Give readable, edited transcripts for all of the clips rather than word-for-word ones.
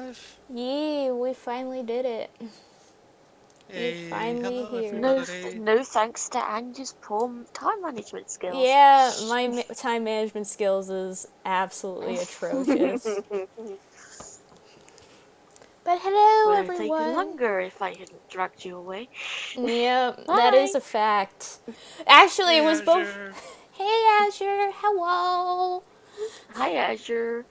live. Yee, we finally did it. We Hey, finally hello here. everybody. No thanks to Angie's poor time management skills. Yeah, my time management skills is absolutely atrocious. But hello, Would have taken everyone. longer if I hadn't dragged you away. Yep, that Bye! is a fact. Actually, it Hey, was both. Azure. Hey, Azure, hello. Hi, Azure.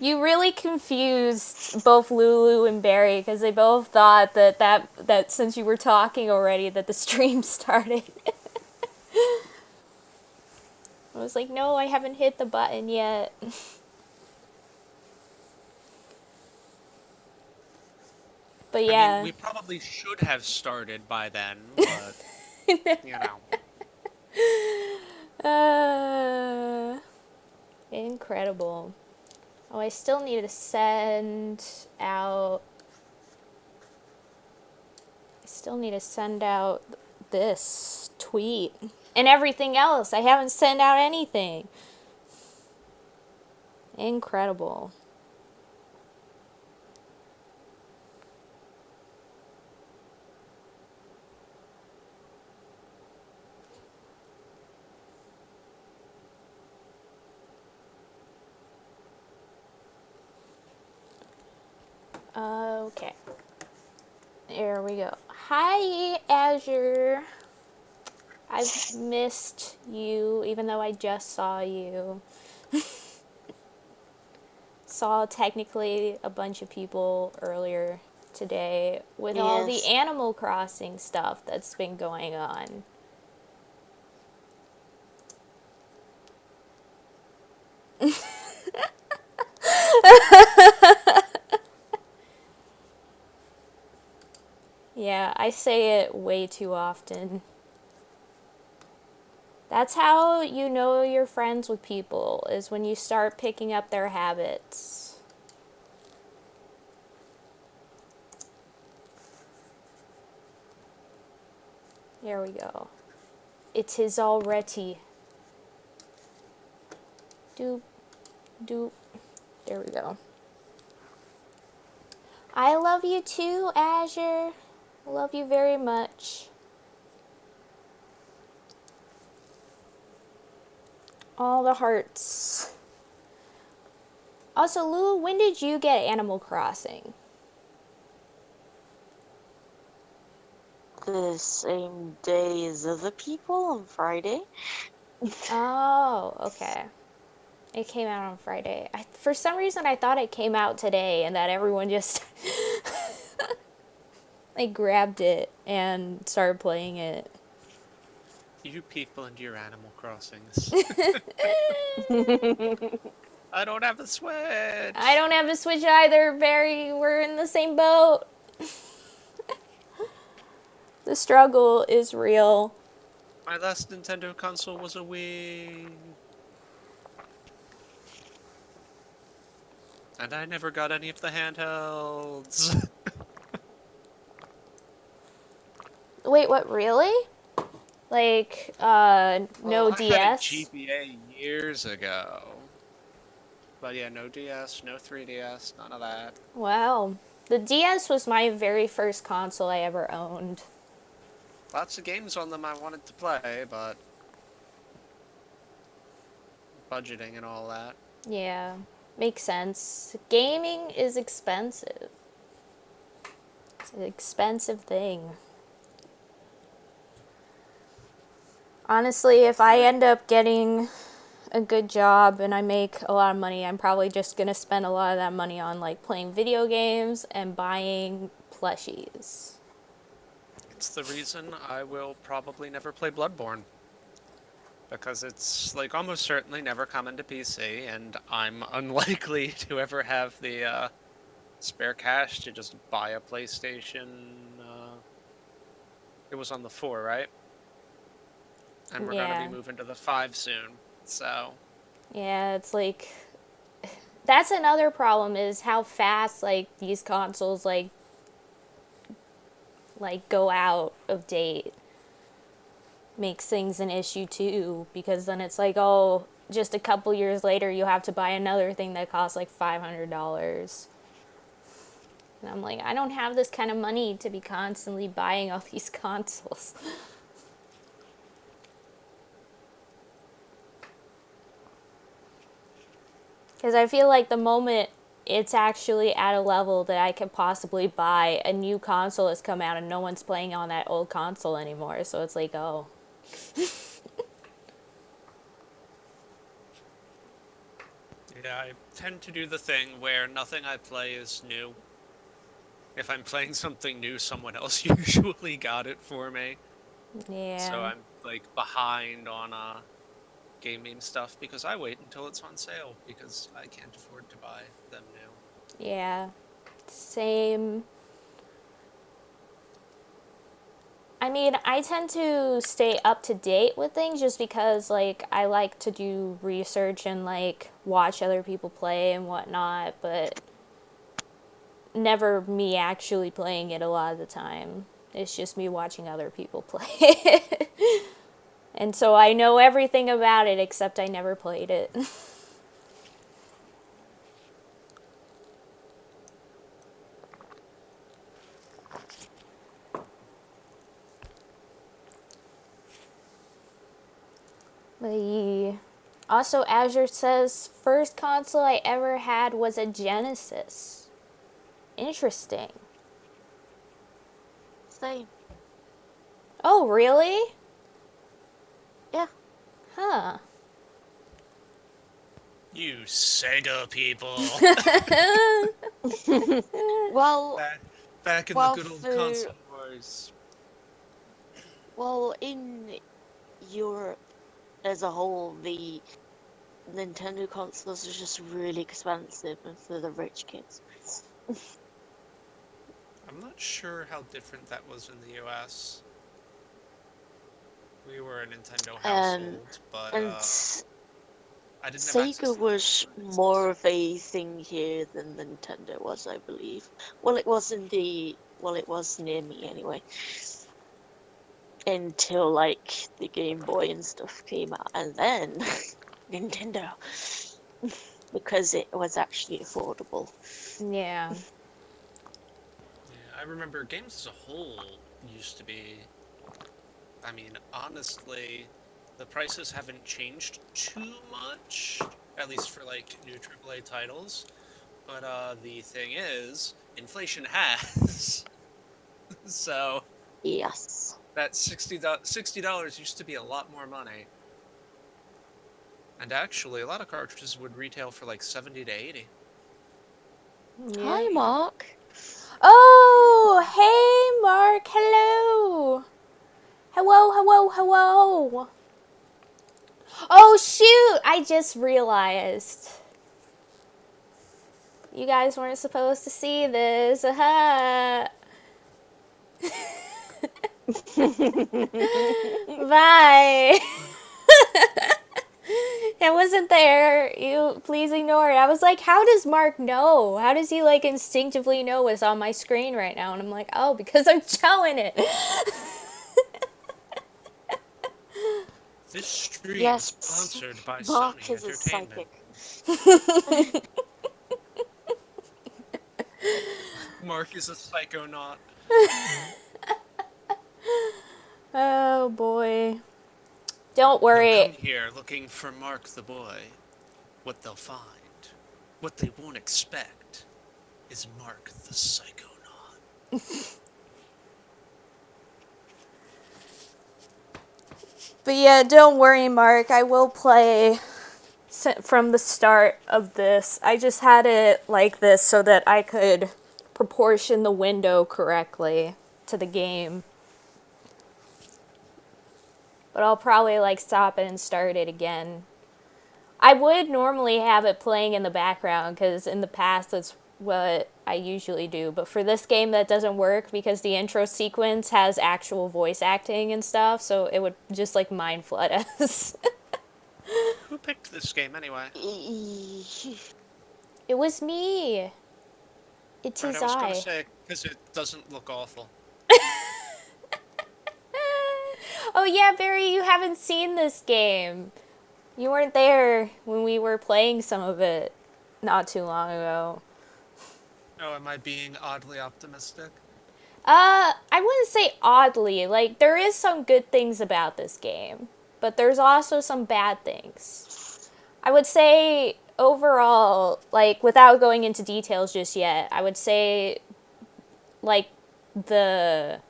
You really confused both Lulu and Barry because they both thought that since you were talking already that the stream started. I was like, no, I haven't hit the button yet. But I mean, yeah. we probably should have started by then, but, you know. uh, incredible. Oh, I still need to send out. I still need to send out this tweet and everything else. I haven't sent out anything. Incredible. Okay. There we go. Hi, Azure. I've missed you, even though I just saw you. Saw technically a bunch of people earlier today with all the Yes. Animal Crossing stuff that's been going on. Yeah, I say it way too often. That's how you know you're friends with people, is when you start picking up their habits. There we go. It is already. Doop, doop. There we go. I love you too, Azure. I love you very much. All the hearts. Also, Lou, when did you get Animal Crossing? The same day as other people on Friday. Oh, okay. It came out on Friday. For some reason, I thought it came out today and that everyone just like grabbed it and started playing it. You people and your Animal Crossings. I don't have a I Switch! don't have a Switch either, Barry. We're in the same boat. The struggle is real. My last Nintendo console was a Wii. And I never got any of the handhelds. Wait, what, really? Like, no Well, I had a DS? GBA years ago. But yeah, no DS, no 3DS, none of that. Wow. The DS was my very first console I ever owned. Lots of games on them I wanted to play, but budgeting and all that. Yeah, makes sense. Gaming is expensive. It's an expensive thing. Honestly, if I end up getting a good job and I make a lot of money, I'm probably just gonna spend a lot of that money on like playing video games and buying plushies. It's the reason I will probably never play Bloodborne. Because it's like almost certainly never coming to PC, and I'm unlikely to ever have the spare cash to just buy a PlayStation. It was on the 4, right? And we're gonna be Yeah. moving to the 5 soon. So Yeah, it's like that's another problem is how fast like these consoles like go out of date. Makes things an issue too because then it's like, oh, just a couple years later you have to buy another thing that costs like $500. And I'm like, I don't have this kind of money to be constantly buying all these consoles. Because I feel like the moment it's actually at a level that I could possibly buy, a new console has come out and no one's playing on that old console anymore. So it's like, oh. Yeah, I tend to do the thing where nothing I play is new. If I'm playing something new, someone else usually got it for me. So Yeah. I'm like behind on gaming stuff because I wait until it's on sale because I can't afford to buy them new. Yeah. Same. I mean, I tend to stay up to date with things just because, like, I like to do research and, like, watch other people play and whatnot, but never me actually playing it a lot of the time. It's just me watching other people play it. And so I know everything about it except I never played it. The also Azure says first console I ever had was a Genesis. Interesting. Same. Oh, really? Yeah. Huh. You Sega people! Well, back, back in the well, good old for console wars. well, in Europe as a whole, the Nintendo consoles are just really expensive and for the rich kids. I'm not sure how different that was in the US. We were a Nintendo Um, household, but and I didn't have access Sega to the was franchises. more of a thing here than Nintendo was, I believe. Well, it was it was near me anyway. Until like the Game Boy and stuff came out, and then Nintendo, because it was actually affordable. Yeah. Yeah, I remember games as a whole used to be. I mean, honestly, the prices haven't changed too much, at least for like new AAA titles. But the thing is, inflation has. So Yes. that $60 used to be a lot more money. And actually, a lot of cartridges would retail for like 70 to 80. Yeah. Hi, Mark. Oh, hey, Mark. Hello. Hello, hello, hello. Oh, shoot. I just realized. You guys weren't supposed to see this. Bye. It wasn't there. You please ignore it. I was like, how does Mark know? How does he like instinctively know what's on my screen right now? And I'm like, oh, because I'm showing it. This stream Yes, sponsored by Mark Sony is a Entertainment. psychic. Mark is a psychonaut. Oh boy. Don't They'll worry. come here looking for Mark the boy. What they'll find, what they won't expect, is Mark the psychonaut. But yeah, don't worry, Mark. I will play from the start of this. I just had it like this so that I could proportion the window correctly to the game. But I'll probably like stop it and start it again. I would normally have it playing in the background because in the past that's what I usually do. But for this game, that doesn't work because the intro sequence has actual voice acting and stuff, so it would just like mind flood us. Who picked this game anyway? It was me. It Right, is I was gonna I. say, because it doesn't look awful. Oh yeah, Barry, you haven't seen this game. You weren't there when we were playing some of it not too long ago. Oh, am I being oddly optimistic? I wouldn't say oddly. Like, there is some good things about this game, but there's also some bad things. I would say overall, like, without going into details just yet, I would say, like, the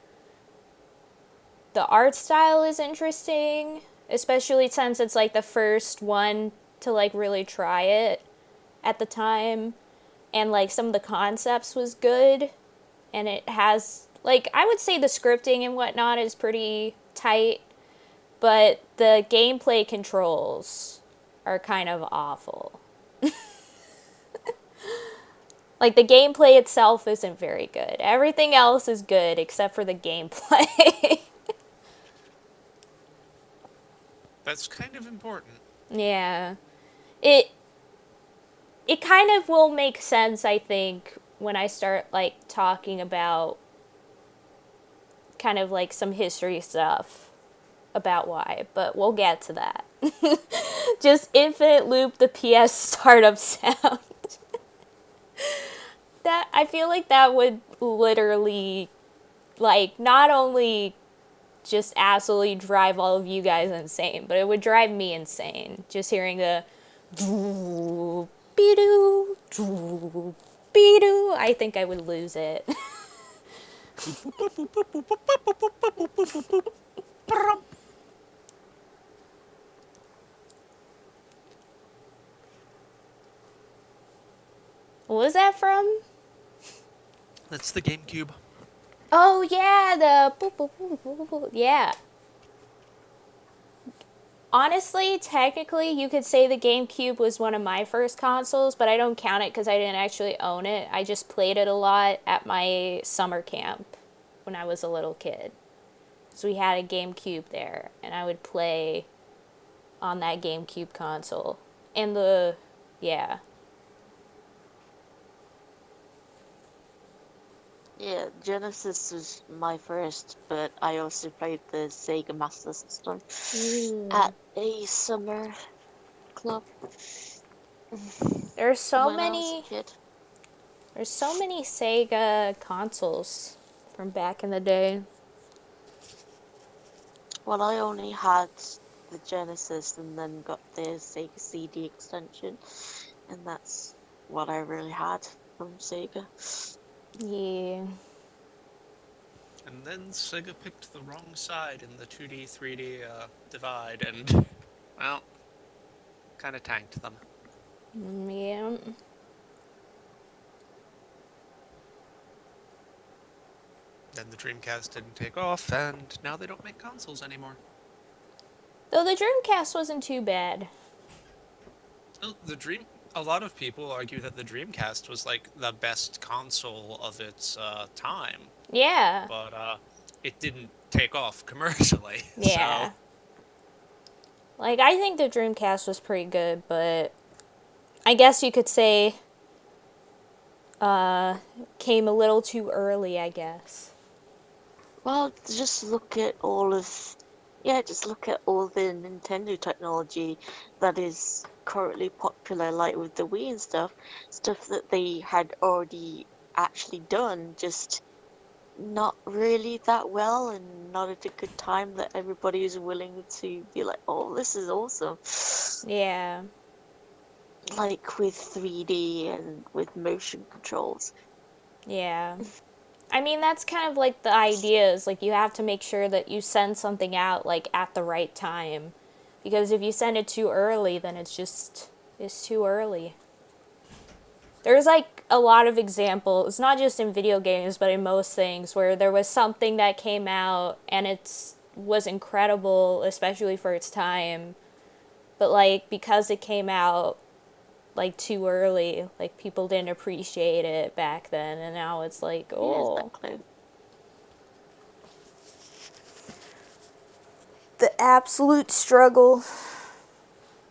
the art style is interesting, especially since it's like the first one to like really try it at the time, and like some of the concepts was good, and it has like I would say the scripting and whatnot is pretty tight, but the gameplay controls are kind of awful. Like the gameplay itself isn't very good. Everything else is good except for the gameplay. That's kind of important. Yeah. It it kind of will make sense, I think, when I start like talking about kind of like some history stuff about why, but we'll get to that. Just infinite loop the PS startup sound. That I feel like that would literally like not only just absolutely drive all of you guys insane, but it would drive me insane just hearing the be-doo, be-doo. I think I would lose it. What was that from? That's the GameCube. Oh yeah, the boop, boop, boop, boop, boop. Yeah. Honestly, technically, you could say the GameCube was one of my first consoles, but I don't count it because I didn't actually own it. I just played it a lot at my summer camp when I was a little kid. So we had a GameCube there, and I would play on that GameCube console. And yeah. Yeah, Genesis was my first, but I also played the Sega Master System Ooh. at a summer club There's so when I was a many kid. there's so many Sega consoles from back in the day. Well, I only had the Genesis and then got the Sega CD extension, and that's what I really had from Sega. Yeah. And then Sega picked the wrong side in the 2D, 3D divide and, well, kind of tanked them. Yeah. Then the Dreamcast didn't take off, and now they don't make consoles anymore. Though the Dreamcast wasn't too bad. Oh, a lot of people argue that the Dreamcast was like the best console of its time, Yeah. but it didn't take off commercially. So Yeah. Like, I think the Dreamcast was pretty good, but I guess you could say came a little too early, I guess. Well, just look at just look at all the Nintendo technology that is currently popular, like with the Wii and stuff that they had already actually done, just not really that well and not at a good time that everybody is willing to be like, oh, this is awesome. Yeah. Like with 3D and with motion controls. Yeah. I mean, that's kind of like the idea is like you have to make sure that you send something out like at the right time. Because if you send it too early, then it's too early. There's like a lot of examples, not just in video games, but in most things, where there was something that came out and it was incredible, especially for its time. But like because it came out like too early, like people didn't appreciate it back then, and now it's like, Yeah, oh, exactly. the absolute struggle.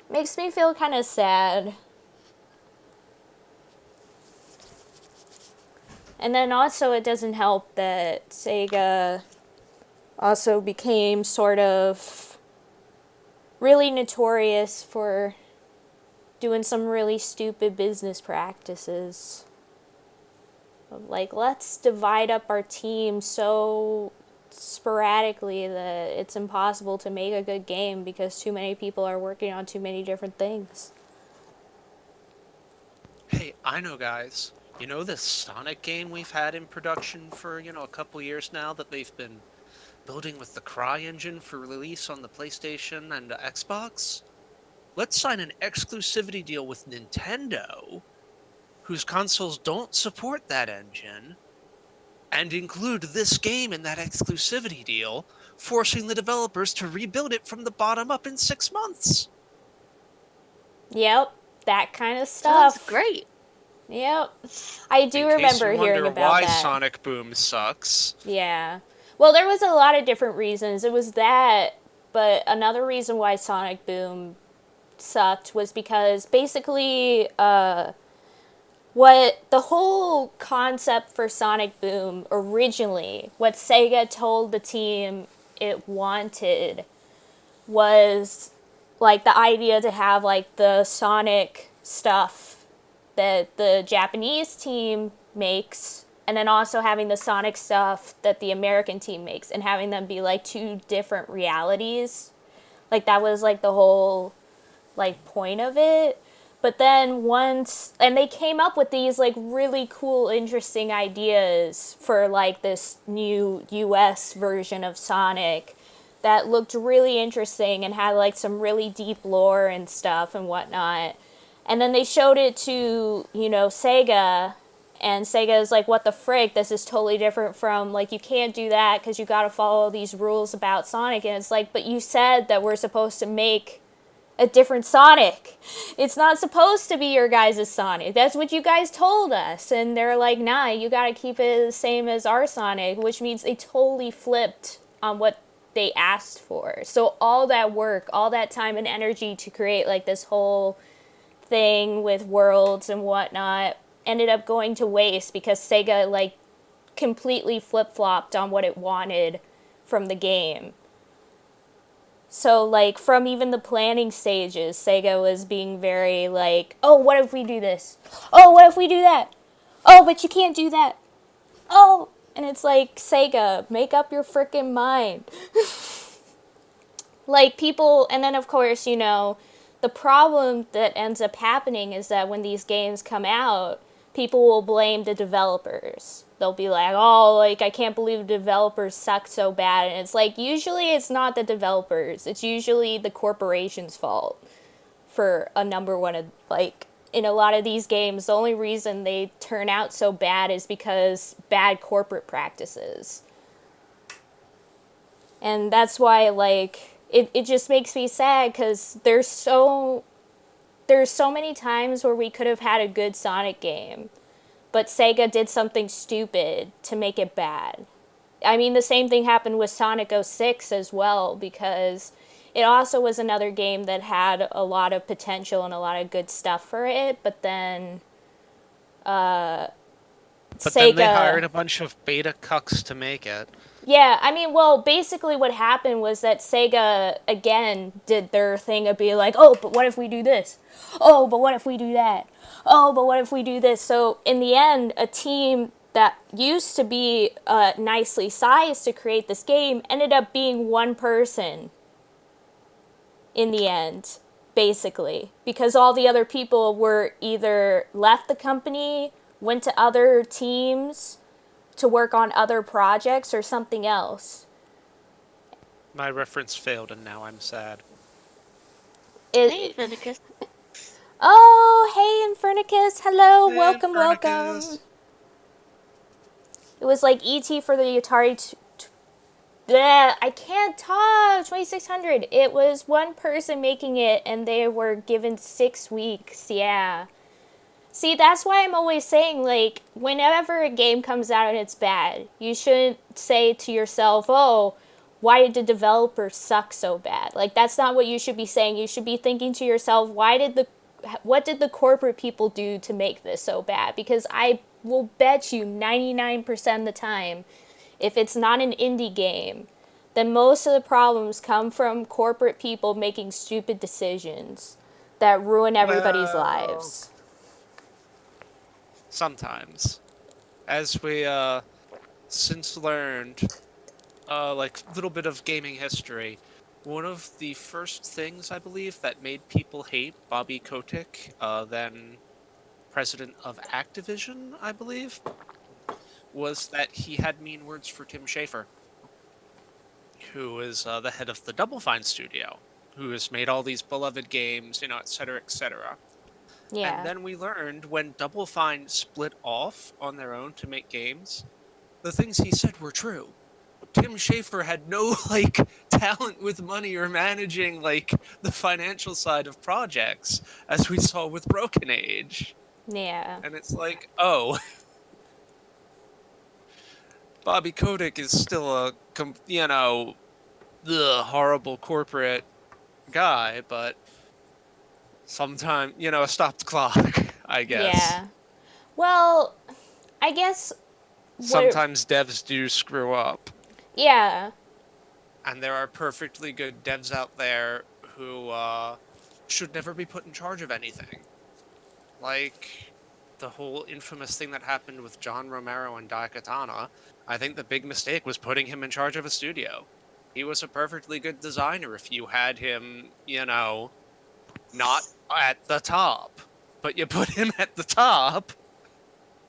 Makes me feel kind of sad. And then also, it doesn't help that Sega also became sort of really notorious for doing some really stupid business practices. Like, let's divide up our team so sporadically that it's impossible to make a good game because too many people are working on too many different things. Hey, I know, guys. You know this Sonic game we've had in production for, a couple years now that they've been building with the Cry engine for release on the PlayStation and Xbox? Let's sign an exclusivity deal with Nintendo, whose consoles don't support that engine, and include this game in that exclusivity deal, forcing the developers to rebuild it from the bottom up in 6 months. Yep, that kind of Sounds stuff. great. Yep. I In do case remember you hearing wonder about why that. Sonic Boom sucks. Yeah. Well, there was a lot of different reasons. It was that, but another reason why Sonic Boom sucked was because basically what the whole concept for Sonic Boom originally, what Sega told the team it wanted was like the idea to have like the Sonic stuff that the Japanese team makes and then also having the Sonic stuff that the American team makes and having them be like two different realities. Like that was like the whole like point of it. But then once and they came up with these like really cool interesting ideas for like this new US version of Sonic that looked really interesting and had like some really deep lore and stuff and whatnot. And then they showed it to, Sega, and Sega is like, what the frick? This is totally different from, like, you can't do that because you gotta follow these rules about Sonic. And it's like, but you said that we're supposed to make a different Sonic. It's not supposed to be your guys' Sonic. That's what you guys told us. And they're like, nah, you gotta keep it the same as our Sonic, which means they totally flipped on what they asked for. So all that work, all that time and energy to create like this whole thing with worlds and whatnot ended up going to waste because Sega like completely flip-flopped on what it wanted from the game. So like from even the planning stages, Sega was being very like, "Oh, what if we do this? Oh, what if we do that? Oh, but you can't do that. Oh." And it's like, "Sega, make up your freaking mind." Like people, and then of course, the problem that ends up happening is that when these games come out, people will blame the developers. They'll be like, oh, like, I can't believe the developers suck so bad. And it's like, usually it's not the developers. It's usually the corporation's fault for a number one of, like, in a lot of these games, the only reason they turn out so bad is because bad corporate practices. And that's why, like, it just makes me sad because there's so many times where we could have had a good Sonic game, but Sega did something stupid to make it bad. I mean, the same thing happened with Sonic 06 as well, because it also was another game that had a lot of potential and a lot of good stuff for it, but then But then they hired Sega. a bunch of beta cucks to make it. Yeah, I mean, well, basically what happened was that Sega, again, did their thing of being like, oh, but what if we do this? Oh, but what if we do that? Oh, but what if we do this? So, in the end, a team that used to be nicely sized to create this game ended up being one person in the end, basically. Because all the other people were either left the company, went to other teams, to work on other projects or something else. My reference failed and now I'm sad. Hey, It. Vinicus. Oh, hey, Infernicus. Hello, Hey, welcome, welcome. Infernicus! It was like ET for the Atari. Bleh, I can't talk. 2600. It was one person making it, and they were given 6 weeks. Yeah. See, that's why I'm always saying, like, whenever a game comes out and it's bad, you shouldn't say to yourself, oh, why did the developer suck so bad? Like, that's not what you should be saying. You should be thinking to yourself, what did the corporate people do to make this so bad? Because I will bet you 99% of the time, if it's not an indie game, then most of the problems come from corporate people making stupid decisions that ruin everybody's Well, lives. sometimes. as we since learned, like little bit of gaming history. One of the first things I believe that made people hate Bobby Kotick, then president of Activision, I believe, was that he had mean words for Tim Schafer, who is the head of the Double Fine studio, who has made all these beloved games, et cetera, et cetera. And Yeah. then we learned when Double Fine split off on their own to make games, the things he said were true. Tim Schafer had no talent with money or managing the financial side of projects, as we saw with Broken Age. Yeah. And it's like, oh, Bobby Kotick is still the horrible corporate guy, but sometime, a stopped clock, I guess. Yeah. Well, I guess what Sometimes devs do screw up, yeah. and there are perfectly good devs out there who should never be put in charge of anything. Like the whole infamous thing that happened with John Romero and Daikatana, I think the big mistake was putting him in charge of a studio. He was a perfectly good designer if you had him, not at the top. But you put him at the top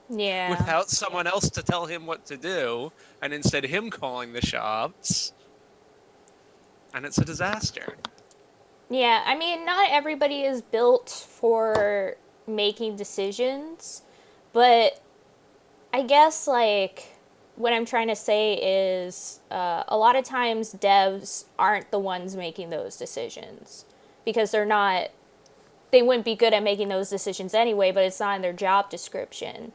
Yeah. without someone else to tell him what to do, and instead him calling the shots, and it's a disaster. Yeah, I mean, not everybody is built for making decisions, but I guess, like, what I'm trying to say is a lot of times devs aren't the ones making those decisions because they wouldn't be good at making those decisions anyway, but it's not in their job description.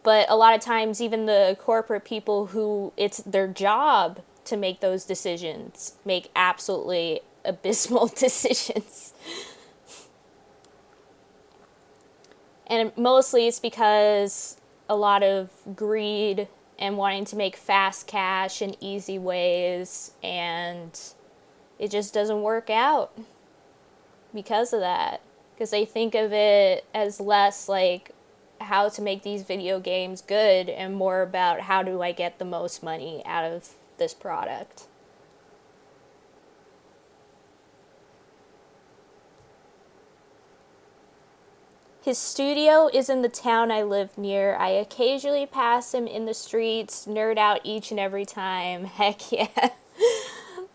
But a lot of times, even the corporate people who it's their job to make those decisions make absolutely abysmal decisions. And mostly it's because a lot of greed and wanting to make fast cash in easy ways, and it just doesn't work out because of that. Because they think of it as less like how to make these video games good and more about how do I get the most money out of this product. His studio is in the town I live near. I occasionally pass him in the streets, nerd out each and every time. Heck yeah.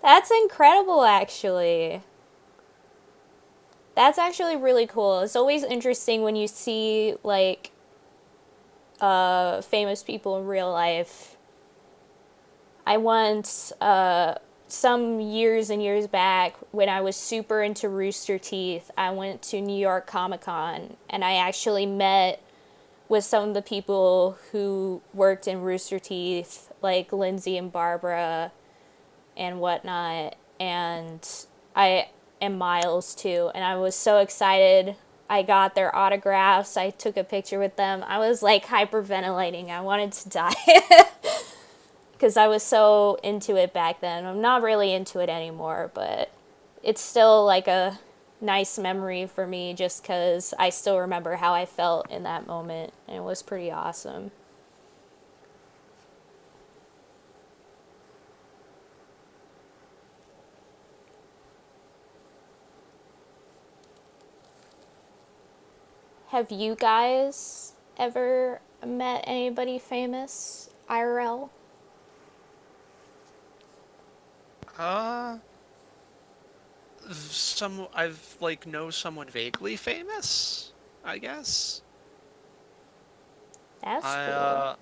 That's incredible, actually. That's actually really cool. It's always interesting when you see, like, famous people in real life. I once, some years and years back, when I was super into Rooster Teeth, I went to New York Comic Con and I actually met with some of the people who worked in Rooster Teeth, like Lindsay and Barbara and whatnot, and I and Miles too. And I was so excited. I got their autographs. I took a picture with them. I was like hyperventilating. I wanted to die because I was so into it back then. I'm not really into it anymore, but it's still like a nice memory for me just because I still remember how I felt in that moment, and it was pretty awesome. Have you guys ever met anybody famous IRL? Uh, I've know someone vaguely famous, I guess. That's I cool.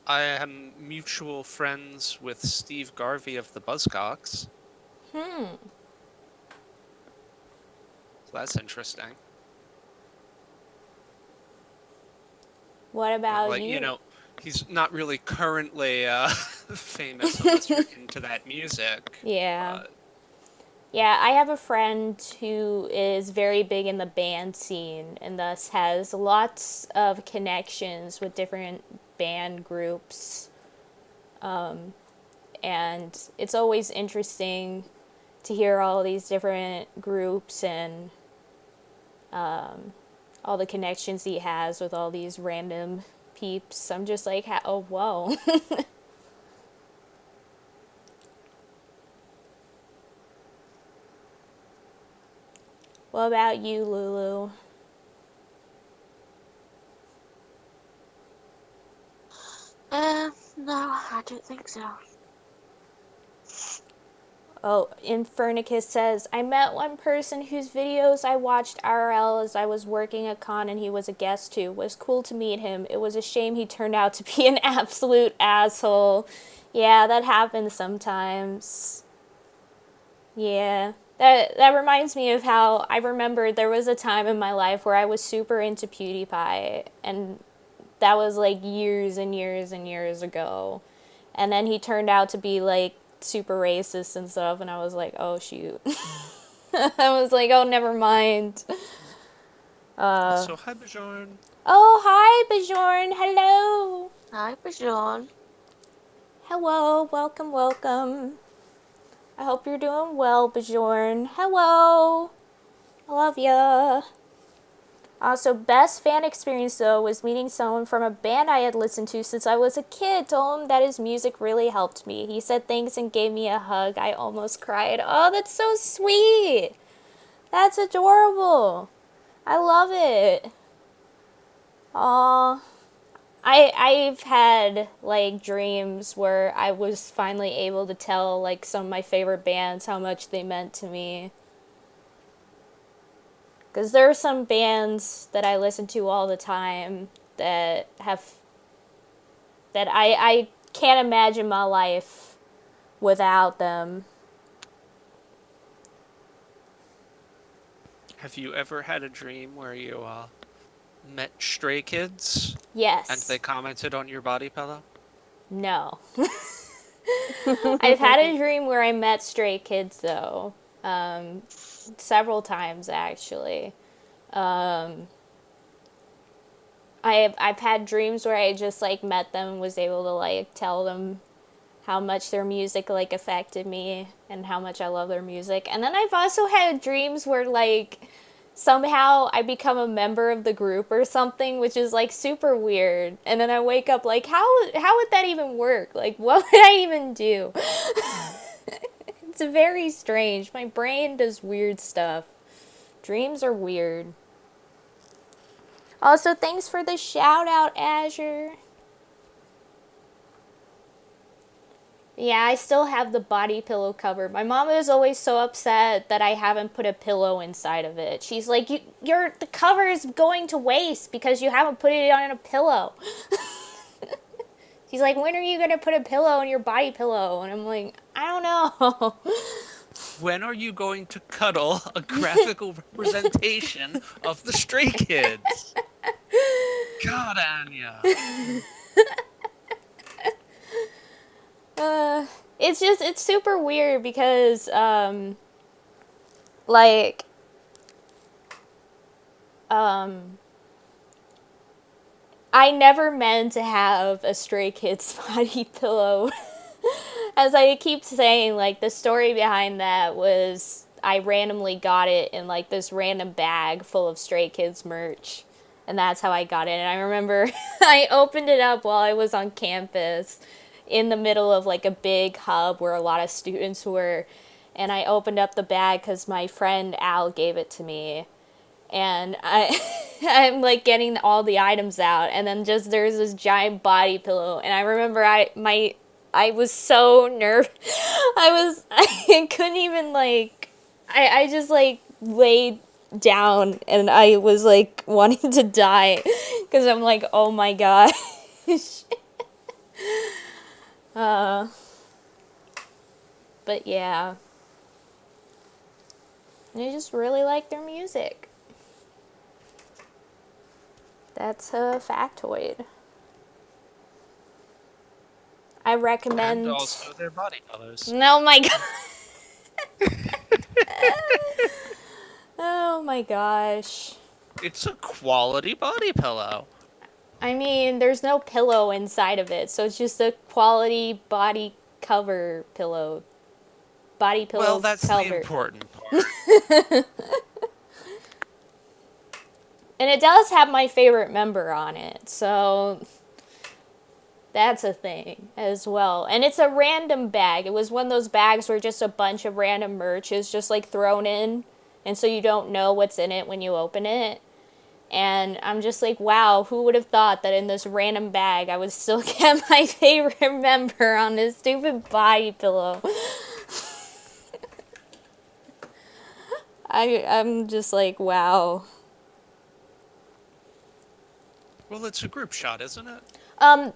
I am mutual friends with Steve Garvey of the Buzzcocks, Hmm. so that's interesting. What But about you? he's not really currently famous unless you're into that music. Yeah. But Yeah, I have a friend who is very big in the band scene and thus has lots of connections with different band groups. And it's always interesting to hear all these different groups and all the connections he has with all these random peeps. I'm just like, oh, whoa. What about you, Lulu? No, I don't think so. Oh, Infernicus says, I met one person whose videos I watched IRL as I was working at con and he was a guest too. Was cool to meet him. It was a shame he turned out to be an absolute asshole. Yeah, that happens sometimes. Yeah. That reminds me of how I remember there was a time in my life where I was super into PewDiePie, and that was like years and years and years ago. And then he turned out to be like super racist and stuff, and I was like, oh shoot. I was like, oh, never mind. So hi, Bjorn. Oh, hi, Bjorn. Hello. Hi, Bajon. Hello. Welcome, welcome. I hope you're doing well, Bjorn. Hello. I love ya. Also, best fan experience though was meeting someone from a band I had listened to since I was a kid. Told him that his music really helped me. He said thanks and gave me a hug. I almost cried. Oh, that's so sweet. That's adorable. I love it. Aw. I've had like dreams where I was finally able to tell like some of my favorite bands how much they meant to me. Because there are some bands that I listen to all the time that have that I can't imagine my life without them. Have you ever had a dream where you met Stray Kids and they Yes. commented on your body pillow? No. I've had a dream where I met Stray Kids though. Several times actually. I've had dreams where I just like met them and was able to like tell them how much their music like affected me and how much I love their music. And then I've also had dreams where like somehow I become a member of the group or something, which is like super weird. And then I wake up like how would that even work? Like what would I even do? It's very strange. My brain does weird stuff. Dreams are weird. Also, thanks for the shout out, Azure. Yeah, I still have the body pillow cover. My mom is always so upset that I haven't put a pillow inside of it. She's like, the cover is going to waste because you haven't put it on a pillow." She's like, "When are you gonna put a pillow in your body pillow?" And I'm like, "I don't know." When are you going to cuddle a graphical representation of the Stray Kids? God, Anya. It's super weird because like I never meant to have a Stray Kids body pillow. As I keep saying, like the story behind that was I randomly got it in like this random bag full of Stray Kids merch. And that's how I got it. And I remember I opened it up while I was on campus in the middle of like a big hub where a lot of students were. And I opened up the bag because my friend Al gave it to me. And I'm like getting all the items out, and then just there's this giant body pillow, and I remember I was so nervous. I couldn't even like I just like laid down, and I was like wanting to die because I'm like, oh my gosh. But yeah, I just really like their music. That's a factoid. I recommend. And also their body colors. Oh my god. Oh my gosh. It's a quality body pillow. I mean, there's no pillow inside of it, so it's just a quality body cover pillow. Body pillow Well, that's the cover. important part. And it does have my favorite member on it, so That's a thing as well. And it's a random bag. It was one of those bags where just a bunch of random merch is just like thrown in. And so you don't know what's in it when you open it. And I'm just like, wow, who would have thought that in this random bag I would still get my favorite member on this stupid body pillow? I'm just like, wow. Well, it's a group shot, isn't it?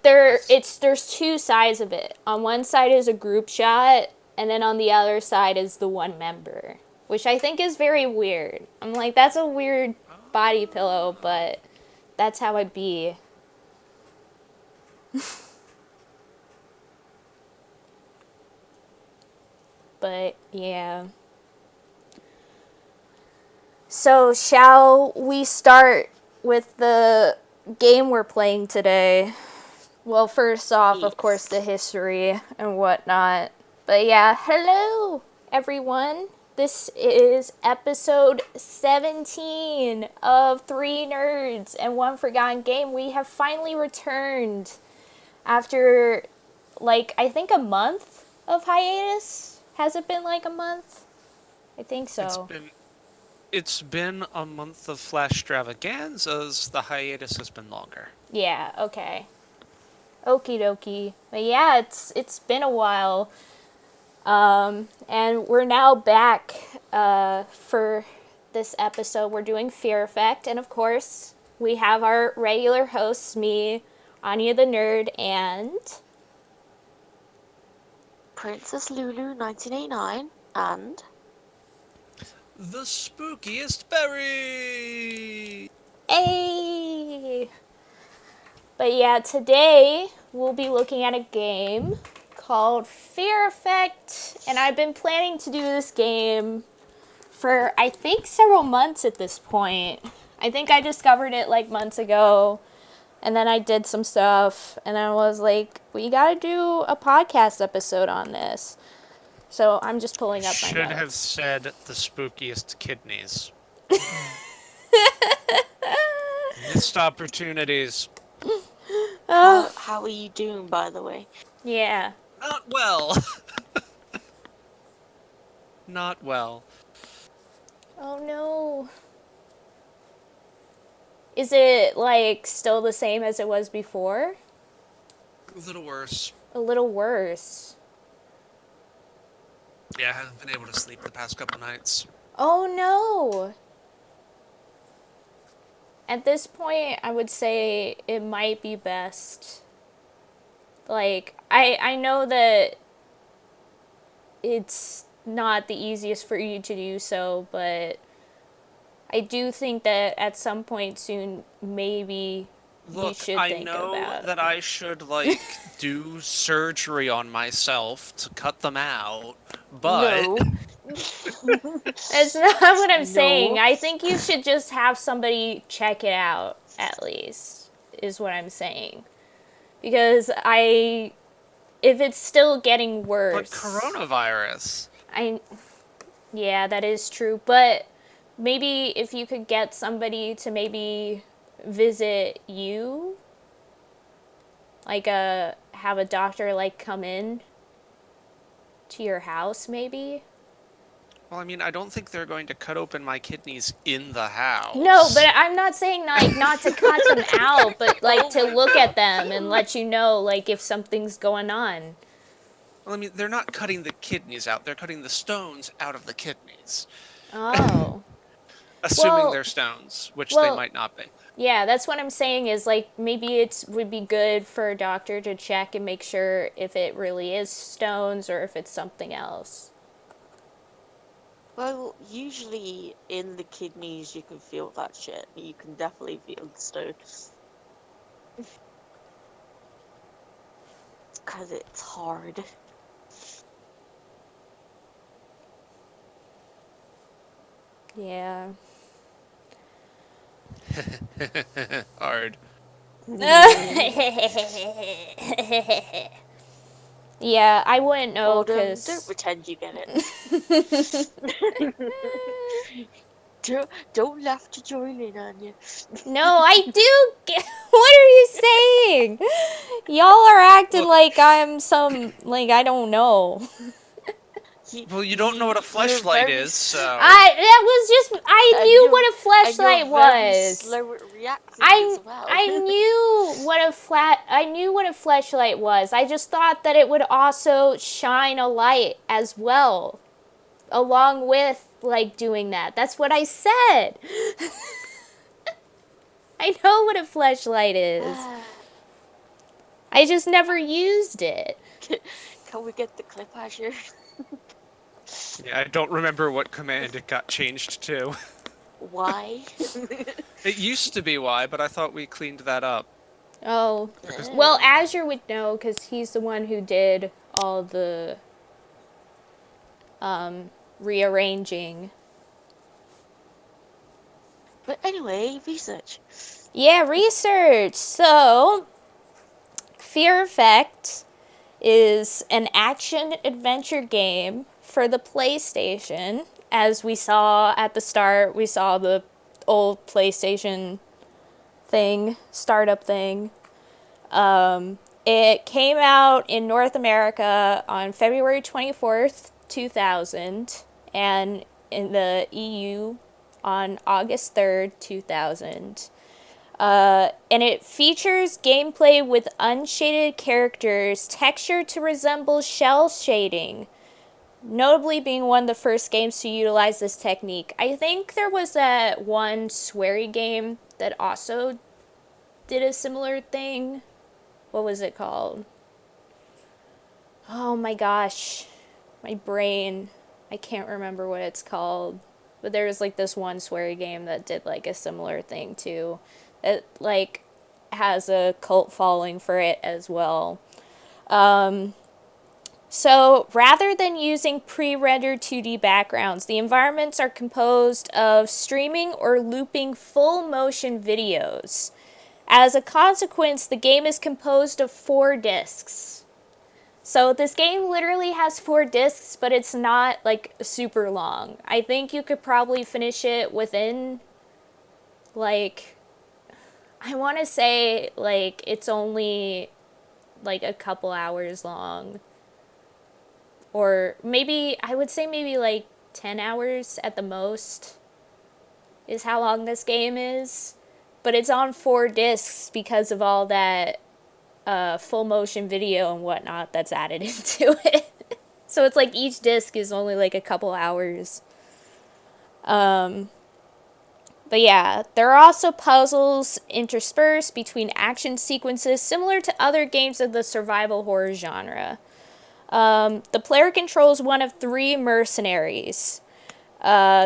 There's two sides of it. On one side is a group shot, and then on the other side is the one member, which I think is very weird. I'm like, that's a weird body pillow, but that's how it be. But yeah. So shall we start with the game we're playing today? Well, first off, of course, the history and whatnot. But yeah, hello, everyone. This is episode 17 of Three Nerds and One Forgotten Game. We have finally returned after, like, I think a month of hiatus. Has it been like a month? I think so. It's been a month of Flash Stravaganzas. The hiatus has been longer. Yeah, okay. Okie dokie. But yeah, it's been a while. And we're now back for this episode. We're doing Fear Effect, and of course, we have our regular hosts, me, Anya the Nerd, and Princess Lulu 1989 and The spookiest berry! A. But yeah, today we'll be looking at a game called Fear Effect, and I've been planning to do this game for I think several months at this point. I think I discovered it like months ago, and then I did some stuff, and I was like, we gotta do a podcast episode on this. So I'm just pulling up my Should notes. have said the spookiest kidneys. Missed opportunities. how are you doing, by the way? Yeah. Not well. Not well. Oh no. Is it like still the same as it was before? A little worse. A little worse. Yeah, I haven't been able to sleep the past couple nights. Oh no. At this point, I would say it might be best. Like, I know that it's not the easiest for you to do so, but I do think that at some point soon, maybe you Look, should I think know about that I should, like, do surgery on myself to cut them out, but... No. That's not what I'm saying. No. I think you should just have somebody check it out, at least, is what I'm saying. Because if it's still getting worse... But coronavirus... Yeah, that is true. But maybe if you could get somebody to maybe visit you, like have a doctor like come in to your house, maybe. Well, I mean, I don't think they're going to cut open my kidneys in the house. No, but I'm not saying like not to cut them out, but like to look at them and let you know like if something's going on. Well, I mean, they're not cutting the kidneys out. They're cutting the stones out of the kidneys. Oh. Assuming they're stones, which they might not be. Yeah, that's what I'm saying is like maybe it would be good for a doctor to check and make sure if it really is stones or if it's something else. Well, usually in the kidneys you can feel that shit. You can definitely feel the stone. Because it's hard. Yeah. Hard. Yeah, I wouldn't know Don't because pretend you get it. Don't laugh to join in, Anya. No, I do get. What are you saying? Y'all are acting Well, like I'm some. Like, I don't know. you don't know what a You're fleshlight very, is, so That was just. I and knew you're what a and you're fleshlight very was. slow at reacting as well. I knew what a fleshlight was. I just thought that it would also shine a light as well, along with like doing that. That's what I said. I know what a fleshlight is. I just never used it. Can we get the clip, Asher? yeah, I don't remember what command it got changed to. Why? It used to be Y, but I thought we cleaned that up Oh, because well, Azure would know because he's the one who did all the rearranging. But anyway, research. Yeah, research. So, Fear Effect is an action adventure game for the PlayStation. As we saw at the start, we saw the old PlayStation thing, startup thing. It came out in North America on February 24th, 2000, and in the EU on August 3rd, 2000. And it features gameplay with unshaded characters textured to resemble shell shading, notably being one of the first games to utilize this technique. I think there was that one sweary game that also did a similar thing. What was it called? Oh my gosh. My brain. I can't remember what it's called. But there was like this one sweary game that did like a similar thing too. It like has a cult following for it as well. So rather than using pre-rendered 2D backgrounds, the environments are composed of streaming or looping full motion videos. As a consequence, the game is composed of 4 discs. So this game literally has 4 discs, but it's not like super long. I think you could probably finish it within like, I want to say like it's only like a couple hours long. Or maybe, I would say maybe like 10 hours at the most is how long this game is. But it's on 4 discs because of all that full motion video and whatnot that's added into it. So it's like each disc is only like a couple hours. But yeah, there are also puzzles interspersed between action sequences similar to other games of the survival horror genre. The player controls one of 3 mercenaries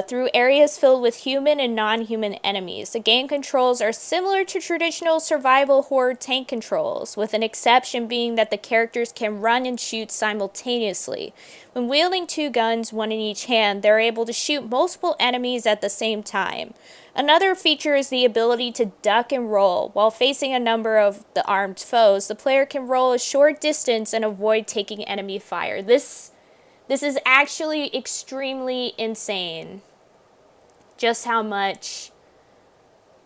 through areas filled with human and non-human enemies. The game controls are similar to traditional survival horror tank controls, with an exception being that the characters can run and shoot simultaneously. When wielding 2 guns, one in each hand, they're able to shoot multiple enemies at the same time. Another feature is the ability to duck and roll. While facing a number of the armed foes, the player can roll a short distance and avoid taking enemy fire. This is actually extremely insane. Just how much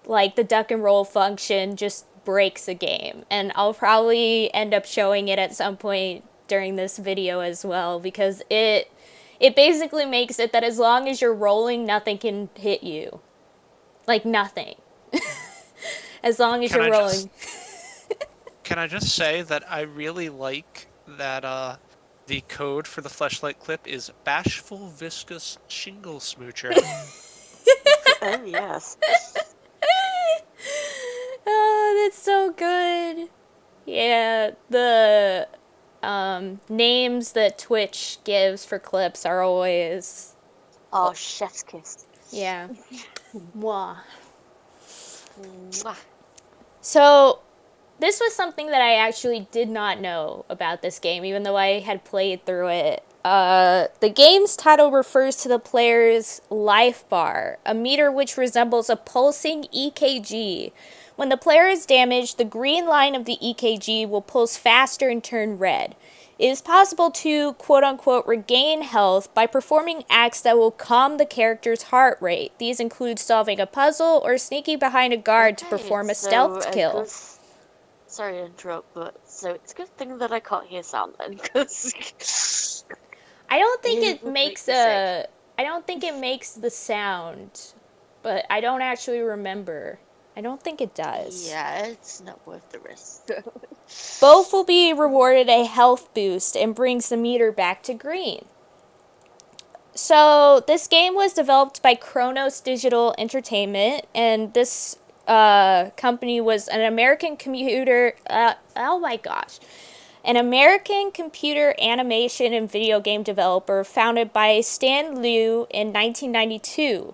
like the duck and roll function just breaks a game. And I'll probably end up showing it at some point during this video as well, because it basically makes it that as long as you're rolling, nothing can hit you. Like nothing. As long as can you're I rolling. can I just say that I really like that the code for the fleshlight clip is bashful viscous shingle smoocher. Oh yes. Oh, that's so good. Yeah, the names that Twitch gives for clips are always, Oh, chef's kiss. yeah. Mwah. Mwah. So, this was something that I actually did not know about this game, even though I had played through it. The game's title refers to the player's life bar, a meter which resembles a pulsing EKG, When the player is damaged, the green line of the EKG will pulse faster and turn red. It is possible to, quote unquote, regain health by performing acts that will calm the character's heart rate. These include solving a puzzle or sneaking behind a guard to Okay, perform a so stealth a kill. good. Sorry to interrupt, but so it's a good thing that I can't hear sound then, because I don't think it it would make makes me sick. a. I don't think it makes the sound, but I don't actually remember. I don't think it does. Yeah, it's not worth the risk. Both will be rewarded a health boost and brings the meter back to green. So this game was developed by Kronos Digital Entertainment, and this company was an American computer. Oh my gosh. An American computer animation and video game developer founded by Stan Liu in 1992.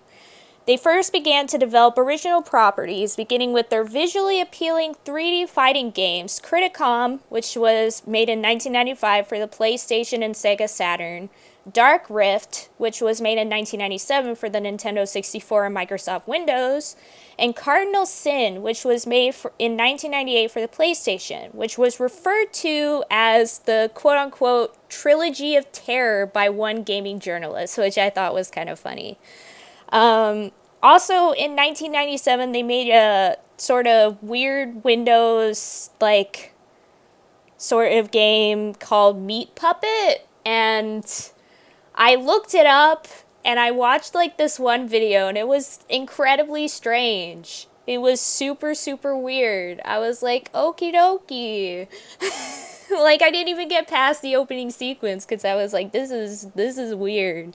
They first began to develop original properties, beginning with their visually appealing 3D fighting games, Criticom, which was made in 1995 for the PlayStation and Sega Saturn, Dark Rift, which was made in 1997 for the Nintendo 64 and Microsoft Windows, and Cardinal Sin, which was made in 1998 for the PlayStation, which was referred to as the quote-unquote trilogy of terror by one gaming journalist, which I thought was kind of funny. Also, in 1997, they made a sort of weird Windows, like, sort of game called Meat Puppet, and I looked it up, and I watched, like, this one video, and it was incredibly strange. It was super, super weird. I was like, okie dokie. Like, I didn't even get past the opening sequence, because I was like, this is weird.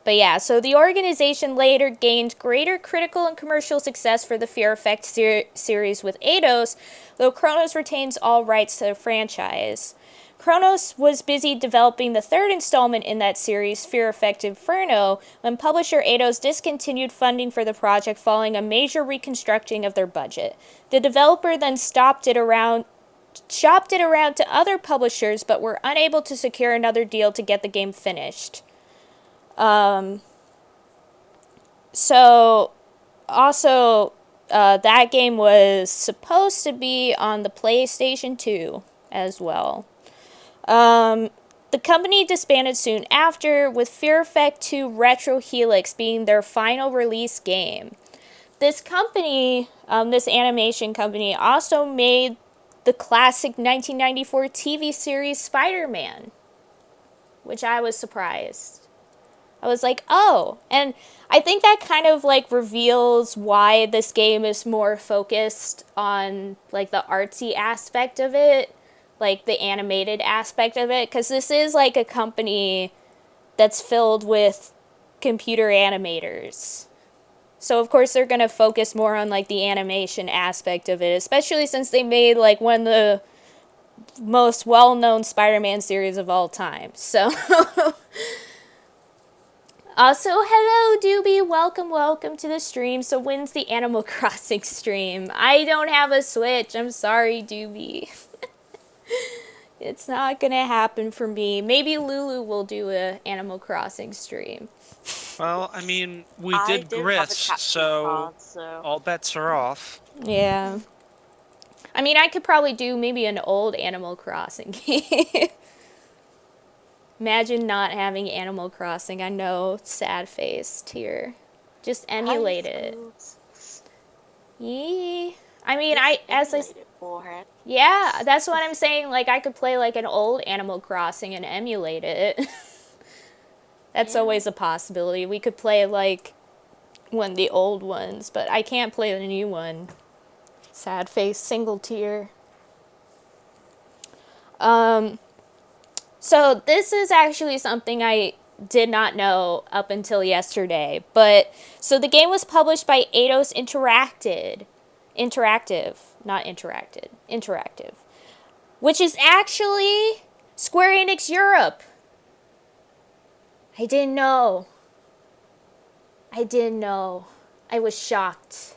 But yeah, so the organization later gained greater critical and commercial success for the Fear Effect series with Eidos, though Kronos retains all rights to the franchise. Kronos was busy developing the third installment in that series, Fear Effect Inferno, when publisher Eidos discontinued funding for the project following a major reconstructing of their budget. The developer then shopped it around to other publishers, but were unable to secure another deal to get the game finished. So, also, that game was supposed to be on the PlayStation 2 as well. The company disbanded soon after, with Fear Effect 2 Retro Helix being their final release game. This company, this animation company, also made the classic 1994 TV series Spider-Man, which I was surprised. I was like, oh, and I think that kind of like reveals why this game is more focused on like the artsy aspect of it, like the animated aspect of it, because this is like a company that's filled with computer animators. So of course they're going to focus more on like the animation aspect of it, especially since they made like one of the most well-known Spider-Man series of all time. So also, hello, Doobie. Welcome to the stream. So, when's the Animal Crossing stream? I don't have a Switch. I'm sorry, Doobie. It's not gonna happen for me. Maybe Lulu will do a Animal Crossing stream. Well, I mean, we I did don't have a Grist, capture so card, so all bets are off. Yeah. I mean, I could probably do maybe an old Animal Crossing game. Imagine not having Animal Crossing. I know, sad face here. Just emulate it. Yee. I mean, emulate it, forehead. yeah, that's what I'm saying. Like, I could play like an old Animal Crossing and emulate it. That's always a possibility. We could play like one of the old ones, but I can't play the new one. Sad face, single tear. So this is actually something I did not know up until yesterday. But so the game was published by Eidos Interactive, which is actually Square Enix Europe. I didn't know. I was shocked.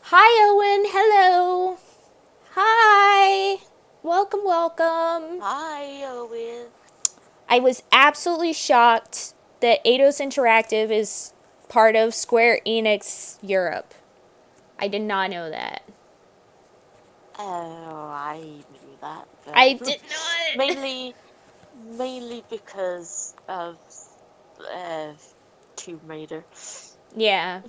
Hi, Owen. Hello. Hi. Welcome. Hi, Owen. I was absolutely shocked that Eidos Interactive is part of Square Enix Europe. I did not know that. Oh, I knew that, but I did not. mainly because of uh, Tomb Raider. Yeah.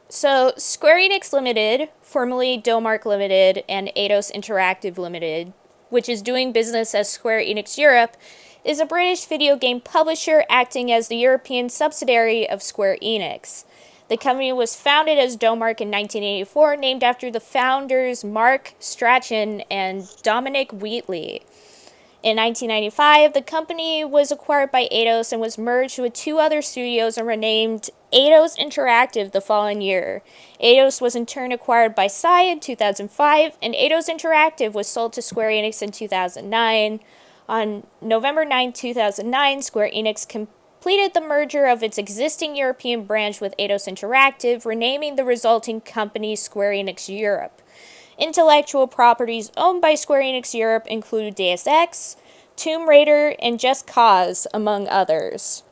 So, Square Enix Limited, formerly Domark Limited and Eidos Interactive Limited, which is doing business as Square Enix Europe, is a British video game publisher acting as the European subsidiary of Square Enix. The company was founded as Domark in 1984, named after the founders Mark Strachan and Dominic Wheatley. In 1995, the company was acquired by Eidos and was merged with two other studios and renamed Eidos Interactive the following year. Eidos was in turn acquired by Psy in 2005, and Eidos Interactive was sold to Square Enix in 2009. On November 9, 2009, Square Enix completed the merger of its existing European branch with Eidos Interactive, renaming the resulting company Square Enix Europe. Intellectual properties owned by Square Enix Europe include Deus Ex, Tomb Raider, and Just Cause, among others.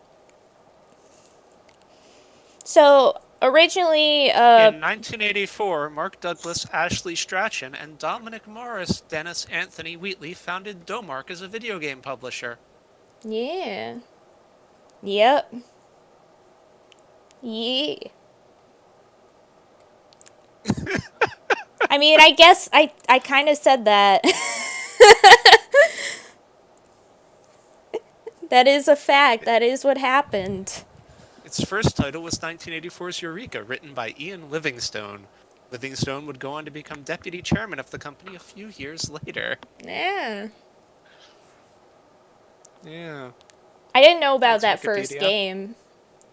So, originally, In 1984, Mark Douglas, Ashley Strachan, and Dominic Morris Dennis Anthony Wheatley founded Domark as a video game publisher. yeah. Yep. Yeah. I mean, I guess I kind of said that. That is a fact. That is what happened. Its first title was 1984's Eureka, written by Ian Livingstone. Livingstone would go on to become deputy chairman of the company a few years later. Yeah. Yeah. I didn't know about Thanks, that first Wikipedia. game.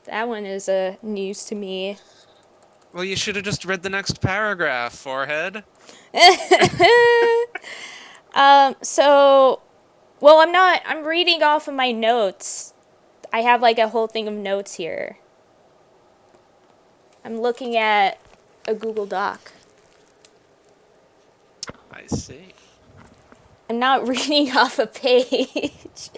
That one is news to me. Well, you should have just read the next paragraph, forehead. So, well, I'm reading off of my notes. I have like a whole thing of notes here. I'm looking at a Google Doc. I see. I'm not reading off a page.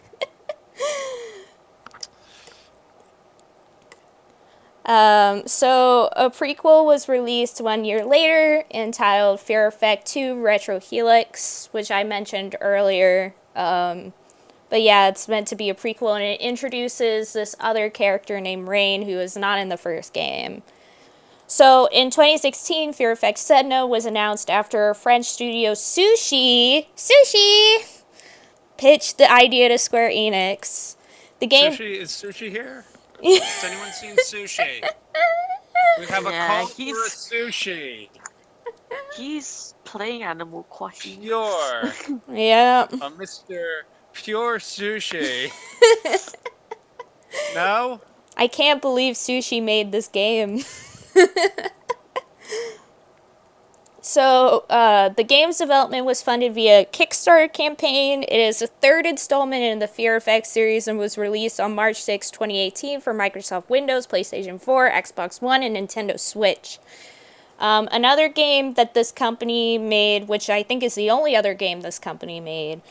So a prequel was released 1 year later entitled Fear Effect 2 Retro Helix, which I mentioned earlier. But yeah, it's meant to be a prequel, and it introduces this other character named Rain, who is not in the first game. So in 2016, Fear Effect Sedna was announced after French studio Sushi pitched the idea to Square Enix. The game. Is Sushi here? Has anyone seen Sushi? We have a call for a Sushi. He's playing Animal Crossing. Pure. Yeah. A Mr. Pure Sushi. No? I can't believe Sushi made this game. So, the game's development was funded via Kickstarter campaign. It is the third installment in the Fear Effect series and was released on March 6, 2018 for Microsoft Windows, PlayStation 4, Xbox One, and Nintendo Switch. Another game that this company made, which I think is the only other game this company made,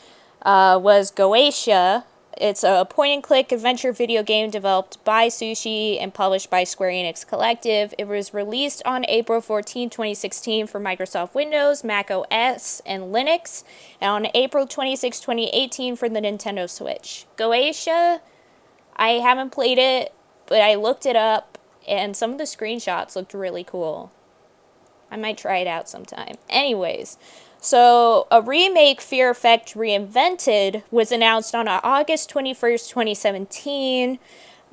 was Goetia. It's a point-and-click adventure video game developed by Sushi and published by Square Enix Collective. It was released on April 14, 2016 for Microsoft Windows, Mac OS, and Linux, and on April 26, 2018 for the Nintendo Switch. Goetia, I haven't played it, but I looked it up, and some of the screenshots looked really cool. I might try it out sometime. Anyways, so a remake, Fear Effect Reinvented, was announced on August 21st, 2017.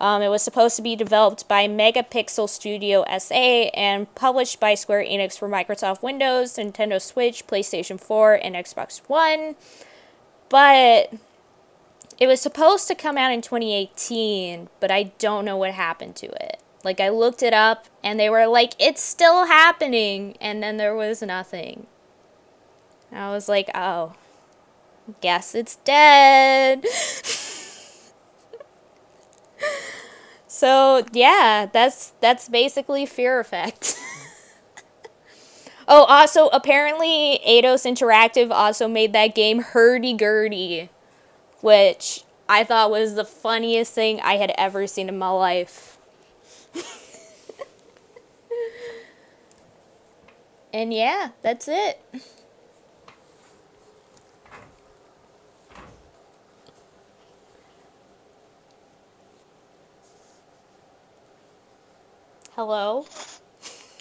It was supposed to be developed by Megapixel Studio SA and published by Square Enix for Microsoft Windows, Nintendo Switch, PlayStation 4, and Xbox One. But it was supposed to come out in 2018, but I don't know what happened to it. Like, I looked it up, and they were like, it's still happening, and then there was nothing. I was like, oh, guess it's dead. So, yeah, that's basically Fear Effect. Oh, also, apparently, Eidos Interactive also made that game Hurdy-Gurdy, which I thought was the funniest thing I had ever seen in my life. And yeah, that's it. Hello?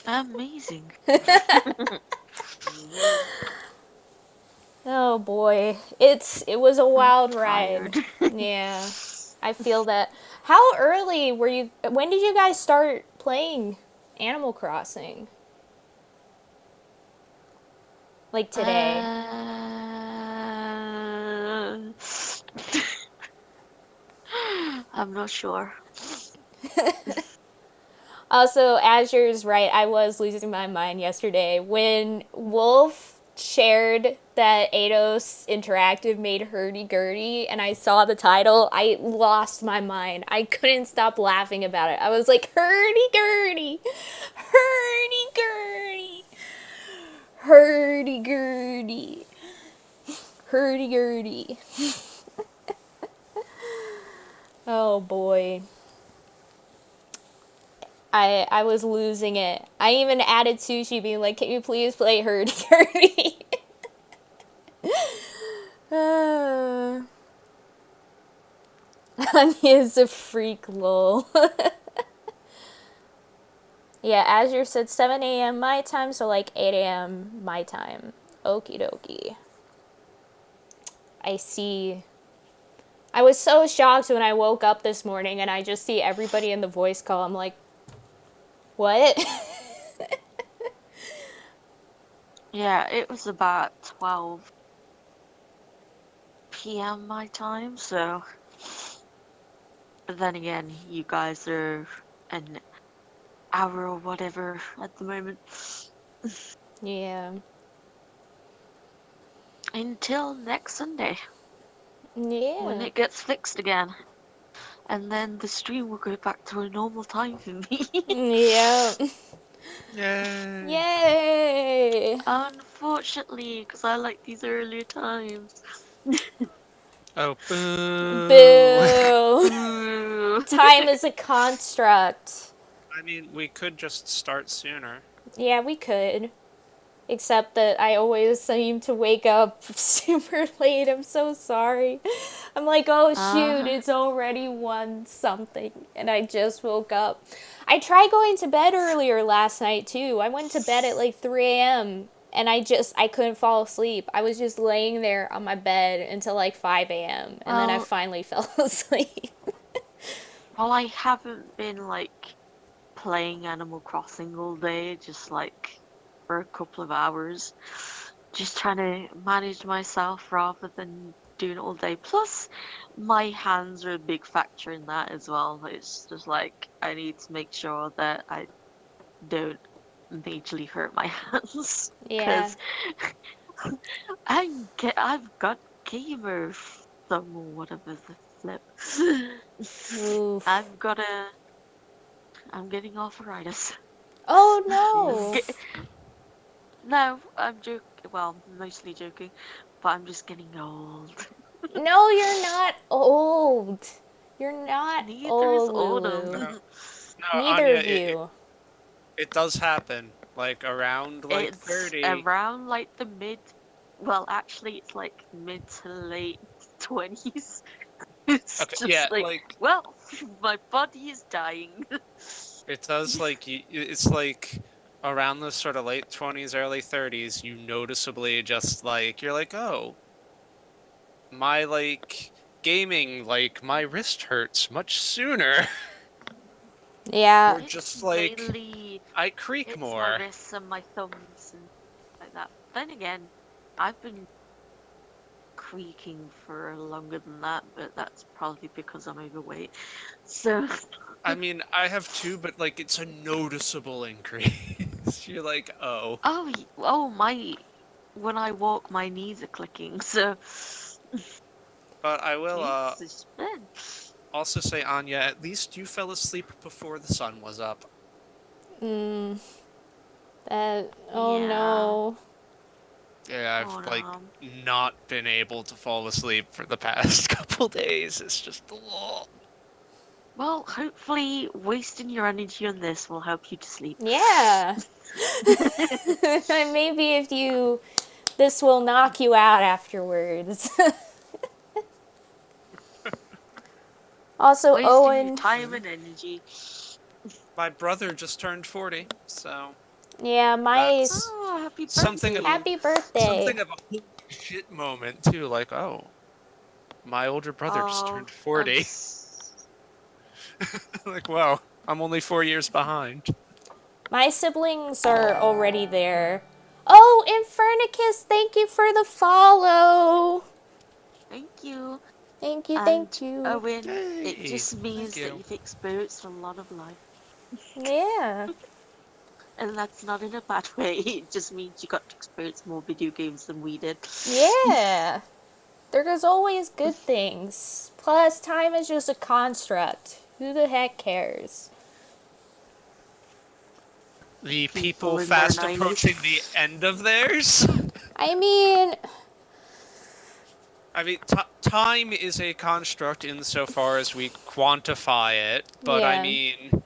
Amazing. Oh boy. It was a I'm wild ride. tired. Yeah. I feel that. How early were you when did you guys start playing Animal Crossing? Like today? uh... I'm not sure. Also, Azure's right. I was losing my mind yesterday when Wolf shared that Eidos Interactive made Hurdy Gurdy, and I saw the title. I lost my mind. I couldn't stop laughing about it. I was like, Hurdy Gurdy, Hurdy Gurdy, Hurdy Gurdy, Hurdy Gurdy. Oh boy. I was losing it. I even added Sushi being like, can you please play Hurdy Gurdy? Anya's a freak, lol. Yeah, Azure said 7 a.m. my time, so like 8 a.m. my time. Okie dokie. I see. I was so shocked when I woke up this morning and I just see everybody in the voice call. I'm like, what? Yeah, it was about 12 p.m. my time, so. But then again, you guys are an hour or whatever at the moment. Yeah. Until next Sunday, when Yeah. it gets fixed again. And then the stream will go back to a normal time for me. Yeah. Yay! Yay! Unfortunately, because I like these earlier times. Oh, boo! Boo! Boo. Time is a construct. I mean, we could just start sooner. Yeah, we could. Except that I always seem to wake up super late. I'm so sorry. I'm like, oh shoot, uh, it's already 1 something. And I just woke up. I tried going to bed earlier last night too. I went to bed at like 3 a.m. And I couldn't fall asleep. I was just laying there on my bed until like 5 a.m. And then I well, finally fell asleep. well, I haven't been like playing Animal Crossing all day, just like for a couple of hours. Just trying to manage myself rather than doing it all day. Plus, my hands are a big factor in that as well. It's just like I need to make sure that I don't majorly hurt my hands Yeah. because I've got gamer thumb or whatever the flip. Oof. I've got a I'm getting arthritis. Oh Just no. get, no, I'm joking. Well, mostly joking, but I'm just getting old. No, you're not old. You're not Neither is old, No, Lulu. autumn. no, Neither Anya, of you. it does happen. Like around like It's 30. around like the mid. Well, actually, it's like mid to late 20s. It's Okay, yeah, just like, like well, my body is dying. it does like it's like around the sort of late 20s, early 30s, you noticeably just like you're like, "Oh, my like gaming like my wrist hurts much sooner." Yeah. Or It's just like mainly I creak it's my more. wrists and my thumbs and like that. Then again, I've been creaking for longer than that, but that's probably because I'm overweight. So, I mean, I have two, but like it's a noticeable increase. You're like, "Oh." oh my, when I walk, my knees are clicking. So, But I will Jesus, man. also say, Anya, at least you fell asleep before the sun was up. Mm, that. Oh Yeah. no. Yeah, I've Oh like no. not been able to fall asleep for the past couple days. It's just ugh. Well, hopefully, wasting your energy on this will help you to sleep. Yeah. Maybe if you. This will knock you out afterwards. Also, Wasting your Owen. time and energy. My brother just turned 40, so Yeah, my. that's Oh, happy something of birthday! Happy birthday. something of a holy shit moment too. Like, oh, my older brother just Oh, turned 40. Like, wow, I'm only 4 years behind. My siblings are already there. Oh, Infernicus, thank you for the follow. thank you. Thank you, And thank you. Owen, it Hey, just thank means that you. you've experienced a lot of life. Yeah. And that's not in a bad way, it just means you got to experience more video games than we did. Yeah. There's always good things. Plus, time is just a construct. Who the heck cares? The People people in their fast 90s. approaching the end of theirs. I mean, I mean, time is a construct insofar as we quantify it, but I yeah. mean,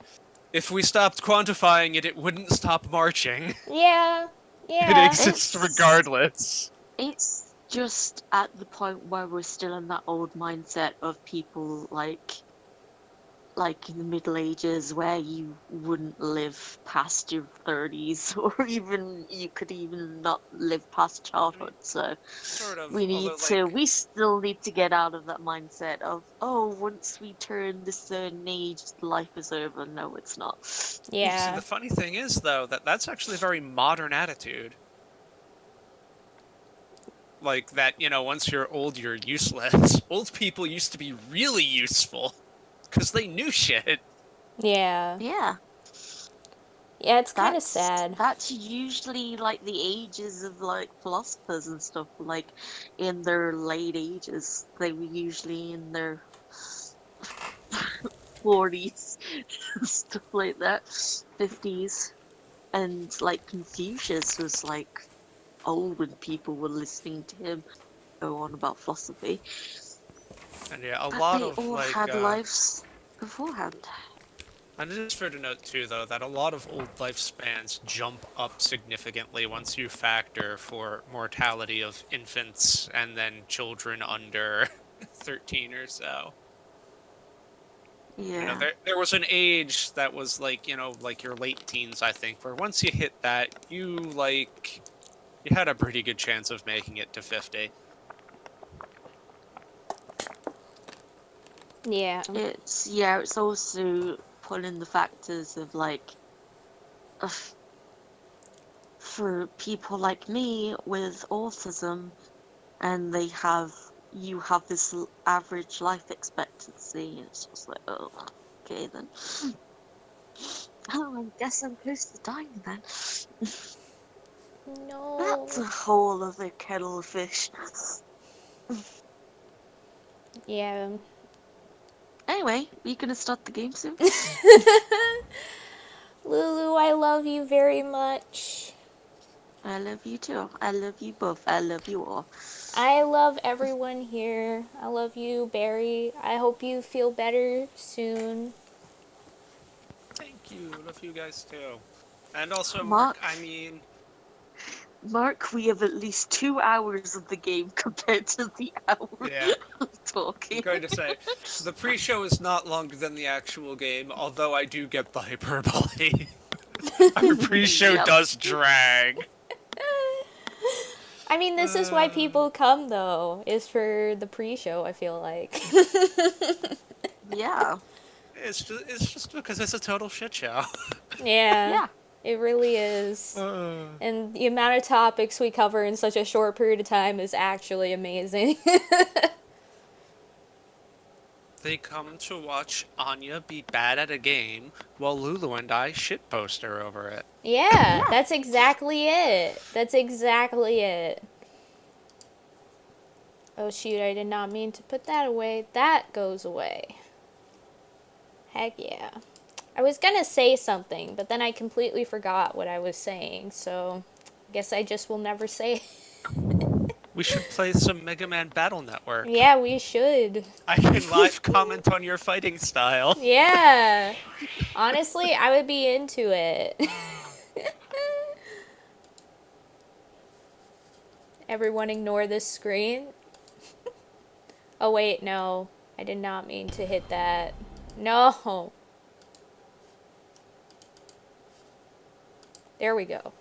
if we stopped quantifying it, it wouldn't stop marching. Yeah. It Yeah. exists It's regardless. it's just at the point where we're still in that old mindset of people like in the Middle Ages where you wouldn't live past your 30s or even you could even not live past I mean, childhood. So sort of, although, like, we still need to get out of that mindset of, oh, once we turn this certain age, life is over. No, it's not. see, the Yeah. funny thing is, though, that that's actually a very modern attitude. Like, that, once you're old, you're useless. Old people used to be really useful, because they knew shit. Yeah. Yeah, Yeah, it's kind of sad. that's usually like the ages of like philosophers and stuff. Like in their late ages, they were usually in their 40s, stuff like that, 50s. And like Confucius was like old when people were listening to him go on about philosophy. And yeah, a But lot they of, all like, had lives beforehand. and it is fair to note too, though, that a lot of old lifespans jump up significantly once you factor for mortality of infants and then children under 13 or so. Yeah. There was an age that was like, like your late teens, I think, where once you hit that, you had a pretty good chance of making it to 50. Yeah. It's also pulling the factors of like of, for people like me with autism and you have this average life expectancy. It's just like, oh, okay then. Oh, I guess I'm close to dying then. That's a No. whole other kettle of fish. Yeah. Anyway, we gonna start the game soon? Lulu, I love you very much. I love you too. I love you both. I love you all. I love everyone here. I love you, Barry. I hope you feel better soon. Thank you. Love you guys too. And also, Mark, Mark, I mean, we have at least 2 hours of the game compared to the hour yeah, of I'm talking. going to say, the pre-show is not longer than the actual game, although I do get the hyperbole. Our pre-show Yep. does drag. I mean, this is why Uh, people come, though, is for the pre show, I feel like. Yeah. it's just because it's a total shit show. Yeah, Yeah. it really is. Uh, And the amount of topics we cover in such a short period of time is actually amazing. they come to watch Anya be bad at a game while Lulu and I shitpost her over it. Yeah, Yeah. that's exactly it. That's exactly it. Oh shoot, I did not mean to put that away. That goes away. Heck yeah. I was gonna say something, but then I completely forgot what I was saying, so I guess I just will never say it. We should play some Mega Man Battle Network. Yeah, we should. I can live comment on your fighting style. Yeah. Honestly, I would be into it. Everyone ignore this screen. Oh wait, no. I did not mean to hit that. No. There we go.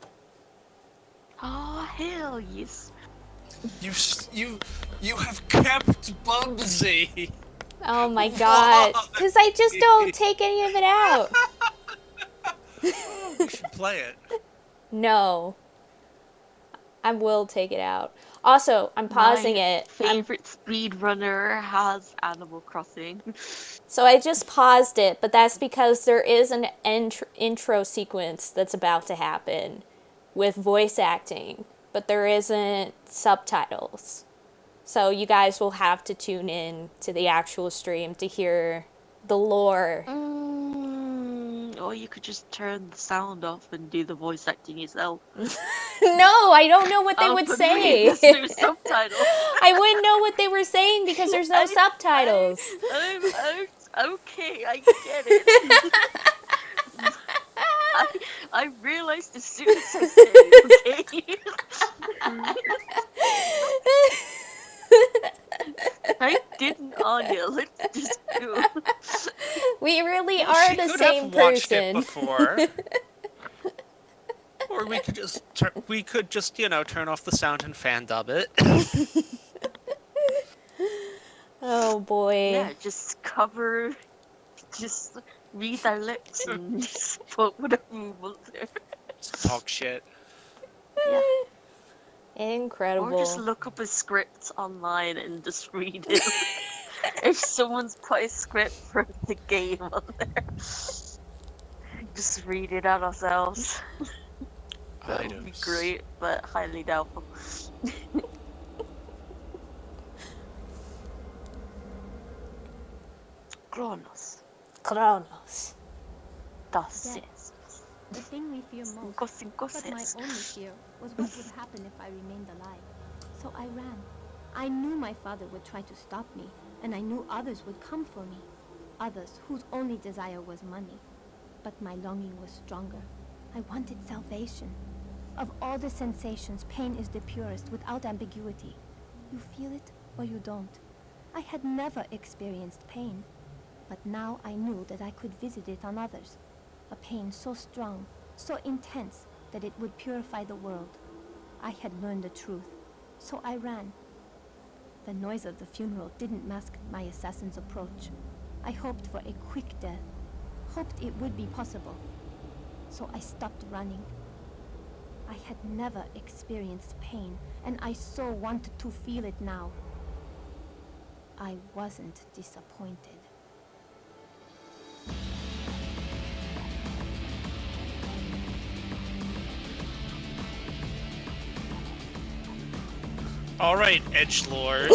Oh, hell yes. You have kept Bubsy. Oh my god. Because I just don't take any of it out. We should play it. No. I will take it out. Also, I'm pausing it. Favorite speedrunner has Animal Crossing. So I just paused it, but that's because there is an intro sequence that's about to happen with voice acting, but there isn't subtitles. So you guys will have to tune in to the actual stream to hear the lore. Or you could just turn the sound off and do the voice acting yourself. No, I don't know what they would say. There's no subtitles. I wouldn't know what they were saying because there's no subtitles. Okay, I get it. I realized as soon as I said it, okay? I didn't argue. Let's just go. We really are the same Have watched person. it before. Or we could just turn off the sound and fan dub it. Oh boy. Yeah, just read our lips and just put whatever we want there. Just talk shit. Yeah. Incredible. Or just look up a script online and just read it. If someone's put a script for the game on there, just read it out ourselves. That would be great, but highly doubtful. Kronos. Das ist. The thing we fear most, but my only fear, was what would happen if I remained alive. So I ran. I knew my father would try to stop me, and I knew others would come for me. Others whose only desire was money. But my longing was stronger. I wanted salvation. Of all the sensations, pain is the purest, without ambiguity. You feel it, or you don't. I had never experienced pain. But now I knew that I could visit it on others. A pain so strong, so intense, that it would purify the world. I had learned the truth, so I ran. The noise of the funeral didn't mask my assassin's approach. I hoped for a quick death, hoped it would be possible. So I stopped running. I had never experienced pain, and I so wanted to feel it now. I wasn't disappointed. All right, edgelord.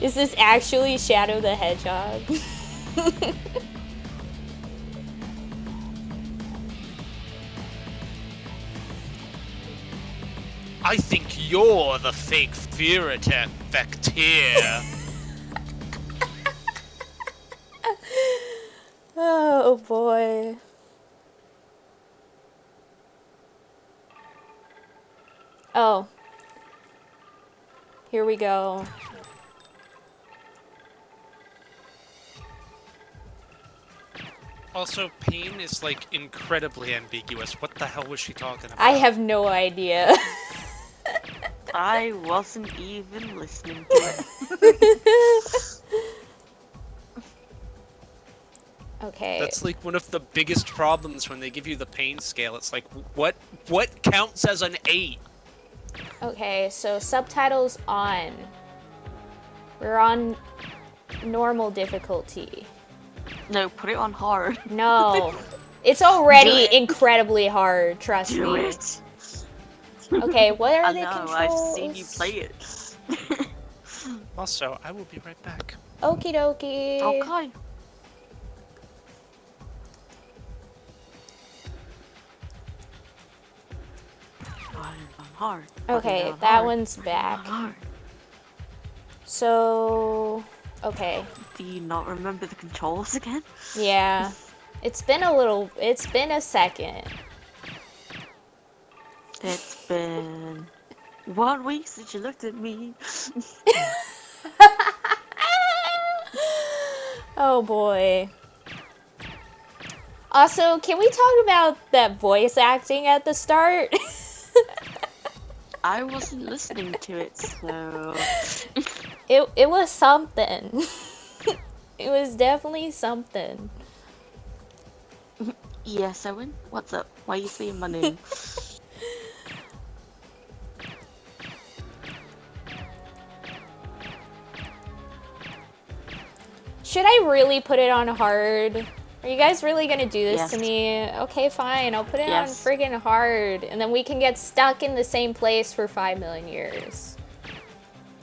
Is this actually Shadow the Hedgehog? I think you're the fake fear attack Vecteer. Oh boy. Oh. Here we go. Also, pain is like incredibly ambiguous. What the hell was she talking about? I have no idea. I wasn't even listening to it. Okay. That's like one of the biggest problems when they give you the pain scale. It's like, what counts as an 8? Okay, so subtitles on. We're on normal difficulty. No, put it on hard. No. It's already incredibly hard, trust Do me. it. Okay, what are I the know, controls? I've seen you play it. Also, I will be right back. Okie dokie. Okay. Hard. Okay, that one's back. Hard. So, okay. Do you not remember the controls again? Yeah. It's been a second. It's been 1 week since you looked at me. Oh boy. Also, can we talk about that voice acting at the start? I wasn't listening to it, so... It was something. It was definitely something. Yes, Owen? What's up? Why are you saying my name? Should I really put it on hard? Are you guys really gonna do this to Yes. me? Okay, fine. I'll put it on Yes. friggin' hard, and then we can get stuck in the same place for 5 million years.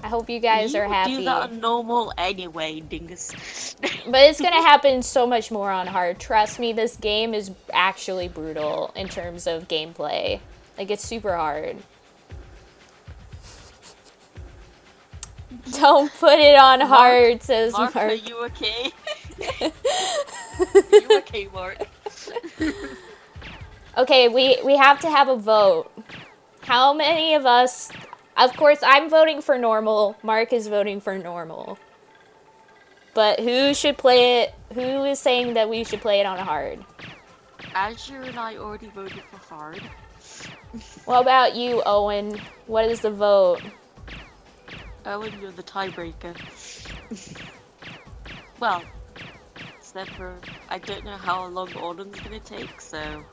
I hope you guys you are happy. do that on normal anyway, dingus. But it's gonna happen so much more on hard. Trust me, this game is actually brutal in terms of gameplay. Like, it's super hard. Don't put it on hard, says Mark, Mark. are you okay? Are you okay, Mark? Okay, we have to have a vote. How many of us... Of course, I'm voting for normal. Mark is voting for normal. But who should play it? Who is saying that we should play it on hard? Azure and I already voted for hard. What about you, Owen? What is the vote? Owen, you're the tiebreaker. Well, except for I don't know how long Autumn's gonna take, so...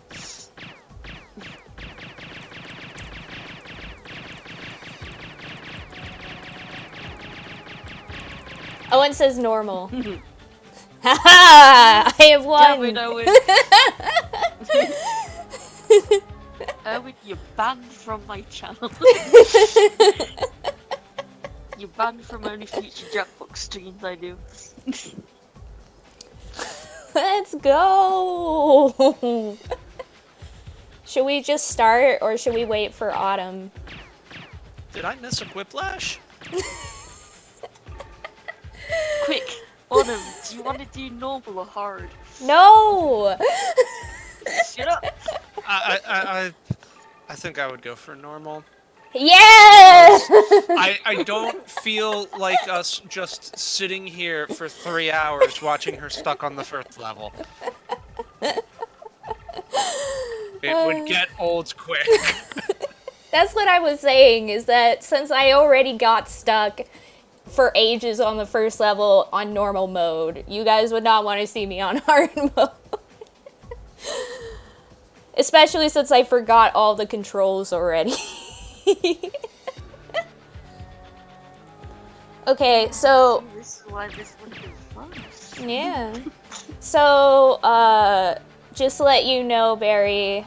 Owen says normal. Haha! I have Damn it, won! Owen! Owen, you're banned from my channel. You're banned from only future Jackbox streams I do. Let's go! Should we just start, or should we wait for Autumn? Did I miss a whiplash? Quick, Autumn, do you want to do normal or hard? No! Shut up! I think I would go for normal. Yes! I don't feel like us just sitting here for 3 hours watching her stuck on the first level. It would get old quick. That's what I was saying, is that since I already got stuck for ages on the first level on normal mode, you guys would not want to see me on hard mode. Especially since I forgot all the controls already. Okay, so... This is why this one is fun. Yeah. So, just to let you know, Barry,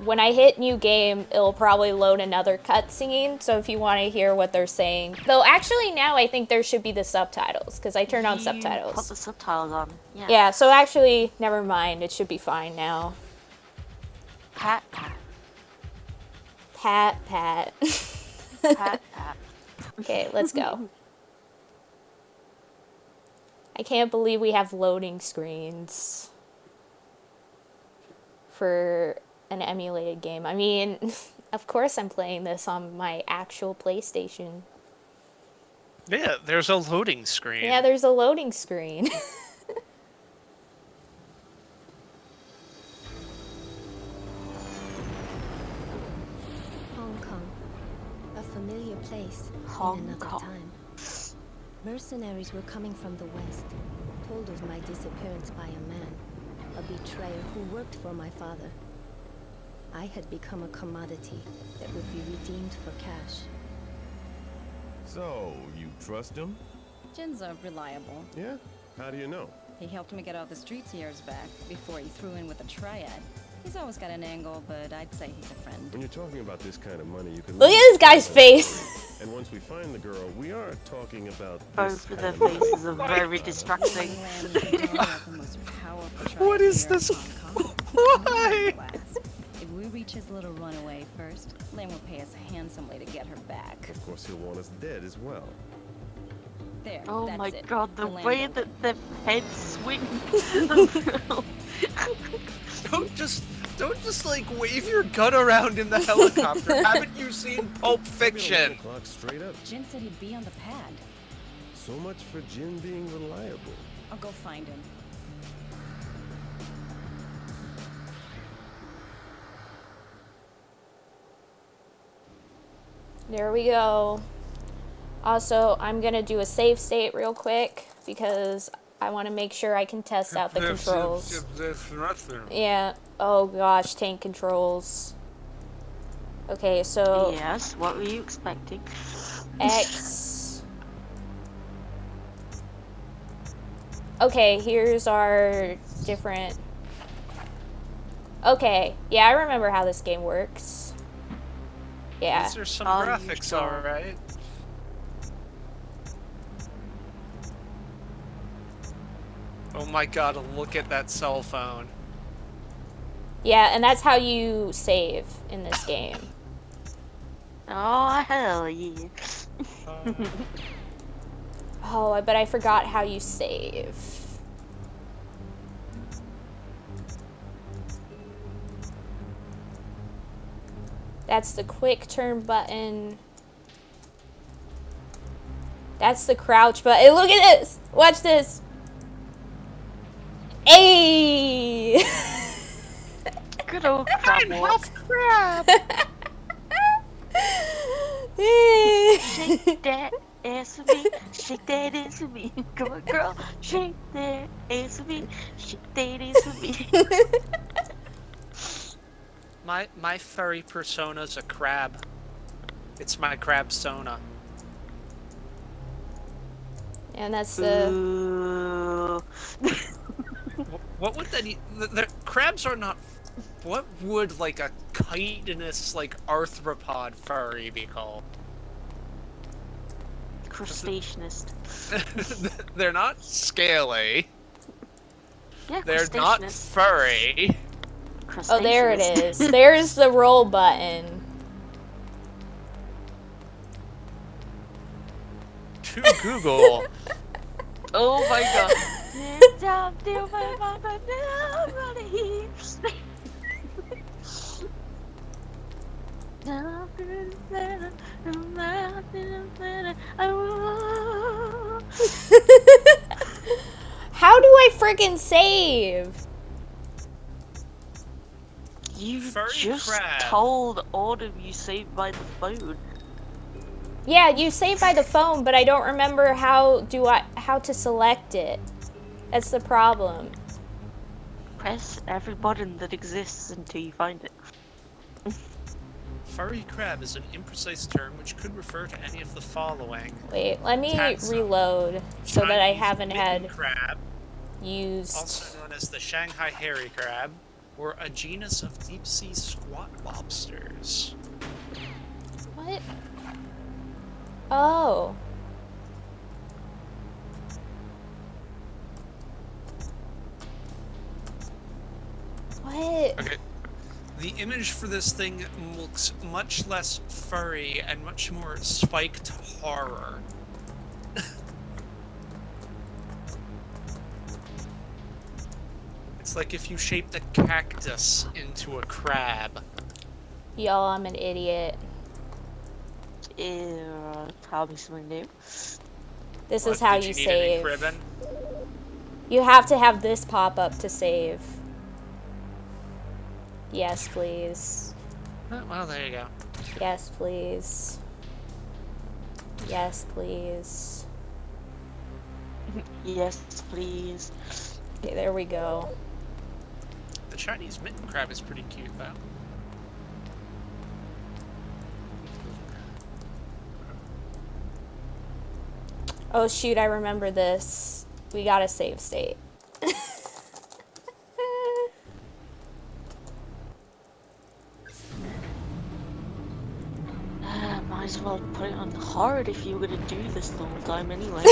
when I hit new game, it'll probably load another cutscene, so if you want to hear what they're saying. Though, actually, now I think there should be the subtitles, because I turned on You subtitles. Put the subtitles on. Yeah. Yeah, so actually, never mind, it should be fine now. Pat, pat, Pat, pat. pat, pat. Okay, let's go. I can't believe we have loading screens for an emulated game. I mean, of course I'm playing this on my actual PlayStation. Yeah, there's a loading screen. Yeah, there's a loading screen. Hong Kong, a familiar place Hong in another Kong. time. Mercenaries were coming from the west, told of my disappearance by a man, a betrayer who worked for my father. I had become a commodity that would be redeemed for cash. So, you trust him? Jin's reliable. Yeah? How do you know? He helped me get out the streets years back, before he threw in with a triad. He's always got an angle, but I'd say he's a friend. When you're talking about this kind of money, you can Look at this guy's face. And once we find the girl, we are talking about this Both of their kind of faces are money. very distracting. Land is the daughter of the most powerful triad What is here in this? Hong Kong. Why? Class. If we reach his little runaway first, Lam will pay us handsomely to get her back. Of course, he'll want us dead as well. There, Oh that's my it. god, the land way building. that their heads swing. Don't just like wave your gun around in the helicopter. Haven't you seen Pulp Fiction? Clock straight up. Jin said he'd be on the pad. So much for Jin being reliable. I'll go find him. There we go. Also, I'm gonna do a save state real quick because I want to make sure I can test out the controls. Yeah. Oh gosh, tank controls. Okay, so Yes, what were you expecting? X. Okay, here's our different. Okay, yeah, I remember how this game works. Yeah. These are some Oh, you graphics, sure? alright. Oh my god, look at that cell phone. Yeah, and that's how you save in this game. Oh, hell yeah. Oh, but I forgot how you save. That's the quick turn button. That's the crouch button. Look at this! Watch this! Ayy! Good old crab walk. crap! Shake that ass for me. Shake that ass for me. Come on, girl. Shake that ass for me. Shake that ass for me. My furry persona's a crab. It's my crab sona. And that's the... Ooh. What would that the crabs are not... What would, like, a chitinous, like, arthropod furry be called? Crustaceanist. They're not scaly. Yeah, They're not crustaceanist. furry. Oh, there it Crustaceanist. is. There's the roll button. To Google. Oh my god. Sit down, dear, my mama, nobody. How do I friggin' save? You Furry just crab. told Autumn you saved by the phone. Yeah, you save by the phone, but I don't remember how to select it. That's the problem. Press every button that exists until you find it. Furry crab is an imprecise term which could refer to any of the following. Wait, let me Taxa. reload so that I Chinese haven't mitten had crab, used. also known as the Shanghai hairy crab, or a genus of deep-sea squat lobsters. What? Oh. What? Okay. The image for this thing looks much less furry and much more spiked horror. It's like if you shaped a cactus into a crab. Y'all, I'm an idiot. Tell me something new. This What, is how did you need any save. cribbing? You have to have this pop up to save. Yes, please. Oh, well, there you go. Yes, please. Yes, please. Yes, please. Okay, there we go. The Chinese mitten crab is pretty cute, though. Oh shoot, I remember this. We got a save state. Might as well put it on hard if you were gonna do this the whole time anyway.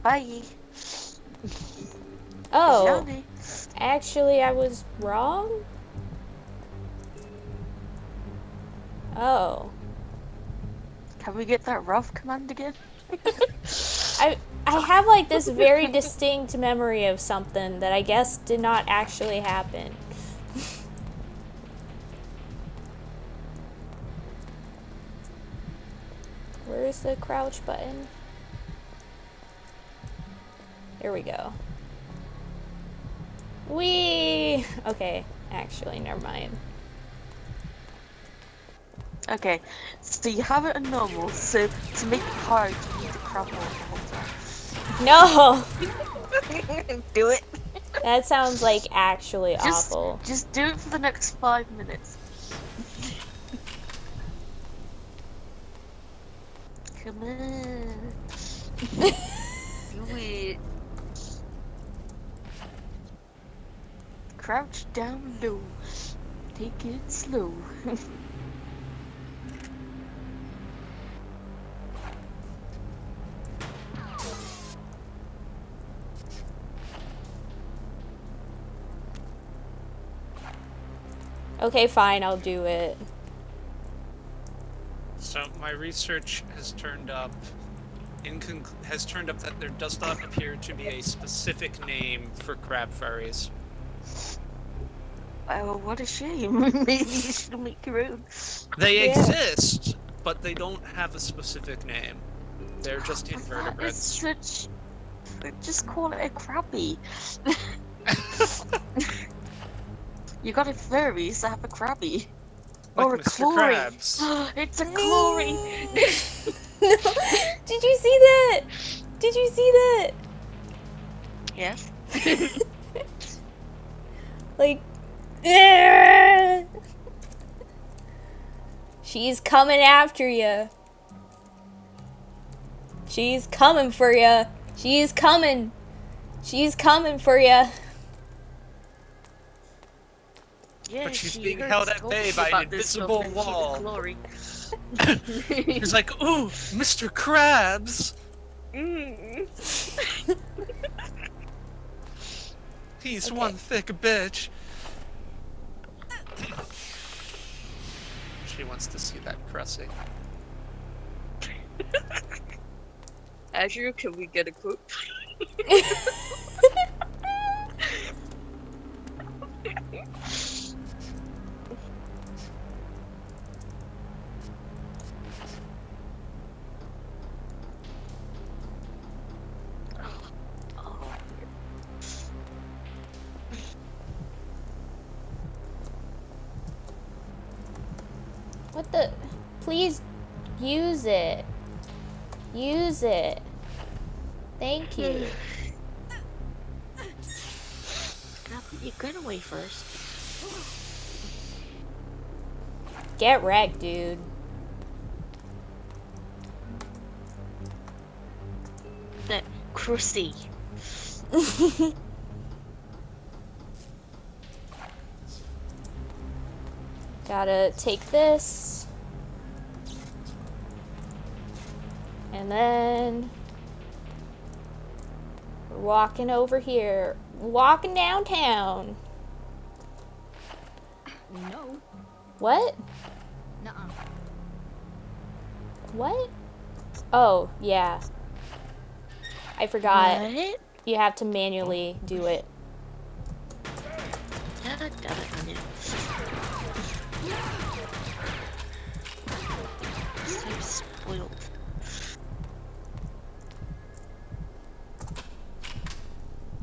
Bye. Oh, Johnny. actually, I was wrong? Oh. Can we get that rough command again? I have like this very distinct memory of something that I guess did not actually happen. Where's the crouch button? Here we go. Whee! Okay, actually, never mind. Okay, so you have it on normal, so to make it hard, you need to crumble the whole No! time. Do it. That sounds like actually Just, awful. just do it for the next 5 minutes. Come on. Do it. Crouch down low. Take it slow. Okay, fine, I'll do it. So my research has turned up that there does not appear to be a specific name for crab furries. Oh, what a shame. Maybe you should make your own. They Yeah. exist, but they don't have a specific name. They're just That is invertebrates. such... Just call it a crabby. You got a furry, so have a crabby. Like Or a Mr. clory. Krabs. It's a clory. Did you see that? Did you see that? Yes. Like, she's coming after you. She's coming for you. She's coming. She's coming for you. Yeah, But she's she being heard held at bay scolding by an about this stuff invisible and she's a wall. clory. He's like, ooh, Mr. Krabs! He's Okay. one thick bitch. She wants to see that Cressy. Azure, can we get a quote? What the? Please use it. Use it. Thank you. Now put your gun away first. Get wrecked, dude. That crusty. Gotta take this. And then we're walking over here. Walking downtown. No. What? Nuh-uh. What? Oh, yeah. I forgot. What? You have to manually do it. God damn it, Anya. So spoiled.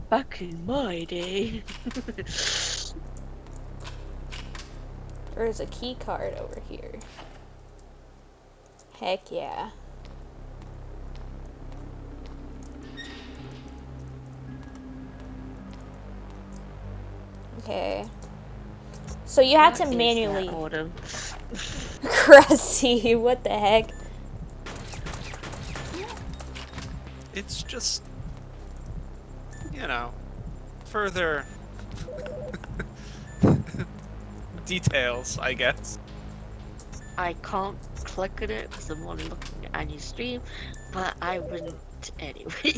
Back in my day. There's a key card over here. Heck yeah. Okay. So you have to What is manually. that, Autumn? Cressy, what the heck? It's just you know, further details, I guess. I can't click on it because I'm only looking at your stream, but I wouldn't anyway.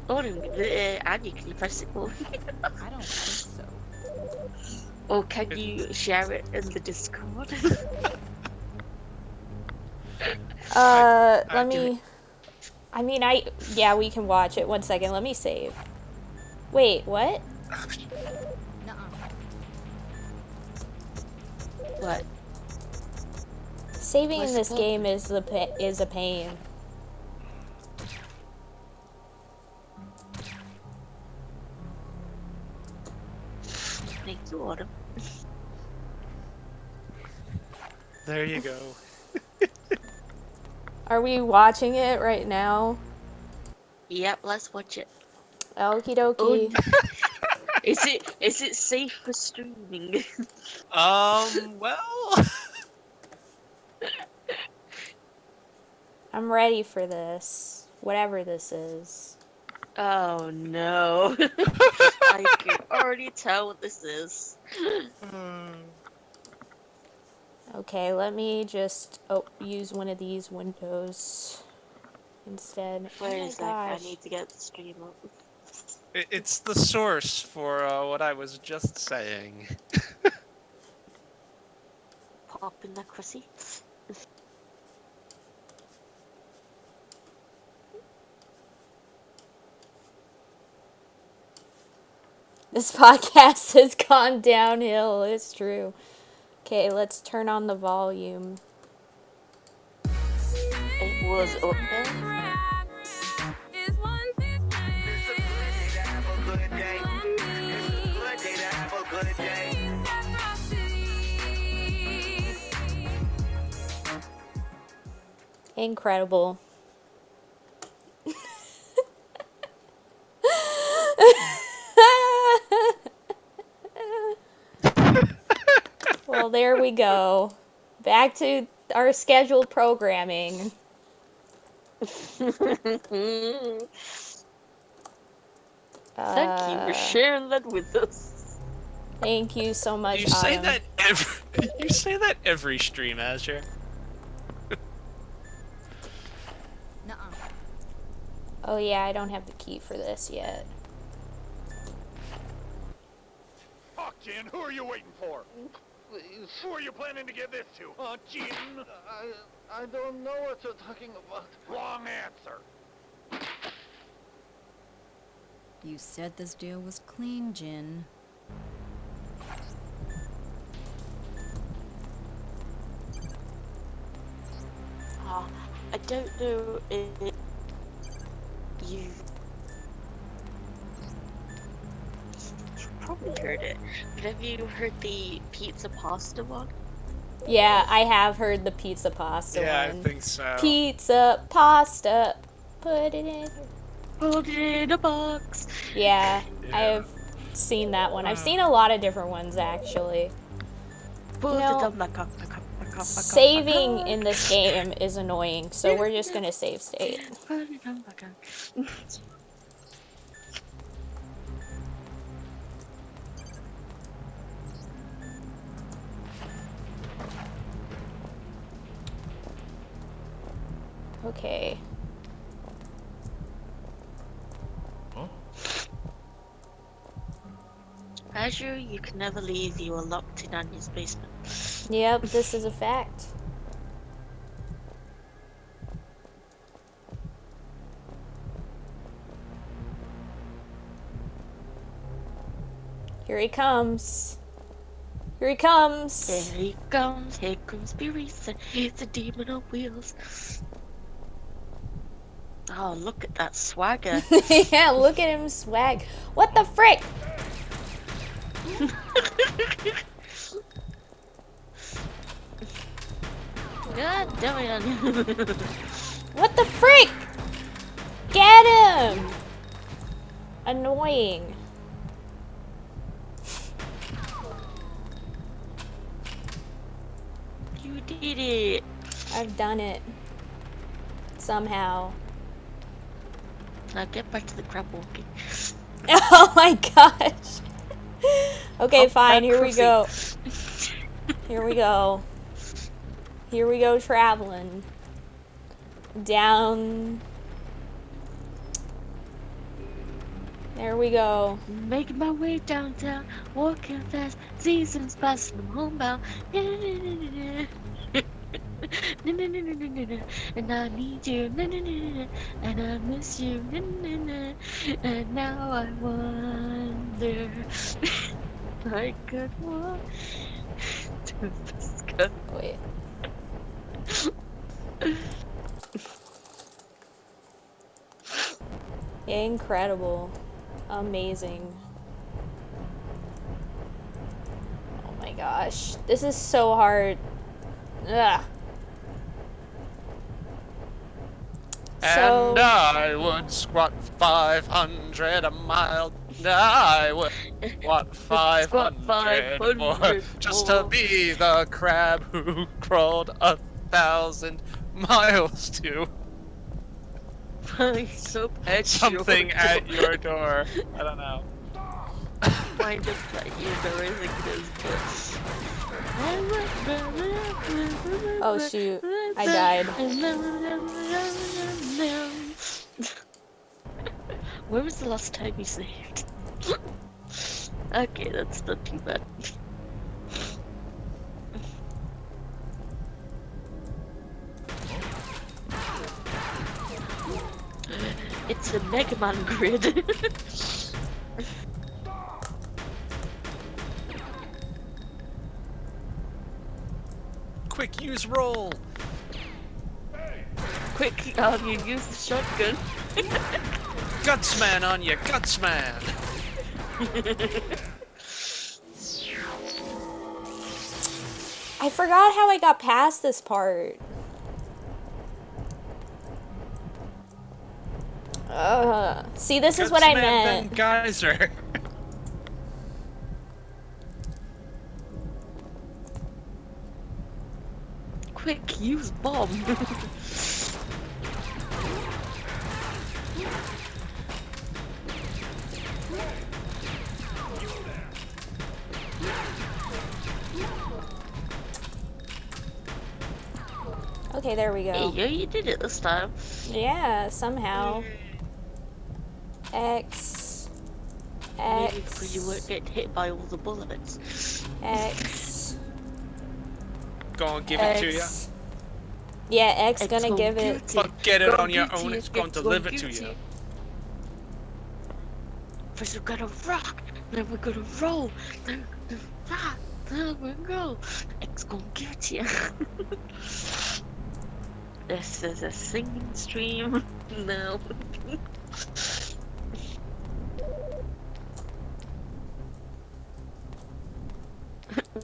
Or and you can press it more. I don't think so. Or can It- you share it in the Discord? I Let can- me. I mean, yeah, we can watch it. 1 second, let me save. Wait, what? Nuh-uh. What? Saving What's in the this problem? game is is a pain. Thank you, Autumn. There you go. Are we watching it right now? Yep, let's watch it. Okie Oh, dokie. is it safe for streaming? Well, I'm ready for this. Whatever this is. Oh no. I can already tell what this is. Okay, let me just use one of these windows instead. Wait Oh a my sec, I gosh. need to get the stream up. it's the source for what I was just saying. Pop in the Chrissy. This podcast has gone downhill, it's true. Okay, let's turn on the volume. It was up there. Incredible. Well, there we go. Back to our scheduled programming. Thank you for sharing that with us. Thank you so much, You say Autumn. that you say that every stream, Azure. Nuh-uh. Oh yeah, I don't have the key for this yet. Fuck, Jin, who are you waiting for? Who are you planning to give this to, huh, Jin? I don't know what you're talking about. Wrong answer. You said this deal was clean, Jin. I don't know if you've probably heard it, but have you heard the pizza pasta one? Yeah, I have heard the pizza pasta Yeah, one. I think so. Pizza pasta, put it in. Put it in a box. Yeah, Yeah. I've seen that one. I've seen a lot of different ones actually. Put know, it on the cup. Saving in this game is annoying, so we're just gonna save state. Put it on the cup. Okay. Azure, you can never leave. You are locked in Anya's basement. Yep, this is a fact. Here he comes. Here he comes. Here comes Berisa. It's a demon on wheels. Oh, look at that swagger. Yeah, look at him swag. What the frick? God damn it. What the frick? Get him! Annoying. You did it. I've done it. Somehow. Now get back to the crab walking. Oh my gosh. Okay, Oh, fine. that Here we cruisy. go. Here we go. Here we go traveling. Down. There we go. Making my way downtown, walking fast, seasons passing, I'm homebound. And I need you, and I miss you, and now I wonder I could walk to the sky. Wait. Incredible. Amazing. Oh my gosh. This is so hard. Ugh. And I would squat 500 a mile. I would squat 500 more just to be the crab who crawled 1,000 miles to something at your door. I don't know. Mind up at your door, I think it is, but... Oh shoot. I died. When was the last time you saved? Okay, that's not too bad. It's a Mega Man grid. Quick, use roll. Quick, you use the shotgun. Gutsman on you, Gutsman. I forgot how I got past this part. See, this is what I Gutsman meant. Van Geyser. Quick, use bomb. Okay, there we go. Hey, yo, you did it this time. Yeah, somehow. X. Maybe because you X. weren't getting hit by all the bullets. X. Go and give it to you. X. Yeah, X gonna give it. But get it Go on your give own, you, it's going to go deliver give to you. you. First we're gonna rock, then we're gonna roll, then we're gonna rock, then we're gonna roll. X gonna give it to you. This is a singing stream. No.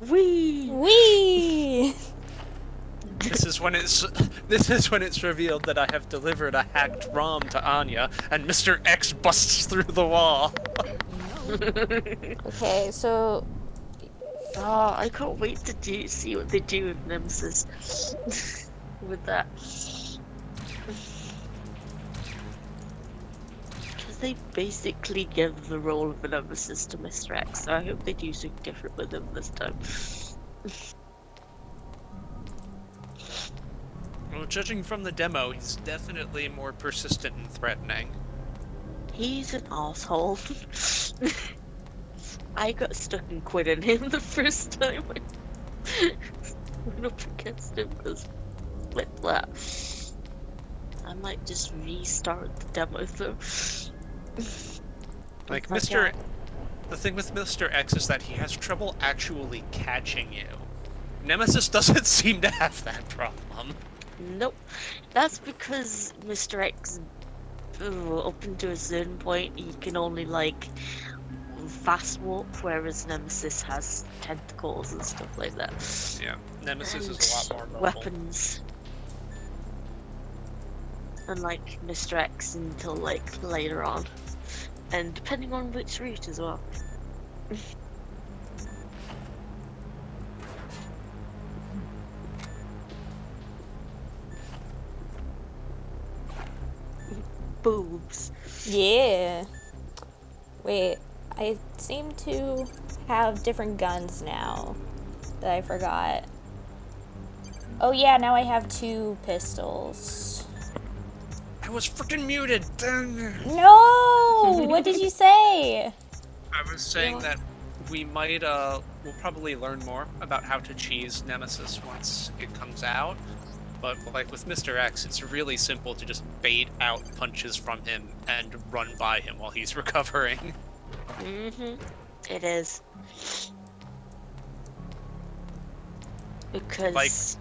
Wee! Wee! This is when it's revealed that I have delivered a hacked ROM to Anya, and Mr. X busts through the wall. Okay, so Oh, I can't wait to see what they do with Nemesis. With that. Because they basically give the role of a Nemesis to Mr. X, so I hope they do something different with him this time. Well, judging from the demo, he's definitely more persistent and threatening. He's an asshole. I got stuck in quitting him the first time I went up against him because like that. I might just restart the demo though. Like, Okay. The thing with Mr. X is that he has trouble actually catching you. Nemesis doesn't seem to have that problem. Nope. That's because Mr. X, up until a certain point, he can only like fast walk, whereas Nemesis has tentacles and stuff like that. Yeah, Nemesis And is a lot more mobile. weapons. Unlike Mr. X until like later on. And depending on which route as well. boobs. Yeah. Wait, I seem to have different guns now that I forgot. Oh yeah, now I have 2 pistols. I was freaking muted. Dang it. No! What did you say? I was saying that we might, we'll probably learn more about how to cheese Nemesis once it comes out. But, like, with Mr. X, it's really simple to just bait out punches from him and run by him while he's recovering. It is. Because,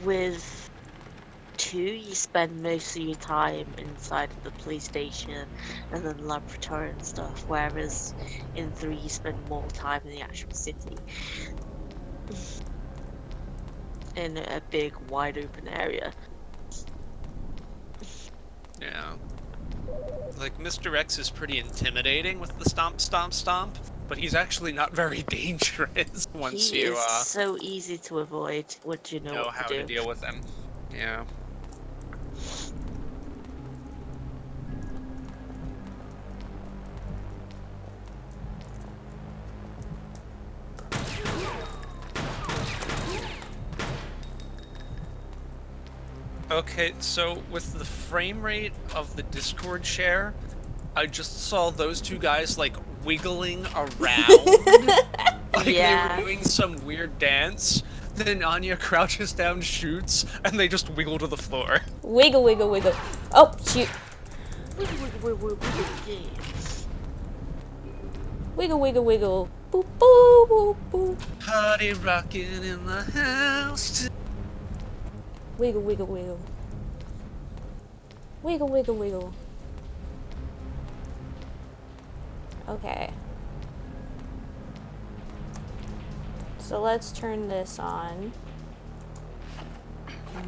with 2, you spend most of your time inside of the police station and then laboratory and stuff, whereas in 3, you spend more time in the actual city. In a big, wide open area. Yeah. Like, Mr. X is pretty intimidating with the stomp, stomp, stomp, but he's actually not very dangerous once He you, is so easy to avoid once you know what how to to do. deal with him. Yeah. Okay, so with the frame rate of the Discord share, I just saw those 2 guys, like, wiggling around. Like they were doing some weird dance. Then Anya crouches down, shoots, and they just wiggle to the floor. Wiggle, wiggle, wiggle. Oh, shoot. Wiggle, wiggle, wiggle, wiggle, yeah. Wiggle, wiggle, wiggle. Boop, boop, boop, boop. Party rocking in the house. Wiggle, wiggle, wiggle. Wiggle, wiggle, wiggle. Okay. So let's turn this on.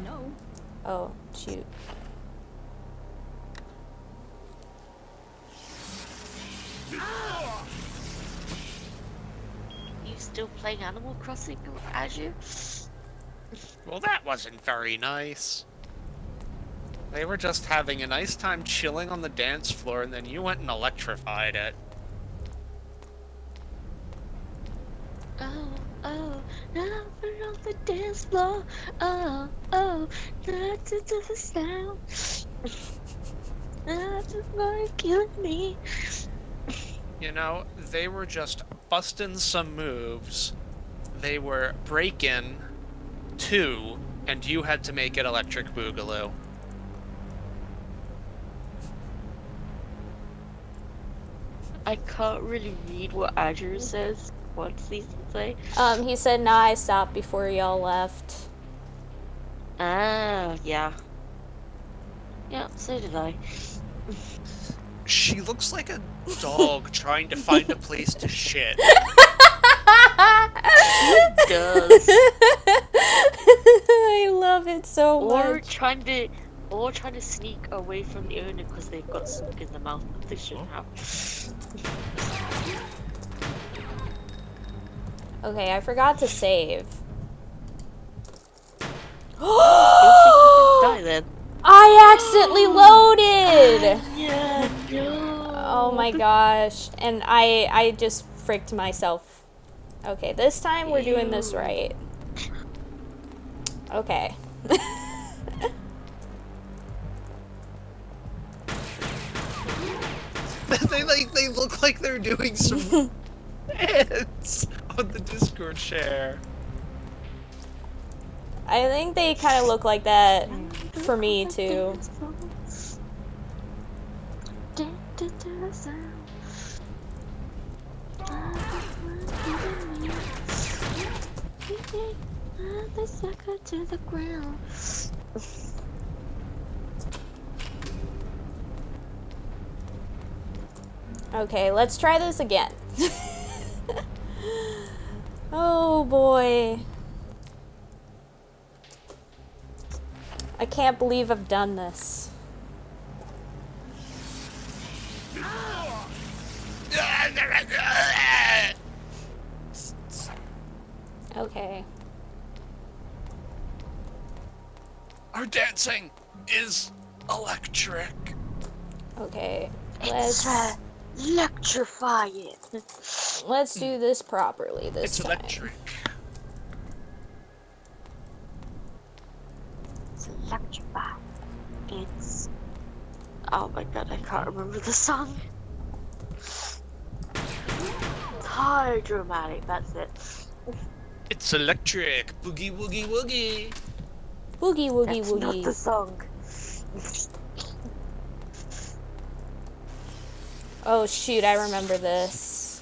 No. Oh, shoot. You still playing Animal Crossing, Azure? Well, that wasn't very nice. They were just having a nice time chilling on the dance floor, and then you went and electrified it. Oh, oh, now we're on the dance floor. Oh, oh, not to the sound. That's gonna kill me. You know, they were just busting some moves. They were breaking 2, and you had to make it Electric Boogaloo. I can't really read what Azure says. What's he say? He said, nah, I stopped before y'all left. Ah, yeah. Yeah, so did I. She looks like a dog trying to find a place to shit. She does. I love it so Or much. trying to sneak away from the owner because they've got something in the mouth that they shouldn't have. Okay, I forgot to save. Die then. I accidentally loaded! Yeah, no. Oh my gosh. And I just fricked myself. Okay, this time we're doing this right. Okay. they look like they're doing some dance on the Discord share. I think they kind of look like that for me too. To the ground. Okay, let's try this again. Oh boy. I can't believe I've done this. Okay. Our dancing is Electric. Okay, Electrify it. let's do this properly this It's time. electric. It's electrify. It's. Oh my god, I can't remember the song. Hydromatic, that's it. It's electric. Boogie woogie woogie. Woogie woogie That's not woogie. the song. Oh shoot, I remember this.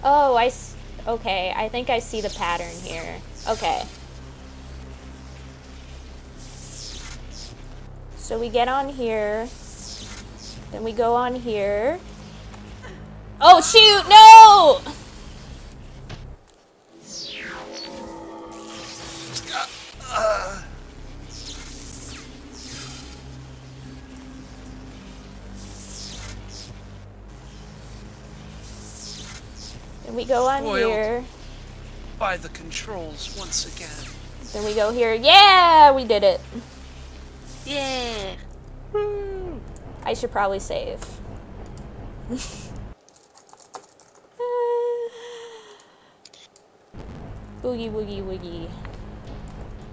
Oh, okay, I think I see the pattern here. Okay. So we get on here, then we go on here. Oh shoot, no! Then we go on Foiled. here. By the controls once again. Then we go here. Yeah, we did it. Yeah. I should probably save. Boogie woogie woogie.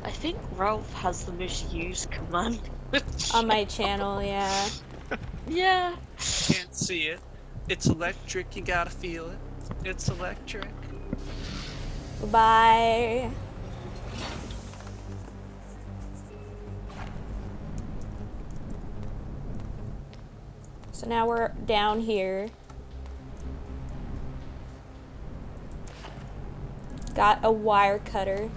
I think Ralph has the most used command. On my channel, yeah. Yeah. Can't see it. It's electric, you gotta feel it. It's electric. Bye. So now we're down here. Got a wire cutter.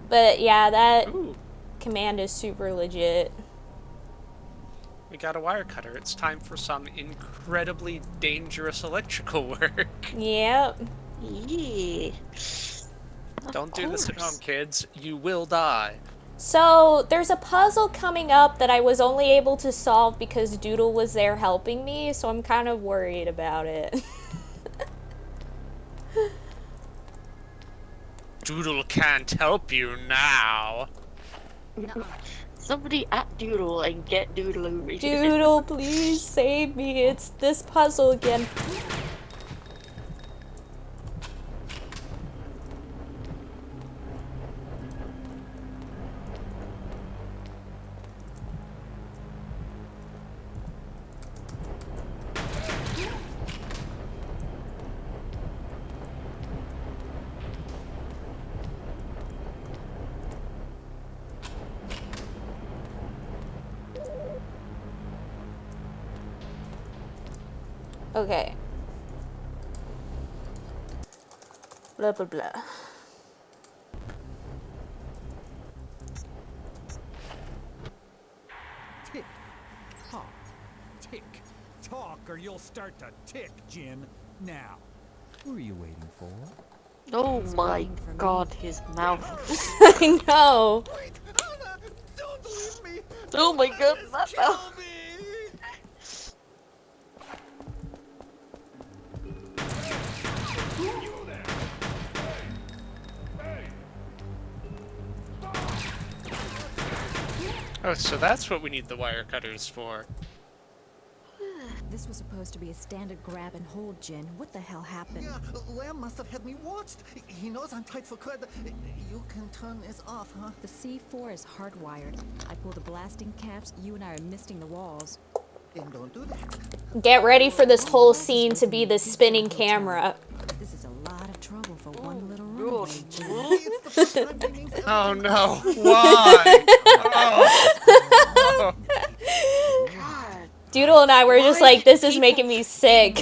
But yeah, that Ooh, command is super legit. we got a wire cutter. It's time for some incredibly dangerous electrical work. Yep. Yeah. Don't do this at home, course. kids. You will die. So there's a puzzle coming up that I was only able to solve because Doodle was there helping me, so I'm kind of worried about it. Doodle can't help you now. Somebody at Doodle and get Doodle over here. Doodle, please save me. It's this puzzle again. Okay. Blah, blah, blah. Tick, tock, tick, talk, or you'll start to tick, Jin. Now, who are you waiting for? Oh my god, his mouth. I know. Wait, Anna, don't leave me. Oh my god, that Kill mouth. me. Oh, so that's what we need the wire cutters for. This was supposed to be a standard grab and hold, Jin. What the hell happened? Yeah, Lamb must have had me watched. He knows I'm tight for credit. You can turn this off, huh? The C4 is hardwired. I pull the blasting caps, you and I are misting the walls. Then don't do that. Get ready for this whole scene to be the spinning camera. This is a lot of trouble for one little runaway, Jin. It's the first time he means Oh no, why? Oh. God. Doodle and I were just like, this is making me sick.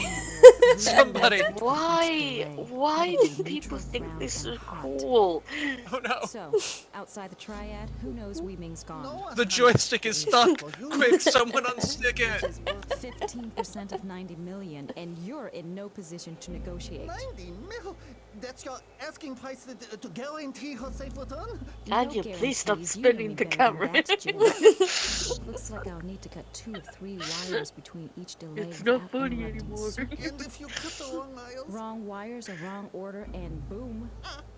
Somebody. Why did people think this was cool? Oh no. So, outside the triad, who knows Wei Ming's gone? No one The has joystick is stuck. for you. Quick, someone unstick Which it. is worth 15% of 90 million, and you're in no position to negotiate. 90 mil? That's your asking price to guarantee her safe return? Can No you please stop guarantees. You spinning know the me better than camera? that, Jin. Looks like I'll need to cut 2 of 3 wires between each delay. It's not without funny interrupting anymore. circuits. And if you cut the wrong miles? Wrong wires, a wrong order, and boom.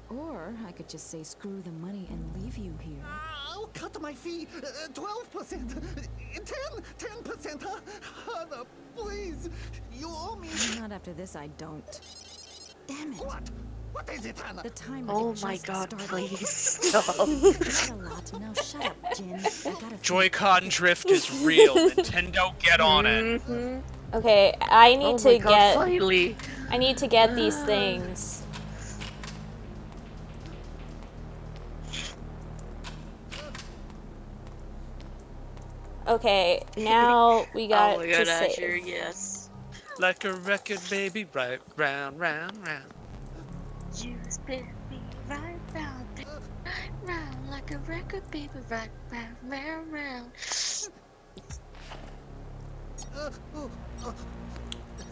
Or I could just say screw the money and leave you here. I'll cut my fee. 12%. 10%. Hannah, please. You owe me. Not after this, I don't. Damn it. What? What is it, Hannah? The time Oh had my just god, started. please stop. Not a lot. Now shut up, Jin. I gotta Joy-Con drift is real. Nintendo, get on it. Okay, I need Oh to my god, get. finally. I need to get these things. Okay, now we got Oh my to god, save. Asher, yes. Like a record, baby, right round, round, round. You spin me right round, round like a record, baby, right round, round, round.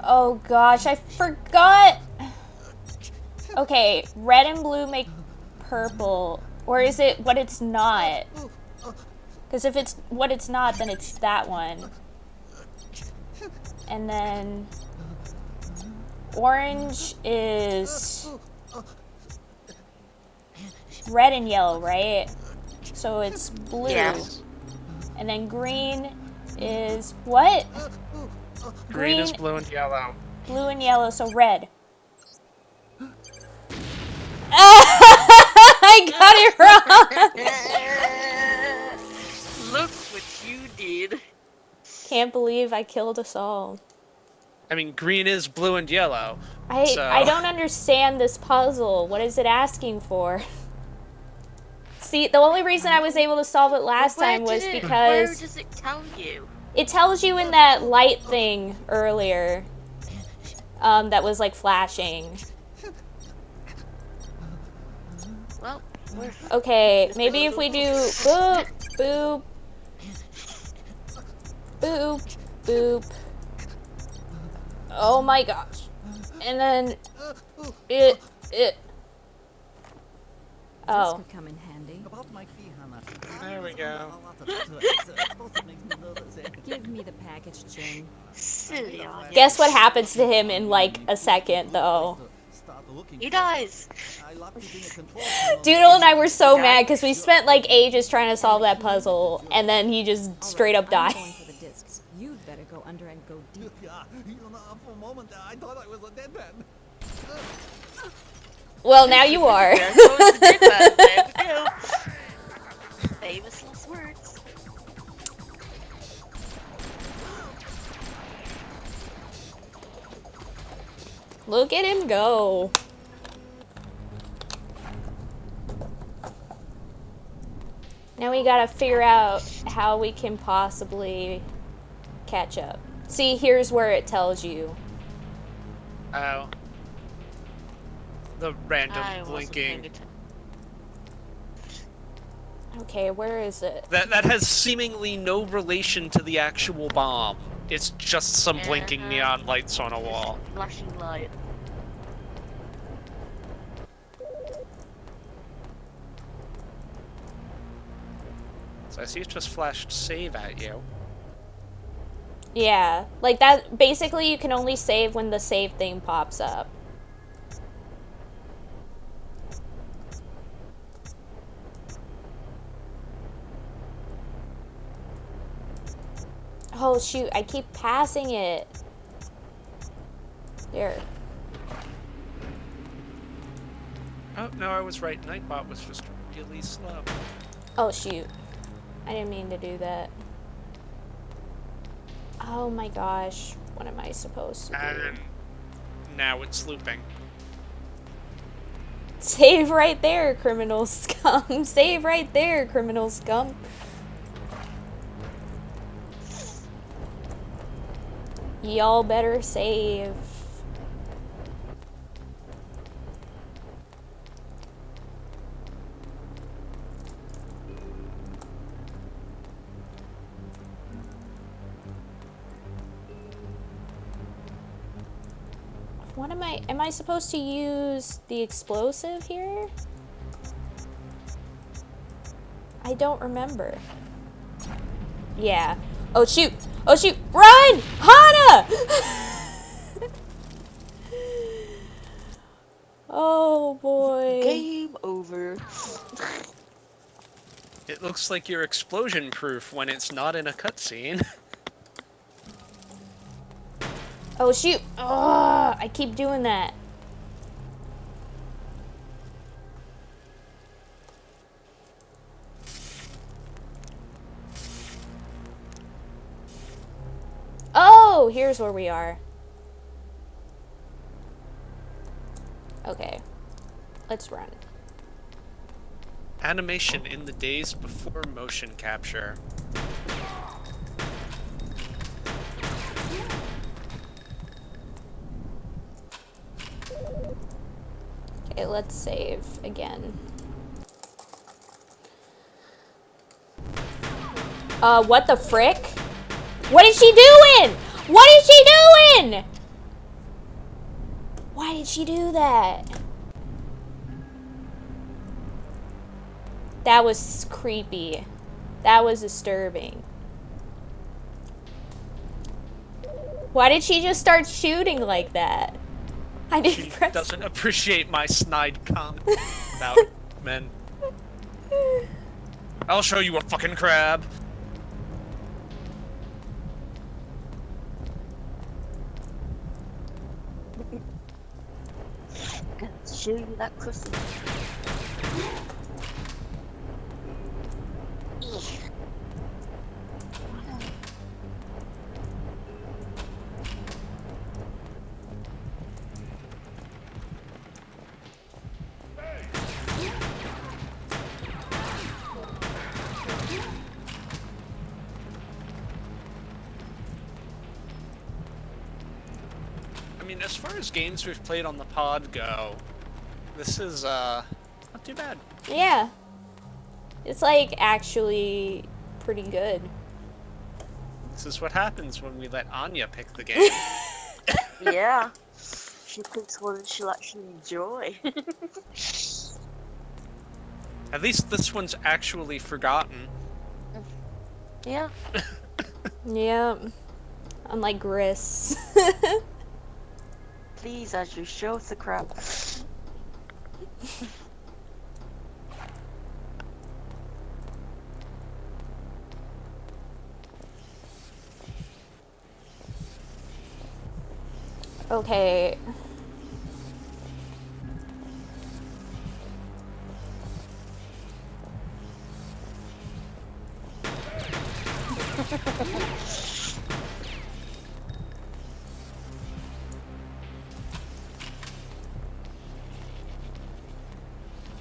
Oh gosh, I forgot. Okay, red and blue make purple. Or is it what it's not? Because if it's what it's not, then it's that one. And then orange is red and yellow, right? So it's blue. Yes. And then green is what? Green is blue and yellow. Blue and yellow, so red. I got it wrong! Look what you did. Can't believe I killed us all. I mean, green is blue and yellow. I don't understand this puzzle. What is it asking for? See, the only reason I was able to solve it last time was Where because does it tell you? it tells you in that light thing earlier. That was like flashing. Well, we're Okay, maybe if we do boop, boop, boop, boop. Oh my gosh. And then it. This Oh. could come in handy. About my fee, Hannah. There we go. Give me the package, Jin. silly on it. Guess what happens to him in like a second, though. He dies. Doodle and I were so mad because we spent like ages trying to solve that puzzle, and then he just straight up I'm died. going for the discs. You'd better go under and go deep. Yeah, you know, for a moment I thought I was a dead man. Well, now you are. There goes the dead man. There we go. Famous last words. Look at him go. Now we gotta figure out how we can possibly catch up. See, here's where it tells you. Oh. The random I wasn't paying blinking. attention. Okay, where is it? That has seemingly no relation to the actual bomb. It's just some blinking neon lights on a wall. Flashing light. So I see it just flashed save at you. Yeah, like that. Basically, you can only save when the save thing pops up. Oh shoot, I keep passing it. There. Oh, no, I was right. Nightbot was just really slow. Oh shoot. I didn't mean to do that. Oh my gosh. What am I supposed to do? And now it's looping. Save right there, criminal scum. Save right there, criminal scum. Y'all better save. What am I supposed to use the explosive here? I don't remember. Yeah. Oh shoot! Oh shoot! Run! Hana! Oh boy. Game over. It looks like you're explosion proof when it's not in a cutscene. Oh shoot! Oh, I keep doing that. Oh, here's where we are. Okay. Let's run. Animation in the days before motion capture. Okay, let's save again. What the frick? What is she doing? What is she doing? Why did she do that? That was creepy. That was disturbing. Why did she just start shooting like that? I didn't She press. doesn't appreciate my snide comment about men. I'll show you a fucking crab. Gonna show you that pussy. I mean, as far as games we've played on the pod go, this is, not too bad. Yeah. It's like actually pretty good. This is what happens when we let Anya pick the game. Yeah. She picks one she'll actually enjoy. At least this one's actually forgotten. Yeah. Yep. Unlike Gris. Please, Andrew, show us the crap. Okay.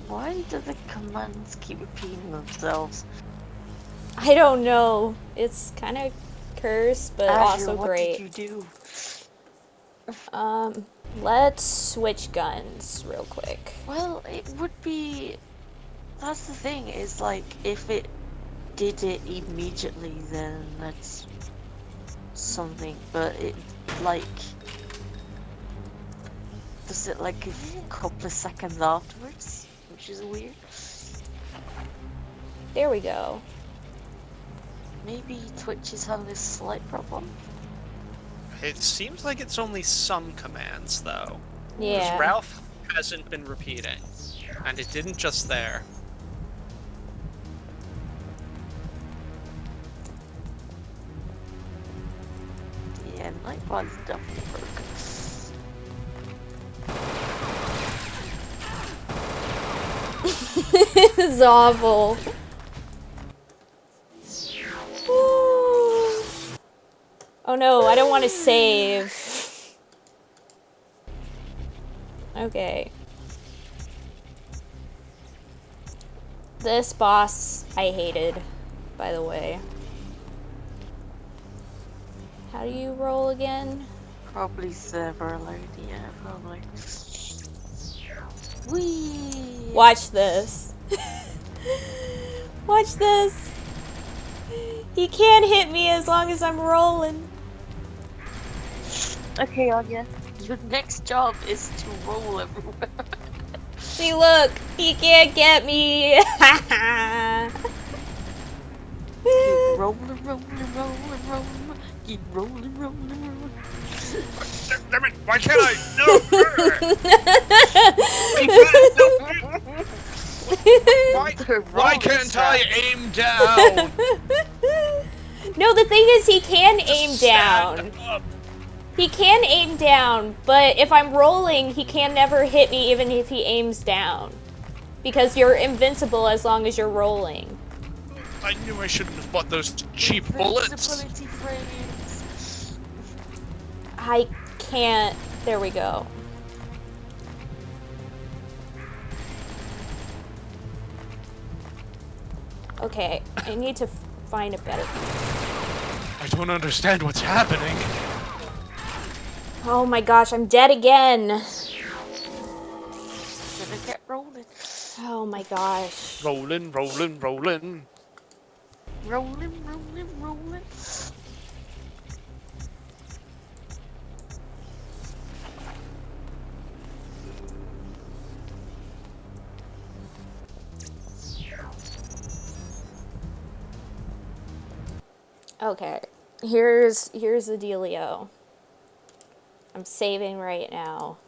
Why do the commands keep repeating themselves? I don't know. It's kind of cursed, but Azure, also what great. did you do? Let's switch guns real quick. Well, it would be... That's the thing, is like, if it did it immediately, then that's something, but it, like... Does it like a couple of seconds afterwards? Which is weird. There we go. Maybe Twitch is having a slight problem. It seems like it's only some commands, though. Yeah. Because Ralph hasn't been repeating. And it didn't just there. Yeah, Nightbot's definitely broken. This is awful. Ooh. Oh no, I don't want to save. Okay. This boss I hated, by the way. How do you roll again? Probably server alert, yeah, probably. Whee! Watch this. Watch this. He can't hit me as long as I'm rolling. Okay, Anya. Your next job is to roll everywhere. See, look, he can't get me. Keep rolling, rolling, rolling, rolling. Keep rolling, rolling, rolling. Damn it! Why can't I? No! Why can't I aim down? No, the thing is, he can aim Stand down. up. He can aim down, but if I'm rolling, he can never hit me even if he aims down. Because you're invincible as long as you're rolling. I knew I shouldn't have bought those cheap bullets. Invincibility frames. I can't. There we go. Okay, I need to find a better. I don't understand what's happening. Oh my gosh, I'm dead again. Gonna get rolling. Oh my gosh. Rolling, rolling, rolling. Rolling, rolling, rolling. Okay, here's the dealio. I'm saving right now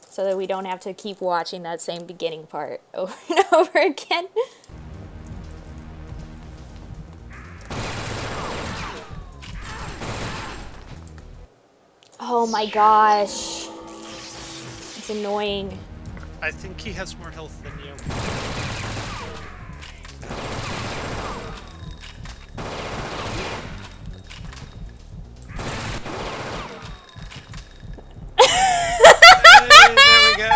so that we don't have to keep watching that same beginning part over and over again. Oh my gosh. It's annoying. I think he has more health than you. There we go.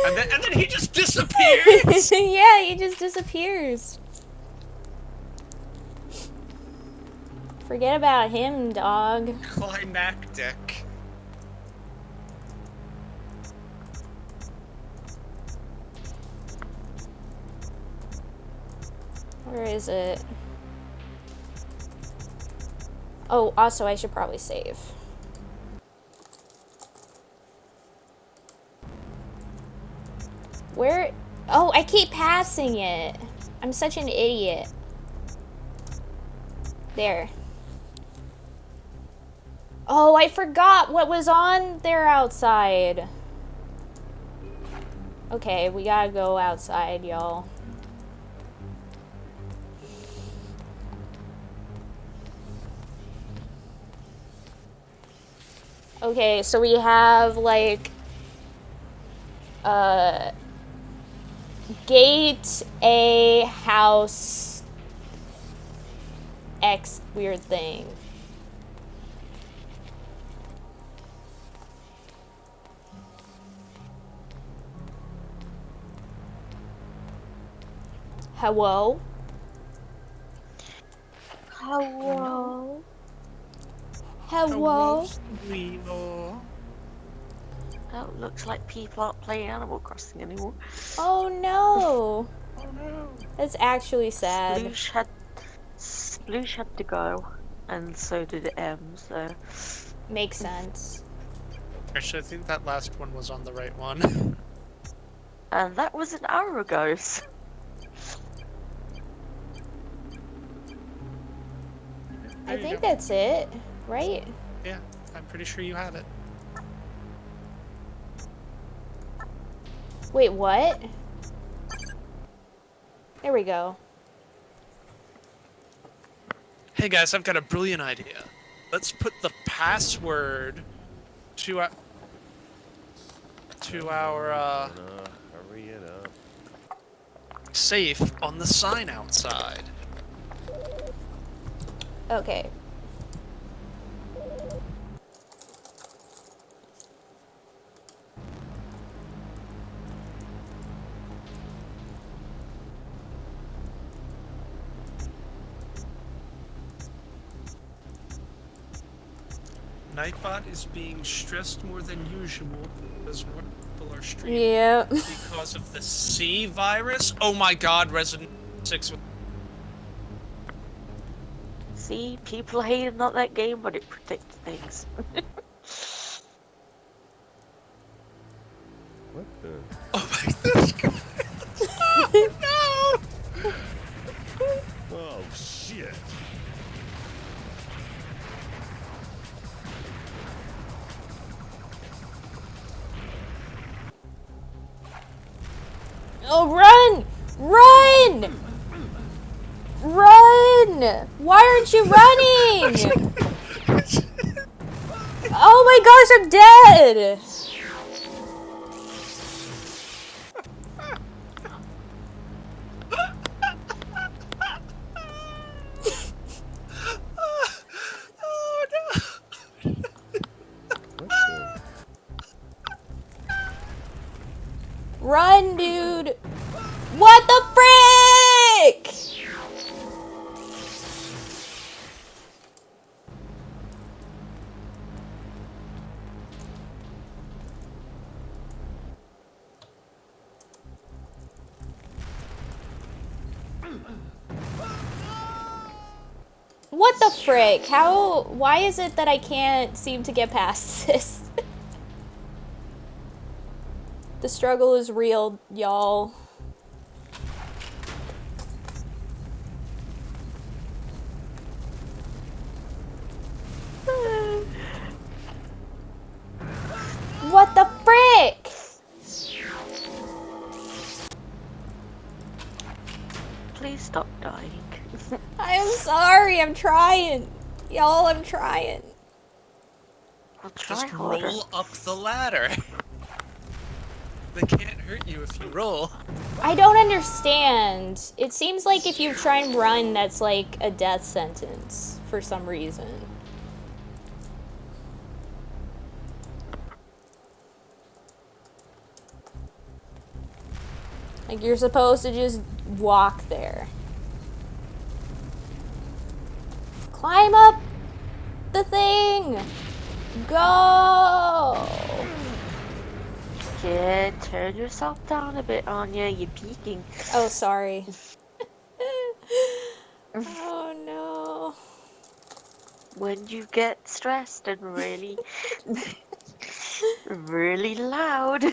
And then he just disappears. Yeah, he just disappears. Forget about him, dog. Climactic. Where is it? Oh, also I should probably save. Where? Oh, I keep passing it. I'm such an idiot. There. Oh, I forgot what was on there outside. Okay, we gotta go outside, y'all. Okay, so we have like gate A house X weird thing. Hello? Hello. Hello? Leo. Oh, looks like people aren't playing Animal Crossing anymore. Oh no. Oh no. That's actually sad. Sploosh had to go, and so did M, so... Makes sense. Actually, I think that last one was on the right one. And that was an hour ago, so... I think that's it, right? Yeah, I'm pretty sure you have it. Wait, what? There we go. Hey guys, I've got a brilliant idea. Let's put the password to our Hurry it up. safe on the sign outside. Okay. Nightbot is being stressed more than usual as more people are streaming Yeah. because of the C virus. Oh my god, Resident 6. See, people hating on that game, but it predicts things. What the? Oh my god. Oh no! Oh, shit. Oh, run! Run! Run! Why aren't you running? Oh my gosh, I'm dead! Oh no! What the? Run, dude! What the frick? What the frick? Why is it that I can't seem to get past this? The struggle is real, y'all. What the frick? Please stop dying. I am sorry, I'm trying. Y'all, I'm trying. I'll try Just harder. roll up the ladder. They can't hurt you if you roll. I don't understand. It seems like if you try and run, that's like a death sentence for some reason. Like you're supposed to just walk there. Climb up the thing! Go! Yeah, turn yourself down a bit, Anya. You're peeking. Oh, sorry. Oh no. When you get stressed and really, really loud.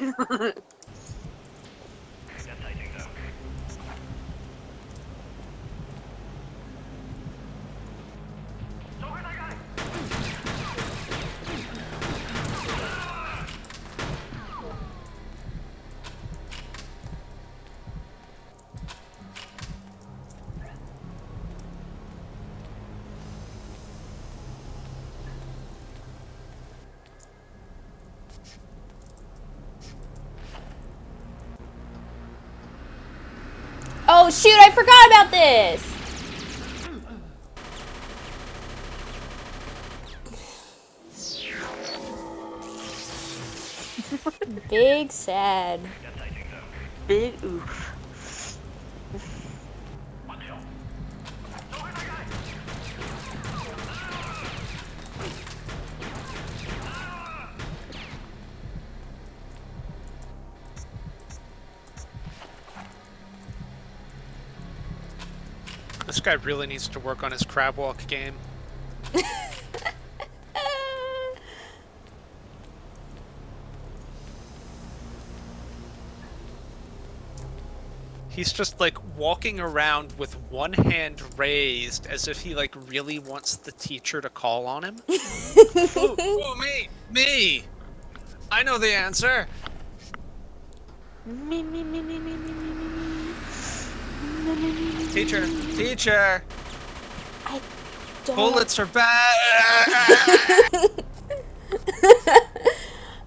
Oh shoot, I forgot about this! Big sad. Big oof. This guy really needs to work on his crab walk game. He's just like walking around with one hand raised as if he like really wants the teacher to call on him. Oh, me! I know the answer! Me. Teacher! I don't... Bullets are bad!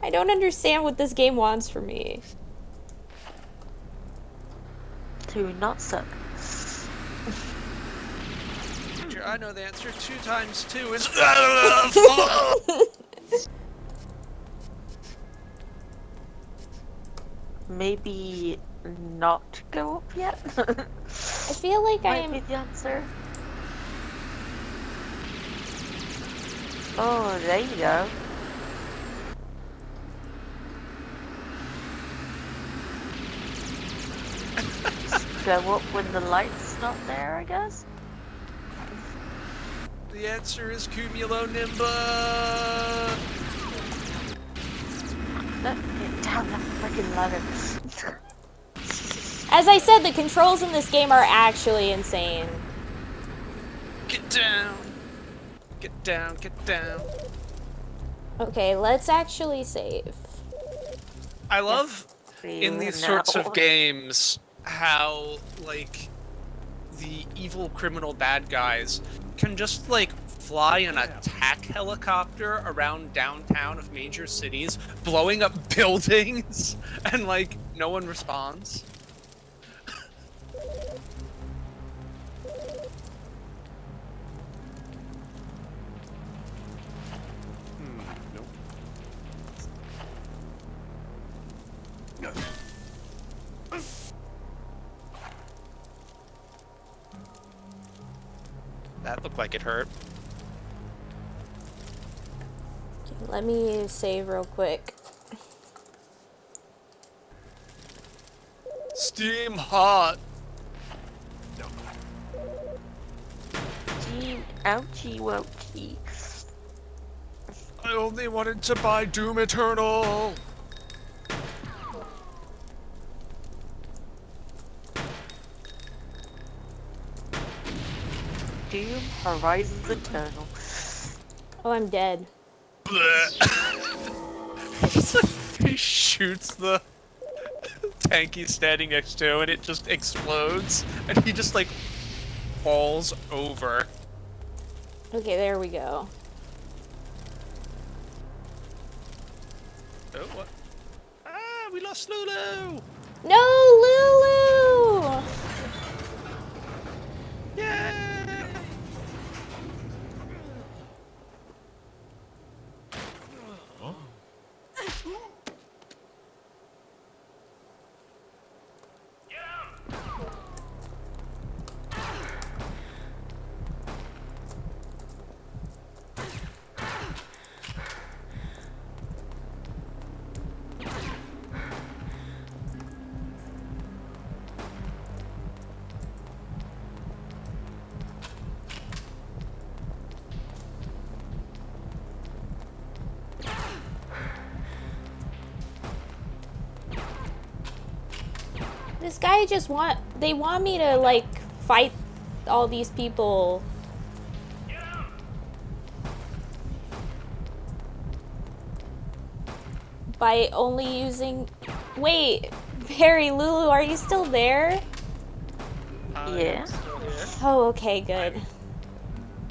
I don't understand what this game wants from me. To not suck. Teacher, I know the answer. 2 times 2 is... Maybe not go up yet? I feel like Might be I'm... the answer. Oh, there you go. Go up when the light's not there, I guess? The answer is cumulonimbus. Get down that freaking ladder. As I said, the controls in this game are actually insane. Get down. Get down, get down. Okay, let's actually save. I love in these sorts of games how, like, the evil criminal bad guys can just, like, fly an attack helicopter around downtown of major cities, blowing up buildings, and, like, no one responds. Nope. That looked like it hurt. Okay, let me save real quick. Steam hot. Ouchie wouchie. I only wanted to buy Doom Eternal. Doom Horizons Eternal. Oh, I'm dead. He shoots the tank he's standing next to and it just explodes and he just like falls over. Okay, there we go. Oh, what? Ah, we lost Lulu! No, Lulu! Yay! This guy just they want me to like fight all these people. By only using, wait, Harry, Lulu, are you still there? Yeah. Still here. Oh, okay, good.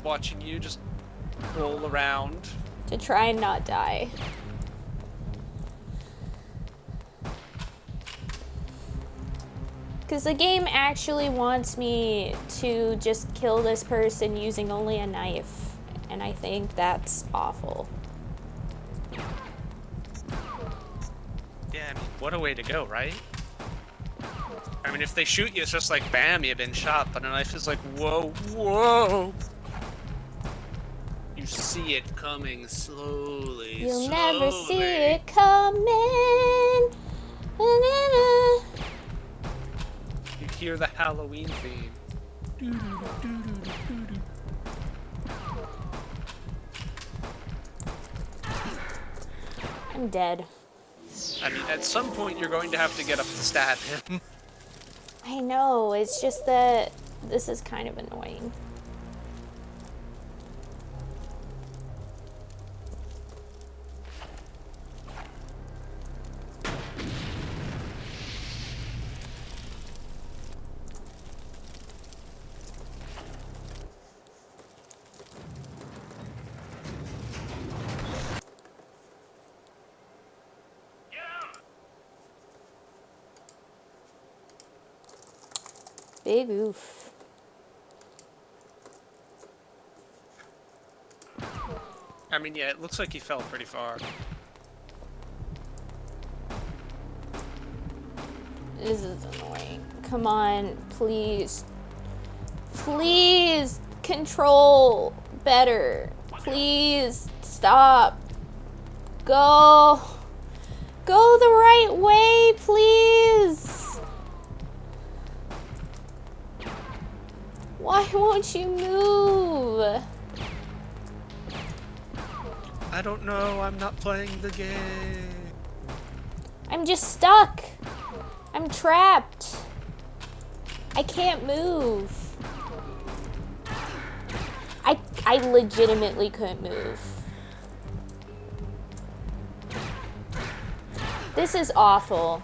Watching you just roll around. To try and not die. Because the game actually wants me to just kill this person using only a knife. And I think that's awful. Yeah, I mean, what a way to go, right? I mean, if they shoot you, it's just like, bam, you've been shot, but a knife is like, whoa, whoa! You see it coming slowly, You'll slowly. never see it coming. Na-na-na. You hear the Halloween theme. I'm dead. I mean, at some point, you're going to have to get up to stab him. I know, it's just that this is kind of annoying. Big oof. I mean, yeah, it looks like he fell pretty far. This is annoying. Come on, please. Please control better. Please stop. Go. Go the right way, please. Why won't you move? I don't know, I'm not playing the game. I'm just stuck. I'm trapped. I can't move. I legitimately couldn't move. This is awful.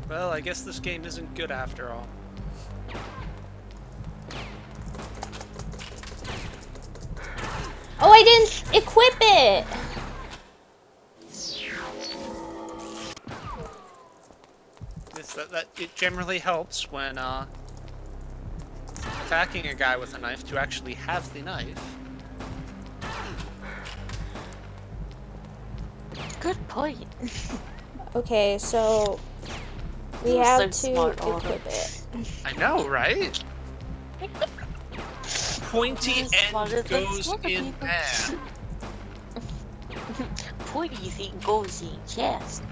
Well, I guess this game isn't good after all. Oh, I didn't equip it! It's that it generally helps when attacking a guy with a knife to actually have the knife. Good point. Okay, so we You're have so to smart, Autumn. equip it. I know, right? Pointy You're smarter end than goes smarter in people. there. Pointy thing goes in chest.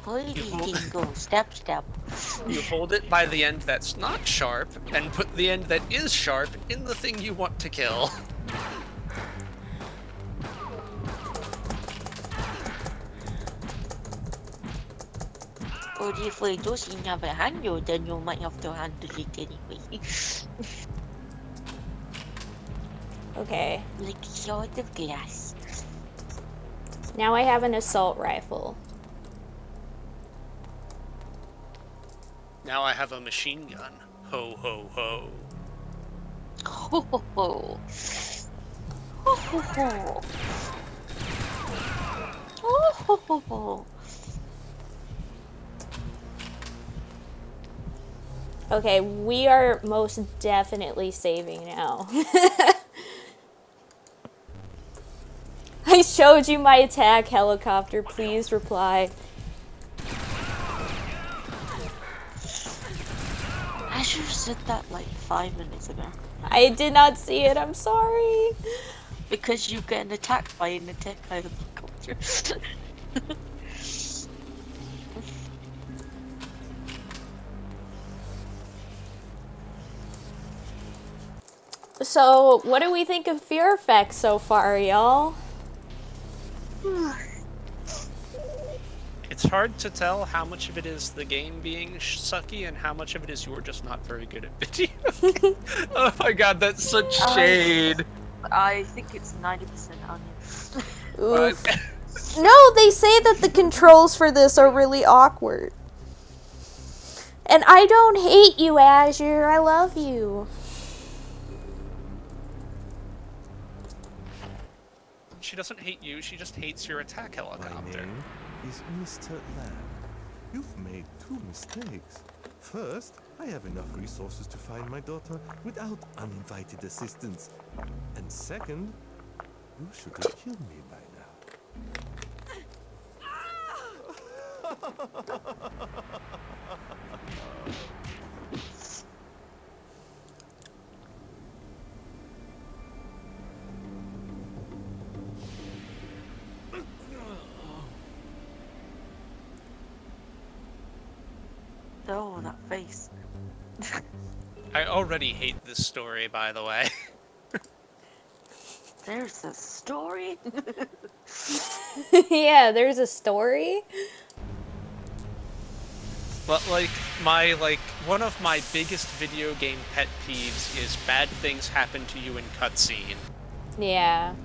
Pointy thing goes stab stab. You hold it by the end that's not sharp, and put the end that is sharp in the thing you want to kill. But if it doesn't have a handle, then you might have to handle it anyway. Okay. Like a shot of glass. Now I have an assault rifle. Now I have a machine gun. Ho ho ho. Ho ho ho. Ho ho ho. Ho ho ho ho. Okay, we are most definitely saving now. I showed you my attack helicopter. Please reply. I should have said that like 5 minutes ago. I did not see it. I'm sorry. Because you get attacked by an attack helicopter. So, what do we think of Fear Effects so far, y'all? It's hard to tell how much of it is the game being sucky and how much of it is you're just not very good at video games. Oh my god, that's such shade. I think it's 90% onion. Oof. No, they say that the controls for this are really awkward. And I don't hate you, Azure. I love you. She doesn't hate you, she just hates your attack My helicopter. name is Mr. Lamb. You've made 2 mistakes. First, I have enough resources to find my daughter without uninvited assistance. And second, you should have killed me by now. Oh, that face. I already hate this story, by the way. There's a story. Yeah, there's a story. But one of my biggest video game pet peeves is bad things happen to you in cutscene. Yeah.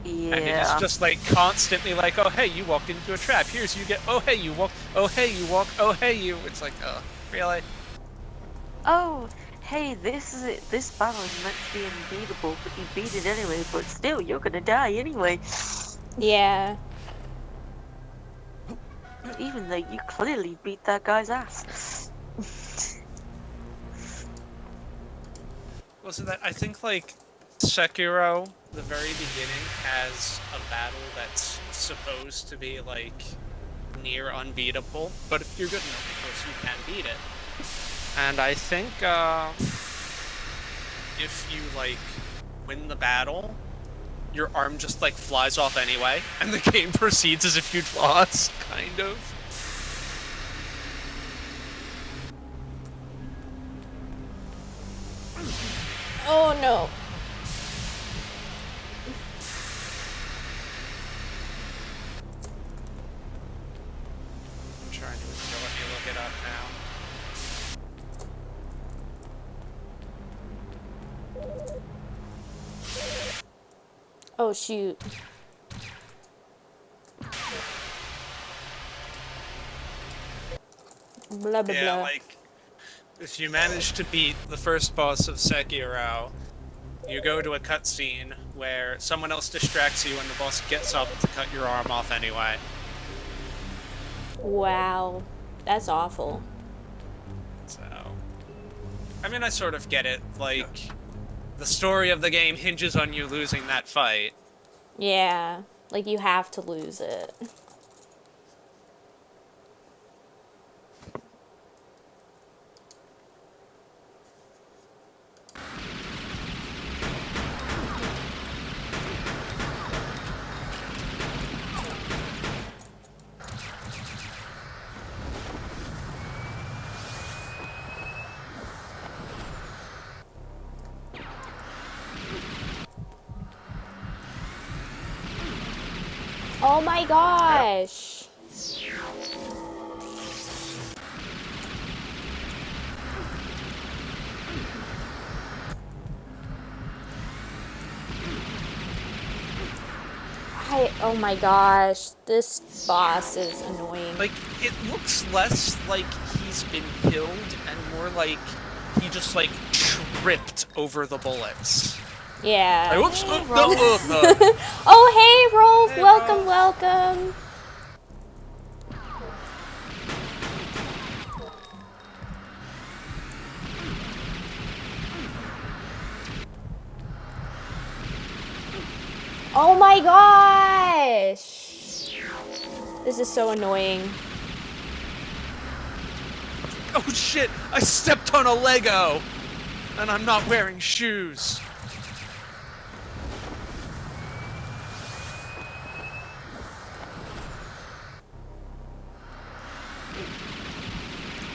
Yeah. And it is just like constantly like, oh hey, you walked into a trap. Here's you get. Oh hey, you walk. Oh hey, you walk. Oh hey, you. It's like, really? Oh, hey, this battle is meant to be unbeatable, but you beat it anyway. But still, you're gonna die anyway. Yeah. Even though you clearly beat that guy's ass. Wasn't that? I think like Sekiro, the very beginning, has a battle that's supposed to be like near unbeatable. But if you're good enough, of course, you can beat it. And I think if you like win the battle, your arm just like flies off anyway, and the game proceeds as if you'd lost, kind of. Oh no. I'm trying to let me look it up now. Oh shoot. Blah blah Yeah, blah. like, if you manage to beat the first boss of Sekiro, you go to a cutscene where someone else distracts you and the boss gets up to cut your arm off anyway. Wow. That's awful. So, I mean, I sort of get it. Like, the story of the game hinges on you losing that fight. Yeah. Like you have to lose it. Oh my gosh. Oh my gosh. This boss is annoying. Like, it looks less like he's been killed and more like he just, like, tripped over the bullets. Yeah. Like, whoops! Hey, No. Oh, hey, Rolf! Hey, welcome, Rolf. welcome! Oh my gosh! This is so annoying. Oh shit! I stepped on a Lego! And I'm not wearing shoes.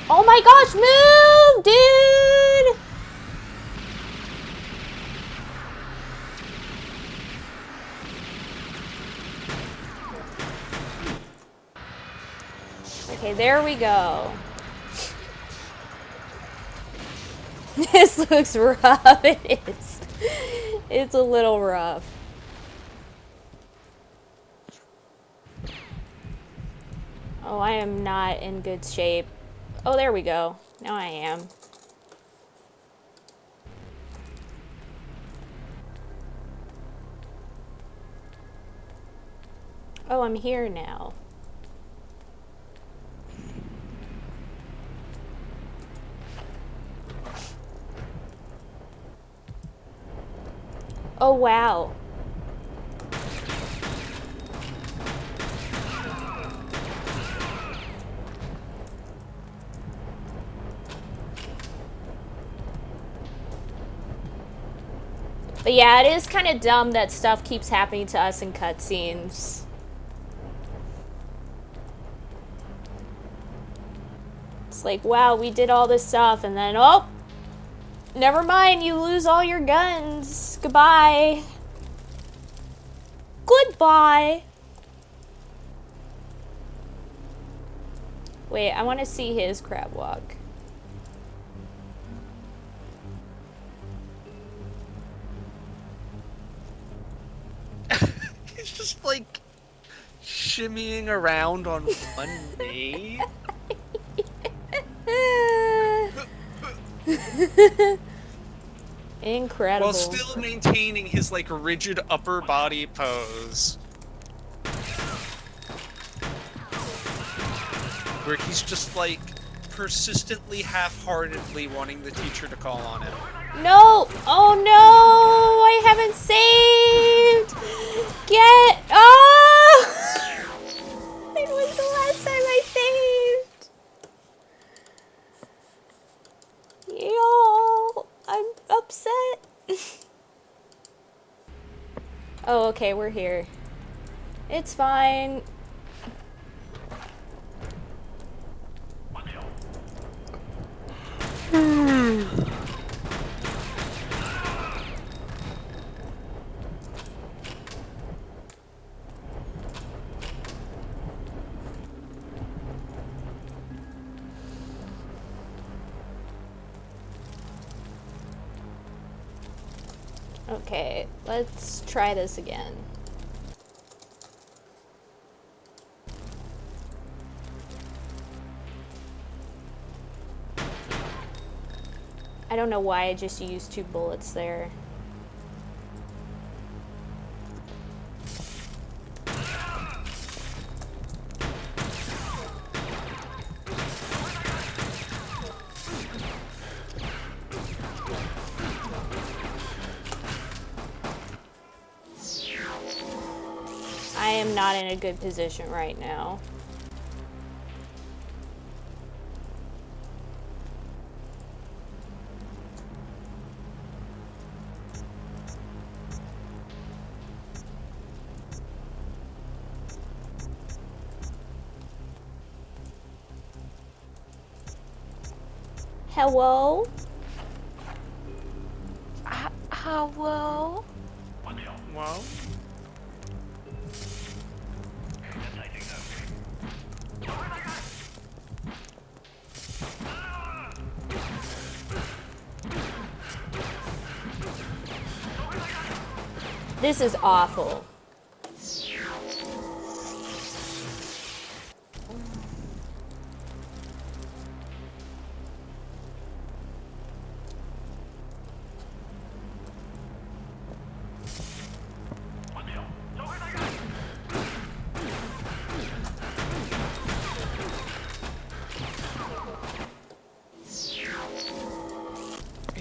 Oh my gosh, move, dude! Okay, there we go. This looks rough. It is. It's a little rough. Oh, I am not in good shape. Oh, there we go. Now I am. Oh, I'm here now. Oh, wow. But yeah, it is kind of dumb that stuff keeps happening to us in cutscenes. It's like, wow, we did all this stuff, and then, oh! Never mind, you lose all your guns. Goodbye. Goodbye. Wait, I want to see his crab walk. He's just like shimmying around on one knee. Incredible. While still maintaining his like rigid upper body pose. Where he's just like persistently half-heartedly wanting the teacher to call on him. No! Oh no! I haven't saved! Get... Oh! It was the last time I saved! Yo! I'm upset. Oh, okay, we're here. It's fine. Okay, let's try this again. I don't know why I just used 2 bullets there. I am not in a good position right now. Hello? Hello? Well, This is awful.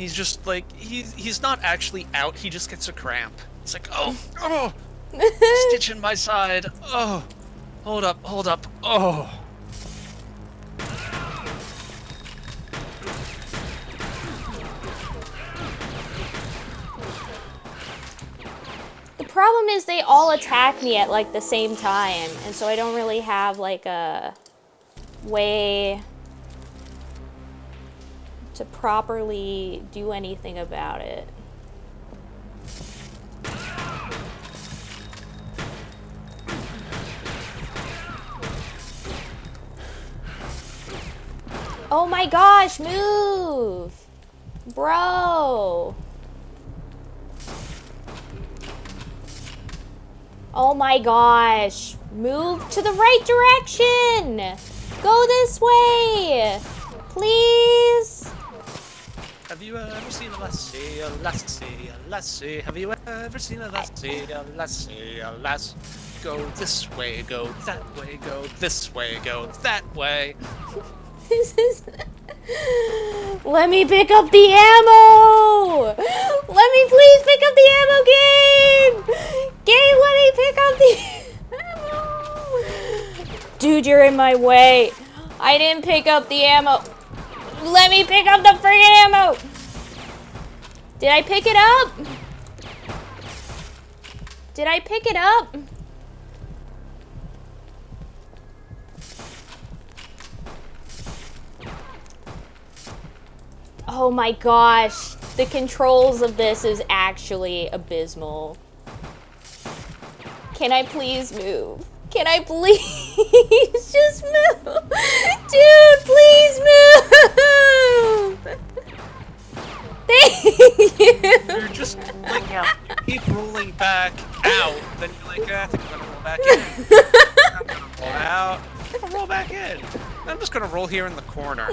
he's just like, he's not actually out, he just gets a cramp. It's like, oh, stitch in my side, oh, hold up, oh. The problem is they all attack me at like the same time, and so I don't really have like a way to properly do anything about it. Oh my gosh, move! Bro! Oh my gosh! Move to the right direction! Go this way! Please? Have you ever seen a lassie, a lassie, a lassie? Have you ever seen a lassie, a lassie, a lass? Go this way, go that way, go this way, go that way. This is... Let me pick up the ammo! Let me please pick up the ammo, game! Game, let me pick up the ammo! Dude, you're in my way. I didn't pick up the ammo. Let me pick up the friggin' ammo! Did I pick it up? Did I pick it up? Oh my gosh, the controls of this is actually abysmal. Can I please move? Can I please just move? Dude, please move! Thank you! You're just like, keep rolling back out, then you're like, I think I'm gonna roll back in. I'm gonna roll out, I'm gonna roll back in. I'm just gonna roll here in the corner.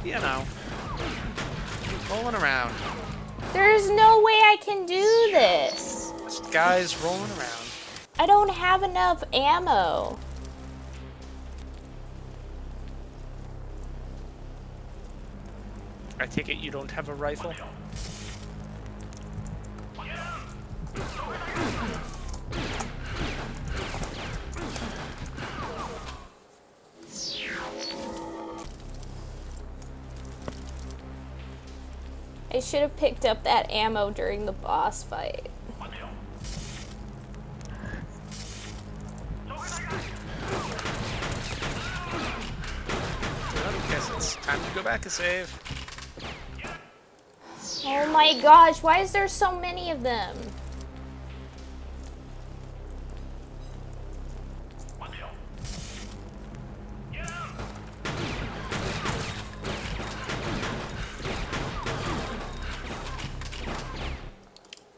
You know, rolling around. There's no way I can do this. Just guys rolling around. I don't have enough ammo. I take it you don't have a rifle? I should have picked up that ammo during the boss fight. Time to go back and save. Oh my gosh, why is there so many of them?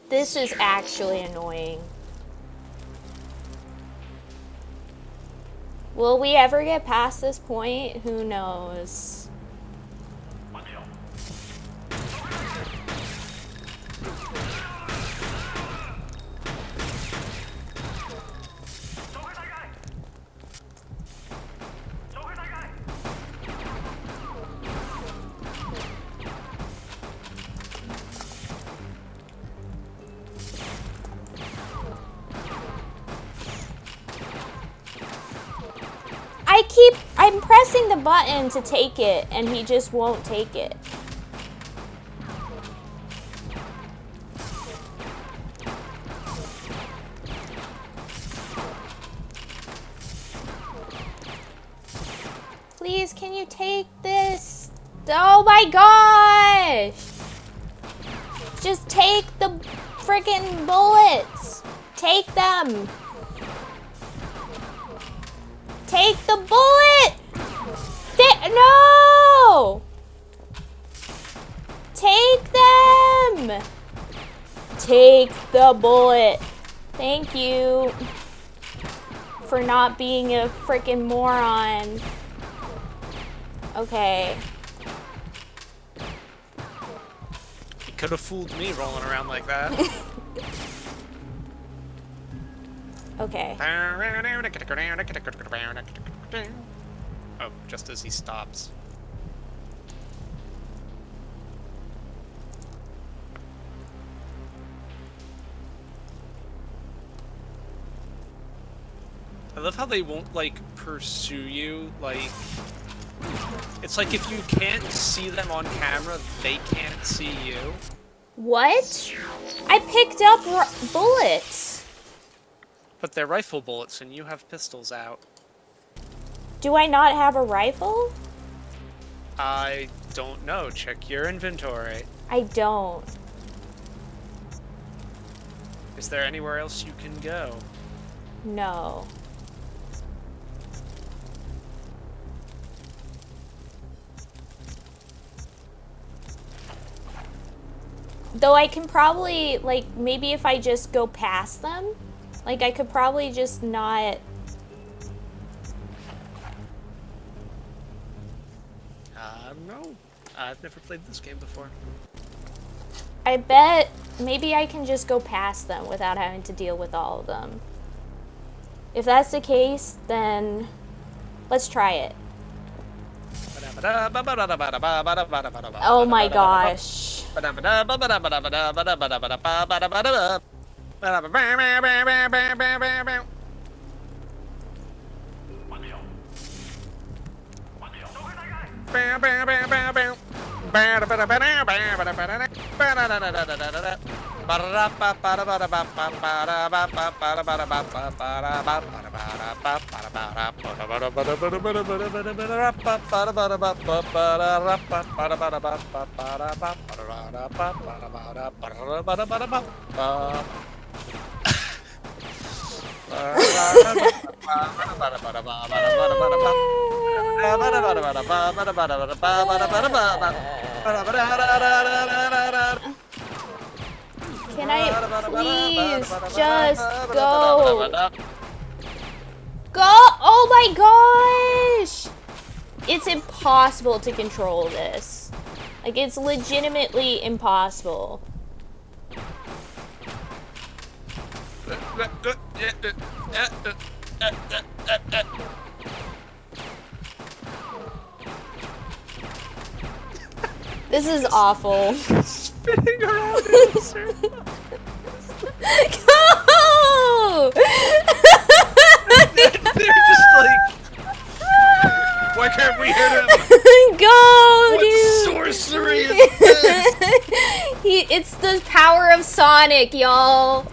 This is actually annoying. Will we ever get past this point? Who knows? I'm pressing the button to take it, and he just won't take it. Please, can you take this? Oh my gosh! Just take the freaking bullets! Take them! Take the bullet! No! Take them! Take the bullet. Thank you for not being a freaking moron. Okay. You could have fooled me rolling around like that. Okay. Oh, just as he stops. I love how they won't, like, pursue you, like... It's like if you can't see them on camera, they can't see you. What? I picked up bullets. But they're rifle bullets, and you have pistols out. Do I not have a rifle? I don't know. Check your inventory. I don't. Is there anywhere else you can go? No. Though I can probably, like, maybe if I just go past them, like, I could probably just not... No. I've never played this game before. I bet maybe I can just go past them without having to deal with all of them. If that's the case, then let's try it. Oh my gosh. Can I please just go? Go! Oh my gosh! It's impossible to control this. Like, it's legitimately impossible. This is awful. Spinning around in a circle. Go! They're just like, why can't we hit him? Go, what dude! Sorcery is this? It's the power of Sonic, y'all.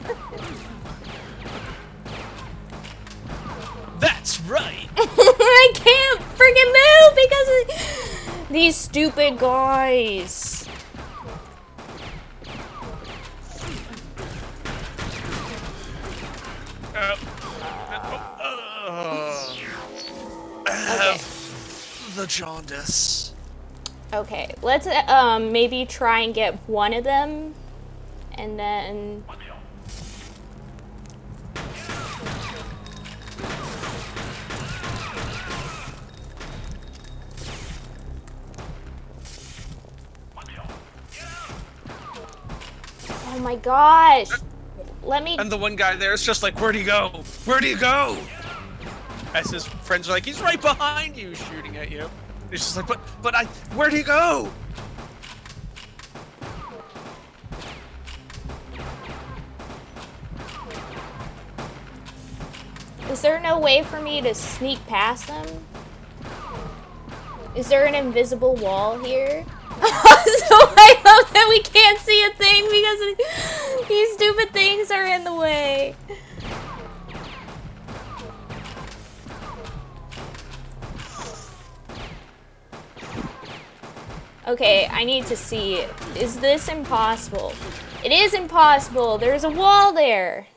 That's right. I can't freaking move because These stupid guys. Okay. The jaundice. Okay, let's maybe try and get one of them, and then. Oh my gosh! Let me. And the one guy there is just like, where'd he go? Where'd he go? As his friends are like, he's right behind you, shooting at you. He's just like, where'd he go? Is there no way for me to sneak past them? Is there an invisible wall here? So I love that we can't see a thing because these stupid things are in the way. Okay, I need to see it. Is this impossible? It is impossible. There's a wall there.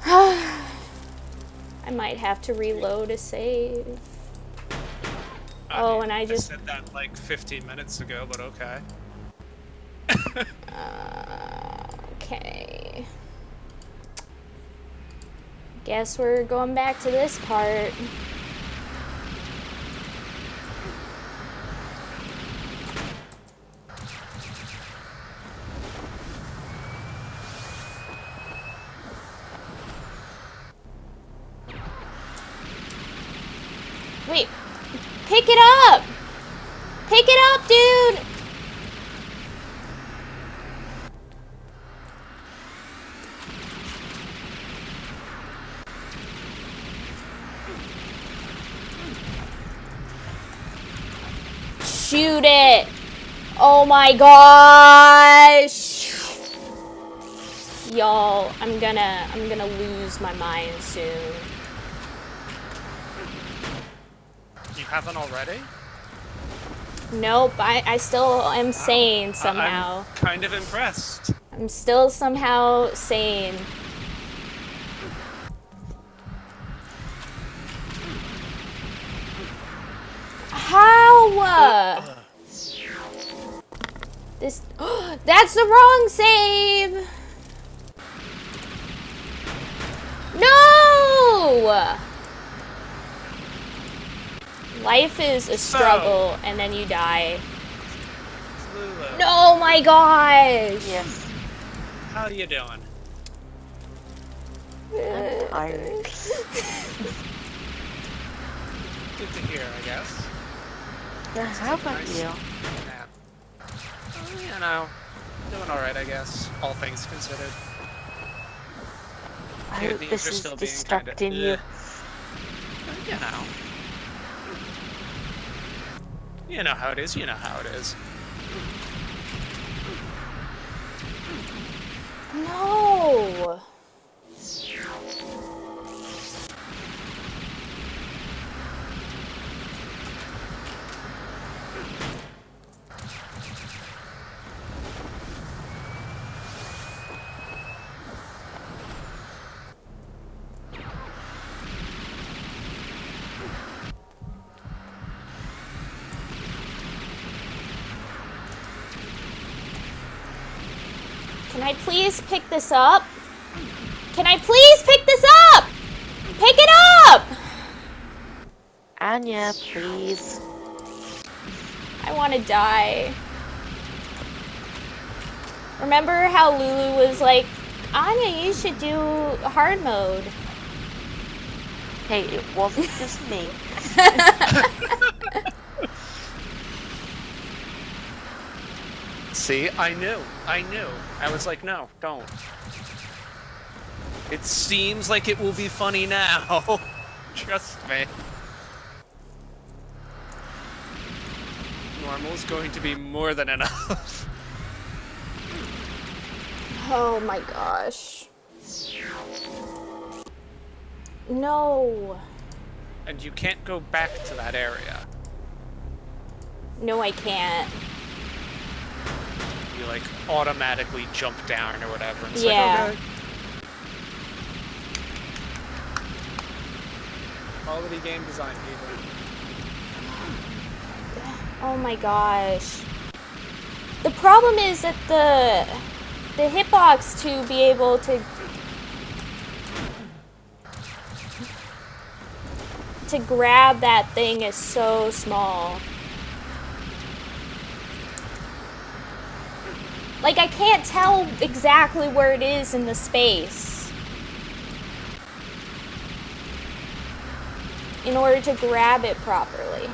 I might have to reload a save. Oh, and I just said that like 15 minutes ago, but okay. Okay. Guess we're going back to this part. Wait, pick it up! Pick it up, dude! Shoot it! Oh my gosh! Y'all, I'm gonna lose my mind soon. You haven't already? Nope, I still am sane somehow. I'm kind of impressed. I'm still somehow sane. How? This. That's the wrong save! No! Life is a struggle, and then you die. Lulu. No, my gosh! Yes. How you doing? I'm tired. Good to hear, I guess. Yeah, how about Nice. you? Yeah. You know, doing alright, I guess. All things considered. I Dude, hope these this are is still being distracting you. You know. You know how it is, you know how it is. No! Can I please pick this up? Can I please pick this up? Pick it up! Anya, please. I want to die. Remember how Lulu was like, Anya, you should do hard mode. Hey, it wasn't just me. See, I knew. I was like, no, don't. It seems like it will be funny now. Trust me. Normal's going to be more than enough. Oh my gosh. No. And you can't go back to that area. No, I can't. You, like, automatically jump down or whatever. And it's Yeah. like, okay. Quality game design, people. Oh my gosh. The problem is that the hitbox to be able to grab that thing is so small. Like, I can't tell exactly where it is in the space in order to grab it properly.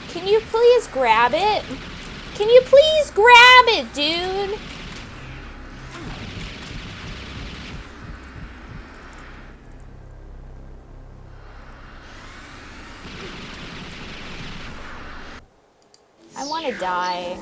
Can you please grab it? Can you please grab it, dude? I want to die.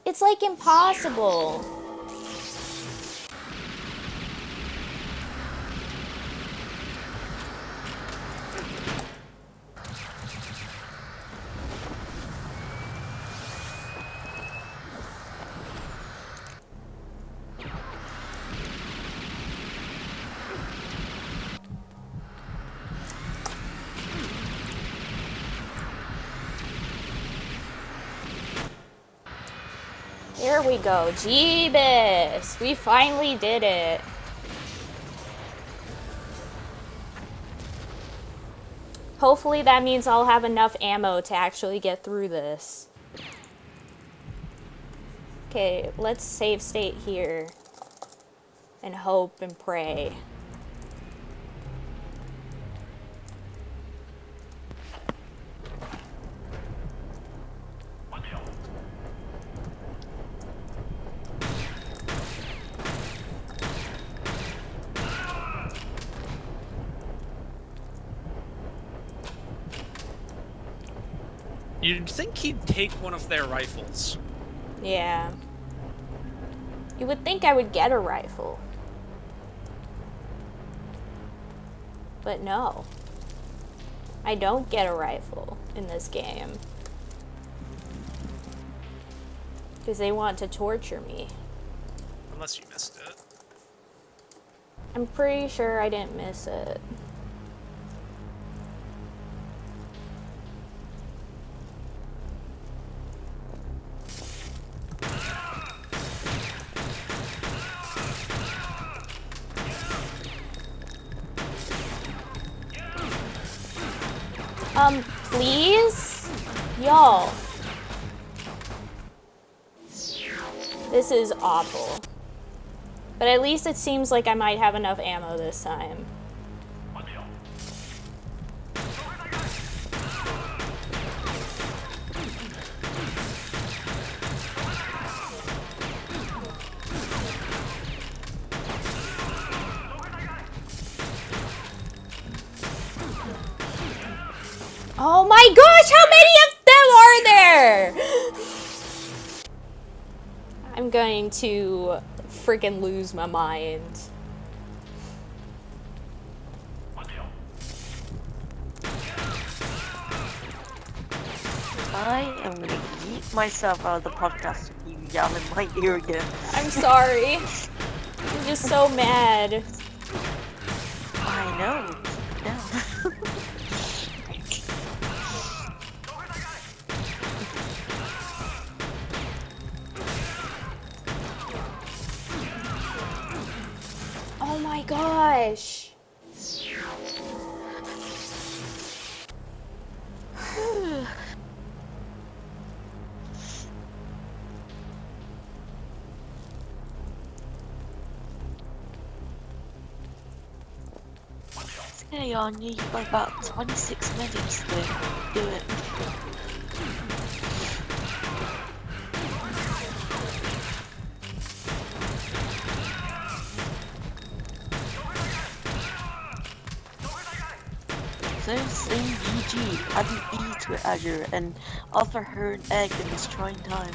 It's like impossible. There we go. Jeebus! We finally did it. Hopefully that means I'll have enough ammo to actually get through this. Okay, let's save state here. And hope and pray. You'd think he'd take one of their rifles. Yeah. You would think I would get a rifle. But no. I don't get a rifle in this game. Because they want to torture me. Unless you missed it. I'm pretty sure I didn't miss it. Please? Y'all. This is awful. But at least it seems like I might have enough ammo this time. Oh my gosh, how many of them are there? I'm going to freaking lose my mind. I am gonna yeet myself out of the podcast if you yell in my ear again. I'm sorry. I'm just so mad. No. No. Oh my gosh. Hey, Anya, you've got about 26 minutes to do it. So saying GG, adding E to it, Azure, and offer her an egg in this trying time.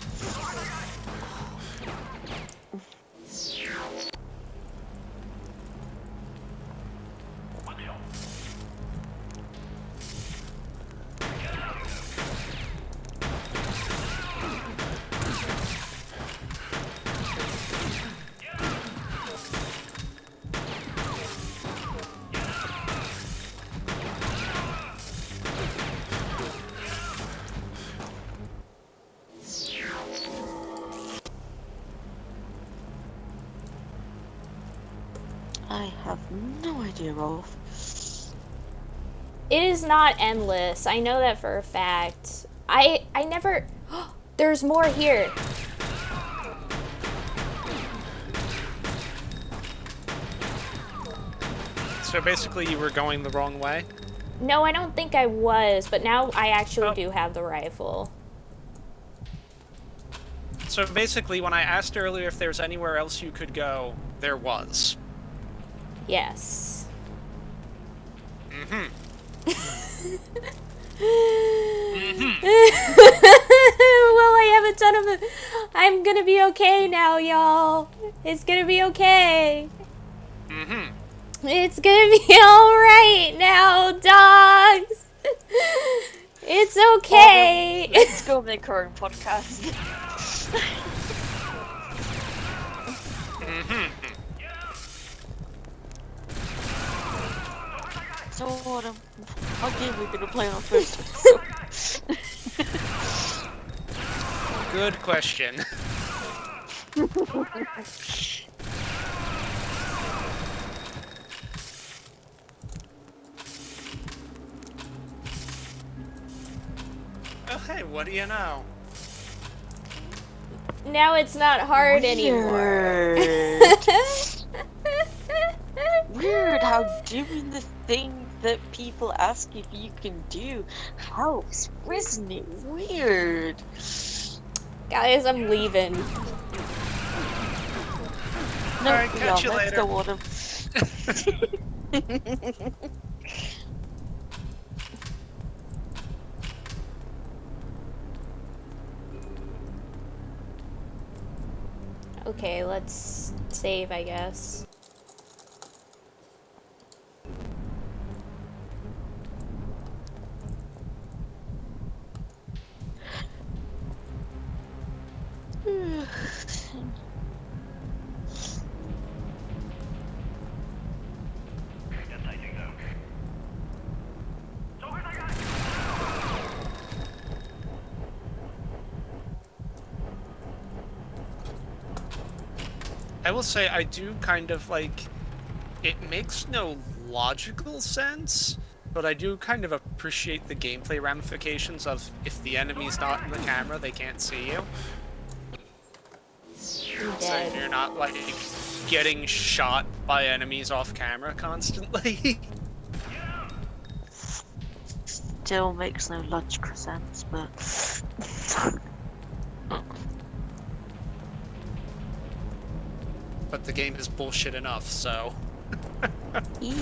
I have no idea, Rolf. It is not endless. I know that for a fact. I never... There's more here. So basically you were going the wrong way? No, I don't think I was, but now I actually do have the rifle. So basically when I asked earlier if there's anywhere else you could go, there was. Yes. Mm-hmm. Well, I have a ton of it. I'm gonna be okay now, y'all. It's gonna be okay. Mm-hmm. It's gonna be alright now, dogs. It's okay. Let's go make our own podcast. So what game are we gonna play on first episode? Good question. Oh hey, what do you know? Now it's not hard anymore. Weird how doing the thing that people ask if you can do helps. Isn't it weird? Guys, I'm leaving. No, Alright, catch you let's later. go on 'em. Okay, let's save, I guess. I will say I do kind of like, it makes no logical sense, but I do kind of appreciate the gameplay ramifications of if the enemy's not in the camera, they can't see you. You're So dead. you're not like getting shot by enemies off camera constantly. Still makes no logical sense, but But the game is bullshit enough, so. E.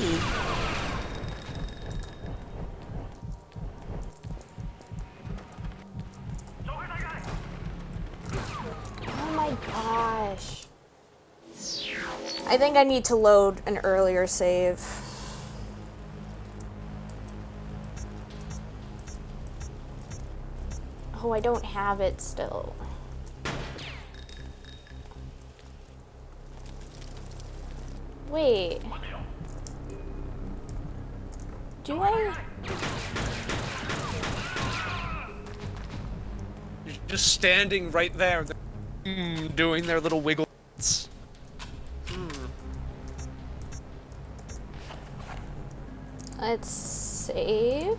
Oh my gosh. I think I need to load an earlier save. Oh, I don't have it still. Wait. Do I? You're just standing right there, doing their little wiggles. Let's save.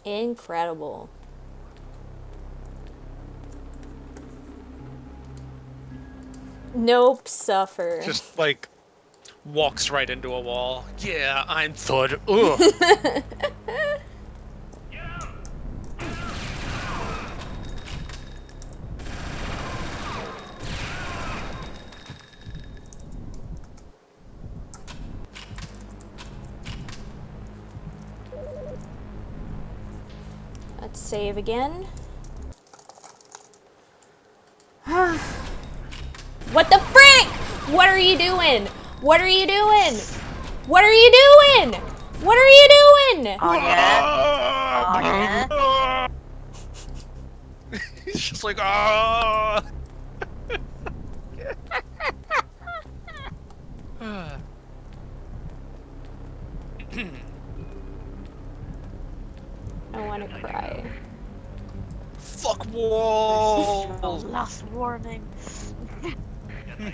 Incredible. Nope, suffer. Just like walks right into a wall. Yeah, I'm Thud. Ugh. Let's save again. What the frick? What are you doing? What are you doing? What are you doing? What are you doing? Oh yeah. Oh yeah. He's just like, ah. I want to cry. Fuck Your walls. last warning.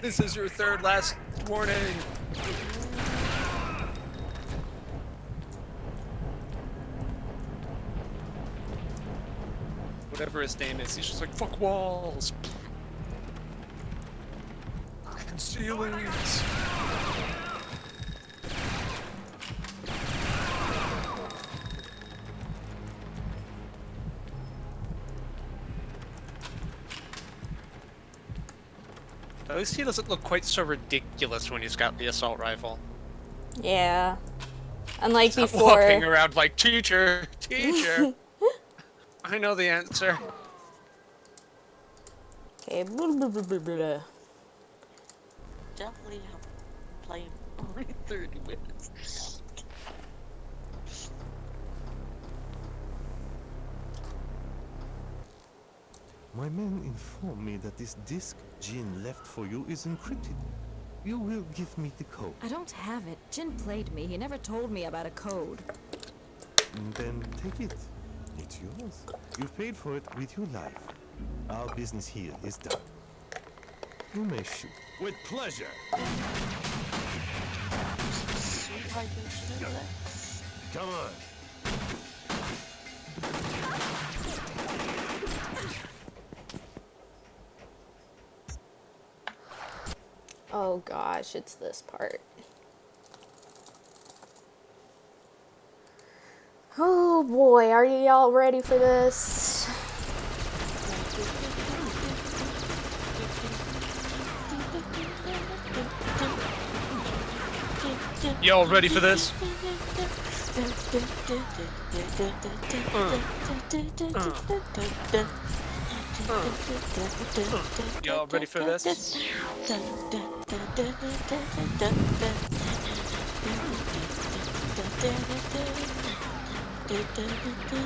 This is your third last warning. Whatever his name is, he's just like, fuck walls. And ceilings. At least he doesn't look quite so ridiculous when he's got the assault rifle. Yeah. Unlike He's not before. walking around like, teacher, teacher. I know the answer. Okay. Blah, blah, blah, blah, blah. Definitely have played only 30 minutes. My men inform me that this disc Jin left for you is encrypted. You will give me the code. I don't have it. Jin played me. He never told me about a code. Then take it. It's yours. You've paid for it with your life. Our business here is done. You may shoot. With pleasure. Come on. Oh gosh, it's this part. Oh boy, are y'all ready for this? Y'all ready for this? Y'all ready for this? You're ready for this.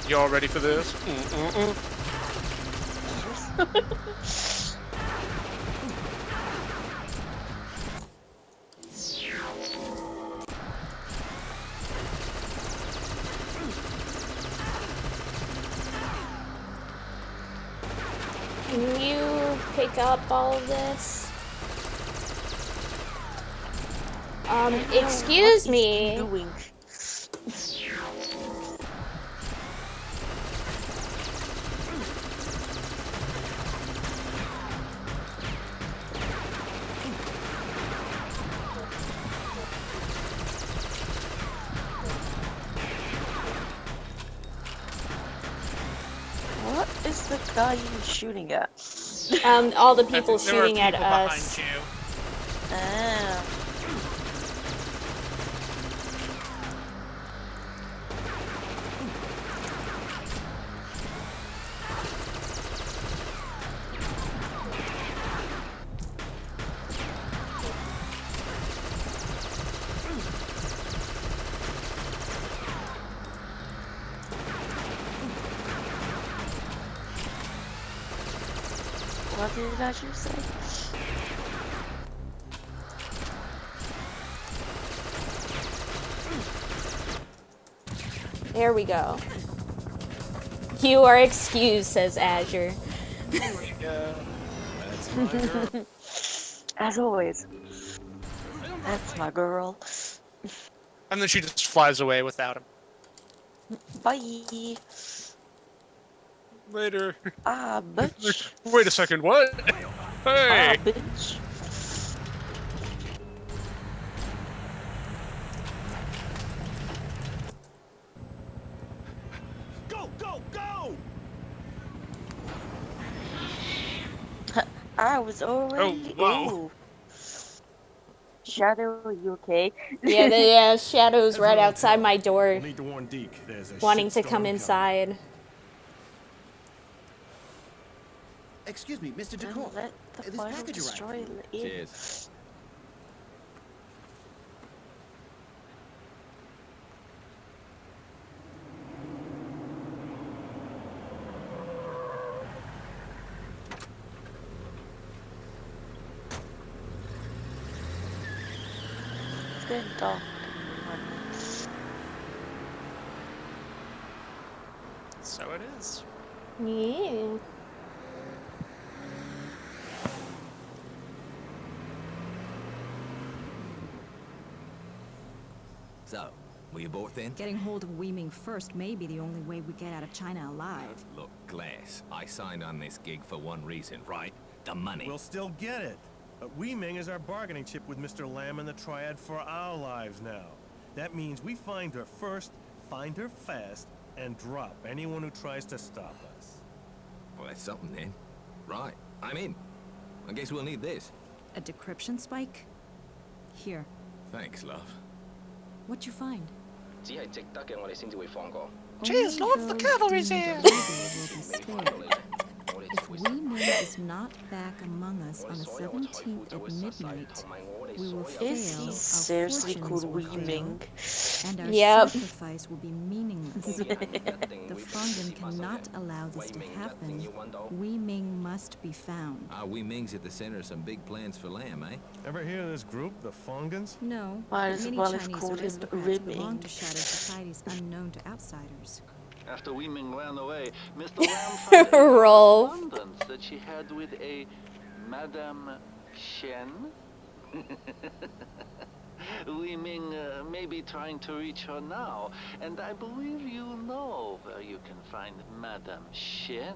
Y'all ready for this? Can you pick up all of this? Excuse What is he me. doing? What is the guy even shooting at? All the I people think there are shooting at people us. behind you. Ah. What did I just say? There we go. You are excused, says Azure. That's my girl. As always. That's my girl. And then she just flies away without him. Bye. Later. Ah, bitch. Wait a second, what? Ah, Hey! bitch. Go, go, go! I was already. whoa. Ooh. Shadow, are you okay? Yeah, Shadow's As right well, outside too. my door, We'll need to warn Deke. There's a wanting to shitstorm come coming. inside. Excuse me, Mr. Then Decor. let the This final package arrived. destroyer in. Cheers. It's getting dark. So it is. Yeah. So, were you both in? Getting hold of Weiming first may be the only way we get out of China alive. Look, Glass, I signed on this gig for one reason, right? The money. We'll still get it. But Weiming is our bargaining chip with Mr. Lamb and the Triad for our lives now. That means we find her first, find her fast, and drop anyone who tries to stop us. Well, that's something then. Right, I'm in. I guess we'll need this. A decryption spike? Here. Thanks, love. What'd you find? Jeez, Only love, the those cavalry's deemed here! worthy will be spared. If Weiming is not back among us on the 17th at midnight, we will fail, Is he our seriously fortunes called will fail, Weiming? and our Yep. sacrifice will be meaningless. The Fungan cannot allow this to happen. Weiming must be found. Weiming's at the center of some big plans for Lamb, eh? Ever hear of this group, the Fungans? No, Might but as many well have Chinese called him aristocrats belong Rimming. to shadow societies unknown to outsiders. After Weiming ran away, Mr. Lamb found a Rolf. correspondence that she had with a Madame Shen. Weiming may be trying to reach her now, and I believe you know where you can find Madame Shen.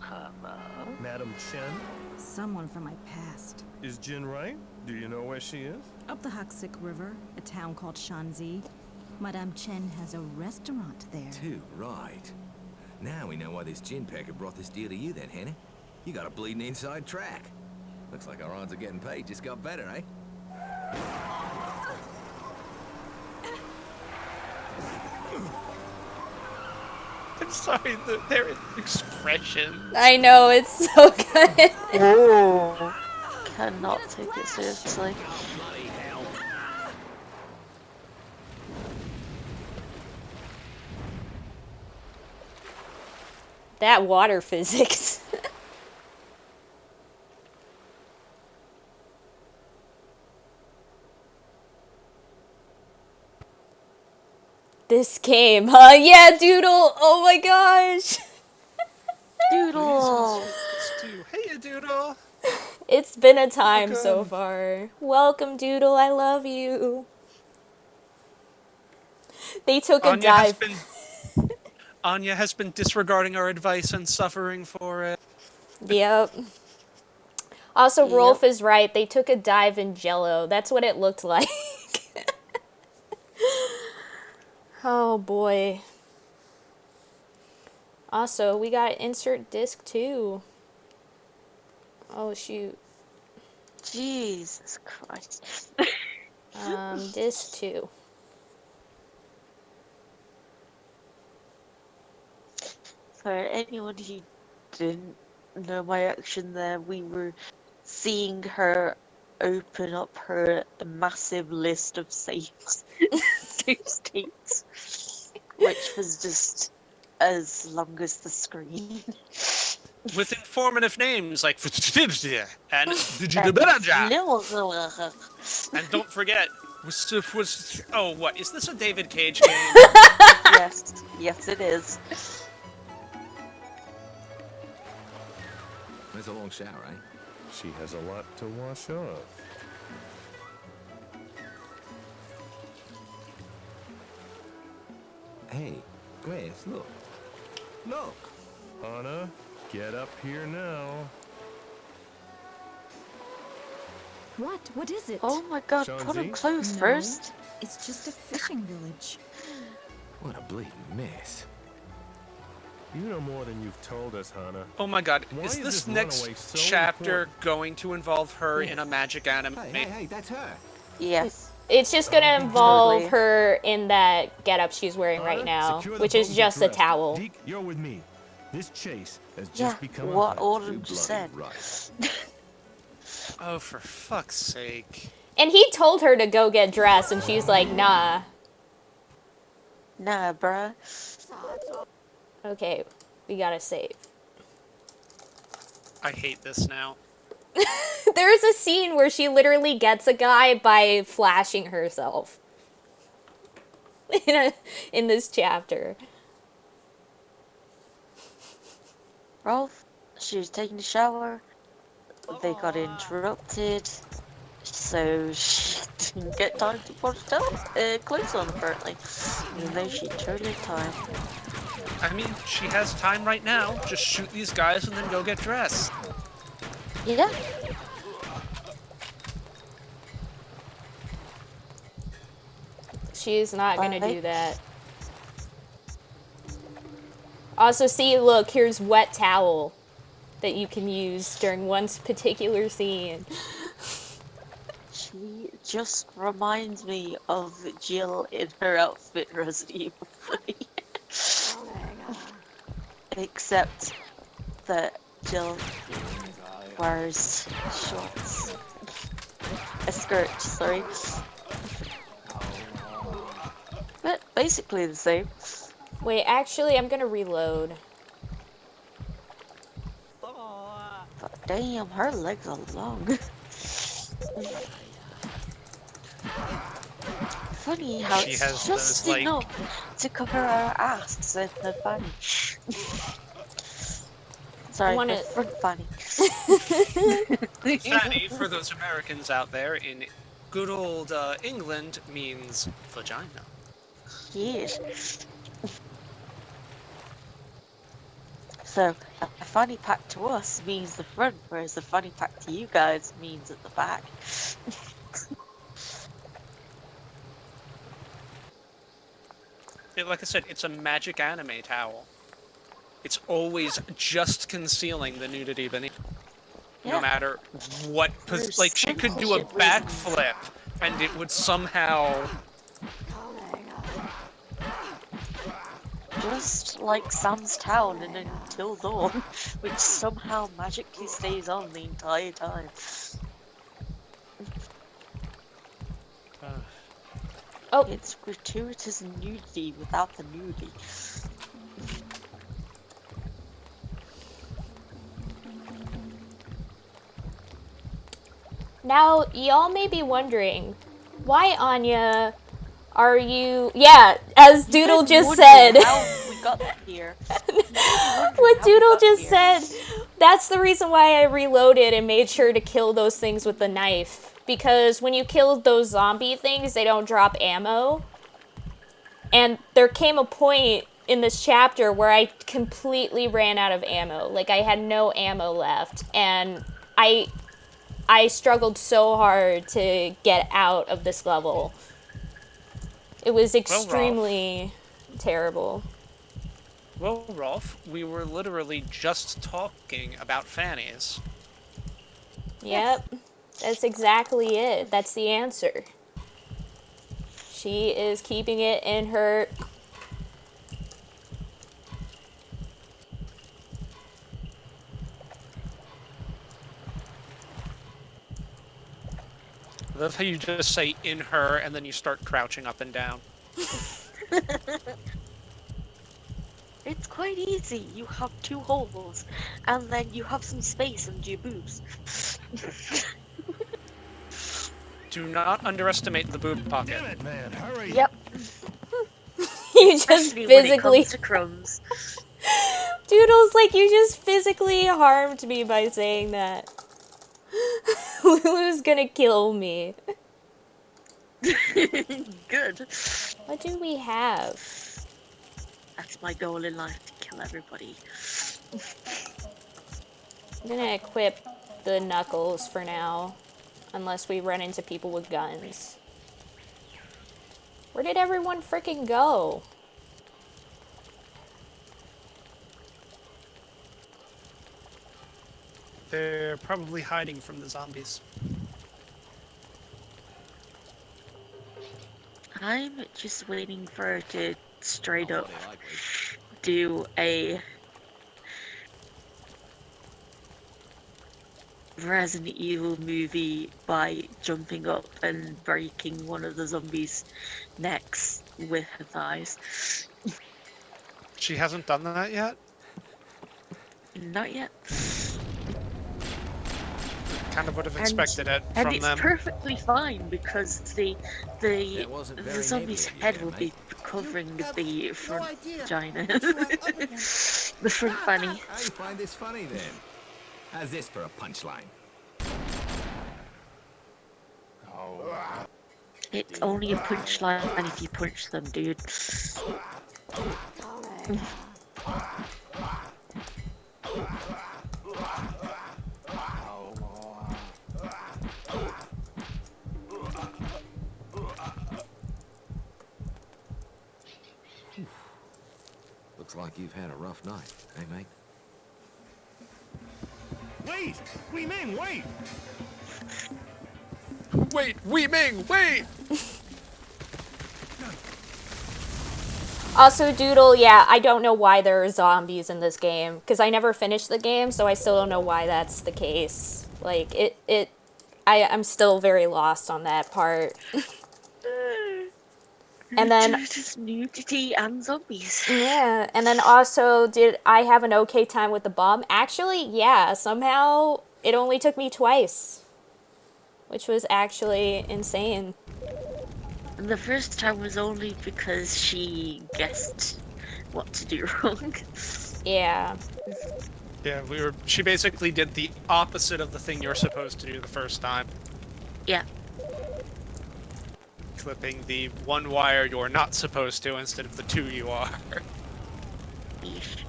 Hannah? Madam Chen? Someone from my past. Is Jin right? Do you know where she is? Up the Huxic River, a town called Shanzi. Madame Chen has a restaurant there. Too right. Now we know why this gin packer brought this deal to you then, Hannah. You got a bleeding inside track. Looks like our odds of getting paid just got better, eh? I'm sorry, their expression. I know, it's so good. Oh, cannot take it seriously. That water physics. This game, huh? Yeah, Doodle! Oh my gosh! Doodle! Hey, Doodle! It's been a time so far. Welcome, Doodle. I love you. They took a dive. Anya has been disregarding our advice and suffering for it. Yep. Also, Yep. Rolf is right. They took a dive in Jello. That's what it looked like. Oh boy. Also, we got insert disc 2. Oh shoot. Jesus Christ. Disc 2. For anyone who didn't know my action there, we were seeing her open up her massive list of safes, save states, which was just as long as the screen. With informative names like and and don't forget, oh, what is this, a David Cage game? Yes, it is. It's a long shower, eh? She has a lot to wash off. Hey, Grace, look. Look! Anna, get up here now. What? What is it? Oh my god, put on clothes first. It's just a fishing village. What a bleeding mess. You know more than you've told us, Hana. Oh my god, Why is is this this next runaway so chapter important? going to involve her in a magic anime? Hey, that's her. Yes. It's just gonna involve Totally. her in that getup she's wearing right now, Secure the which is boat just a with rest. towel. Deke, you're with me. This chase has Yeah, just become what a all of Too them just bloody said. right. Oh, for fuck's sake. And he told her to go get dressed, and she's like, nah. Nah, bruh. Okay, we gotta save. I hate this now. There's a scene where she literally gets a guy by flashing herself. In this chapter. Rolf, she was taking a shower. They got interrupted. So she didn't get time to put clothes on, apparently. Even though she totally had time. I mean, she has time right now. Just shoot these guys and then go get dressed. Yeah. She's not gonna Bye. do that. Also, see, look, here's wet towel that you can use during one particular scene. She just reminds me of Jill in her outfit Resident Evil 3. Except that Jill wears shorts. A skirt, sorry. But basically the same. Wait, actually, I'm gonna reload. But damn, her legs are long. Funny how She it's has just those, like- enough to cover her ass and her fanny. Sorry, wanna- her front fanny. Fanny, for those Americans out there, in good old England, means vagina. Yes. So, a fanny pack to us means the front, whereas the fanny pack to you guys means at the back. Like I said, it's a magic anime towel. It's always just concealing the nudity beneath. Yeah. No matter what, like she could do a backflip, and it would somehow. Just like Sam's Town in Until Dawn, which somehow magically stays on the entire time. Oh. It's gratuitous nudity without the nudity. Now, y'all may be wondering, why, Anya, are you... Yeah, as Doodle just said. How we got here. What Doodle just said That's the reason why I reloaded and made sure to kill those things with the knife. Because when you kill those zombie things, they don't drop ammo. And there came a point in this chapter where I completely ran out of ammo. Like, I had no ammo left. And I struggled so hard to get out of this level. It was extremely terrible. Well, Rolf, we were literally just talking about fannies. Yep. That's exactly it. That's the answer. She is keeping it in her... I love how you just say in her and then you start crouching up and down. It's quite easy. You have 2 holes, and then you have some space under your boobs. Do not underestimate the boob pocket. Damn it, man, hurry! Yep. You just Especially physically... when it comes to crumbs. Doodles, like, you just physically harmed me by saying that. Lulu's gonna kill me. Good. What do we have? That's my goal in life, to kill everybody. I'm gonna equip the knuckles for now. Unless we run into people with guns. Where did everyone freaking go? They're probably hiding from the zombies. I'm just waiting for her to straight up do a Resident Evil movie by jumping up and breaking one of the zombies' necks with her thighs. She hasn't done that yet? Not yet. Kind of would have expected it and from it's them. perfectly fine because the wasn't very zombie's neighborly, head yeah, will be mate. covering the front idea vagina. what you are up against. The front fanny. How you find this funny then? How's this for a punchline? It's only a punchline if you punch them, dude. Looks like you've had a rough night, hey mate? Wait! Wee Ming, wait! Wait, Wee Ming, wait! Also, Doodle, yeah, I don't know why there are zombies in this game. Because I never finished the game, so I still don't know why that's the case. Like, I'm still very lost on that part. And then... Just nudity and zombies. Yeah, and then also, did I have an okay time with the bomb? Actually, yeah, somehow it only took me twice. Which was actually insane. And the first time was only because she guessed what to do wrong. Yeah. Yeah, she basically did the opposite of the thing you're supposed to do the first time. Yeah. Clipping the one wire you're not supposed to instead of the 2 you are. Yeesh.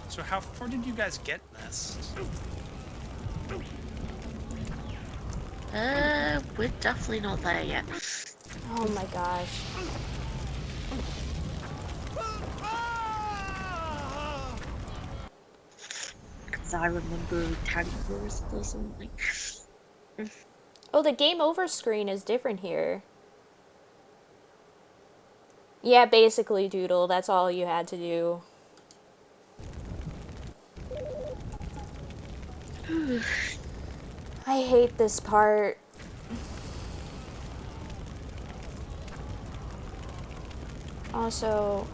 So how far did you guys get in this? We're definitely not there yet. Oh my gosh. Because I remember tankers or something. Oh, the game over screen is different here. Yeah, basically, Doodle, that's all you had to do. I hate this part. Also...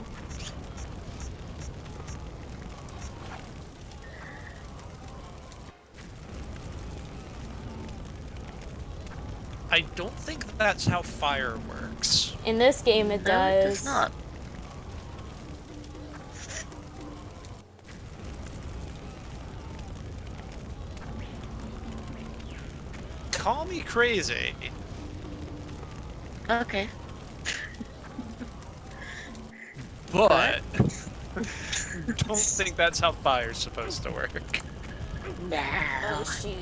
I don't think that's how fire works. In this game, it No, does. it does not. Call me crazy. Okay. But don't think that's how fire's supposed to work. No. Oh, shoot.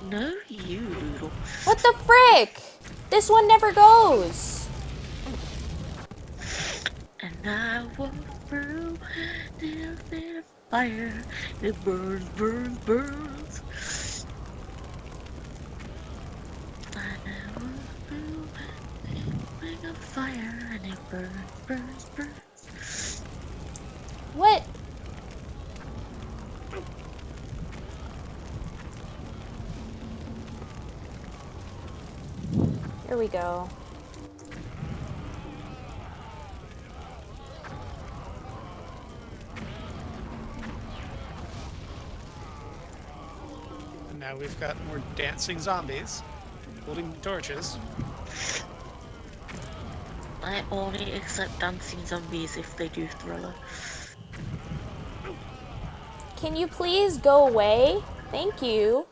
No, you doodle. What the frick? This one never goes. And I walk through the fire. It burns, burns, burns. I walk through the ring of fire, and it burns, burns, burns. What? Here we go. And now we've got more dancing zombies holding torches. I only accept dancing zombies if they do thriller. Can you please go away? Thank you.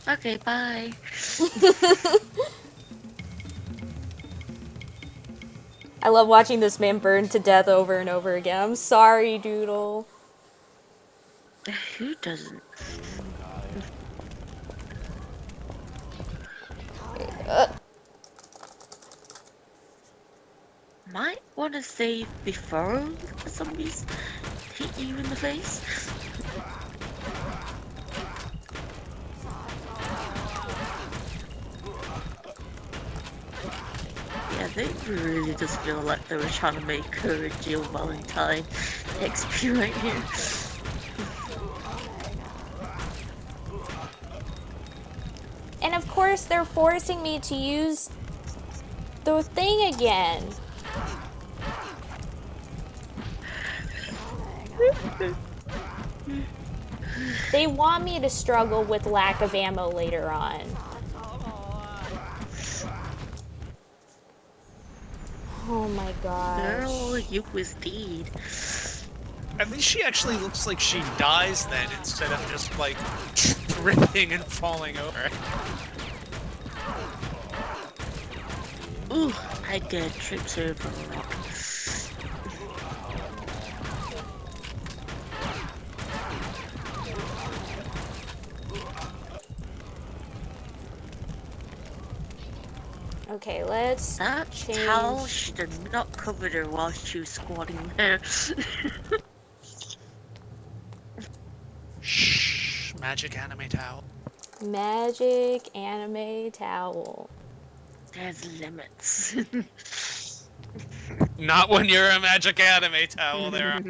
Okay, bye. I love watching this man burn to death over and over again. I'm sorry, Doodle. Who doesn't? Might want to save before the zombies hit you in the face. Yeah, they really just feel like they were trying to make her a Jill Valentine XP right here. And of course, they're forcing me to use the thing again. They want me to struggle with lack of ammo later on. Oh my gosh. Girl, you was deed. At least she actually looks like she dies then, instead of just, like, tripping and falling over. Ooh, I did trip over a rock. Okay, let's That change. towel should have not covered her while she was squatting there. Shh, magic anime towel. Magic anime towel. There's limits. Not when you're a magic anime towel there.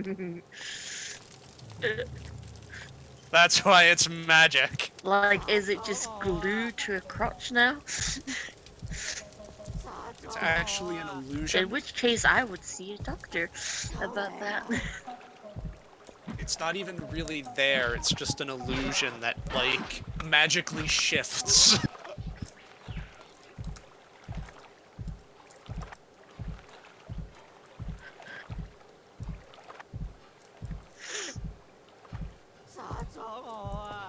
That's why it's magic. Like, is it just glued to a crotch now? It's actually an illusion. In which case, I would see a doctor about that. It's not even really there, it's just an illusion that, like, magically shifts.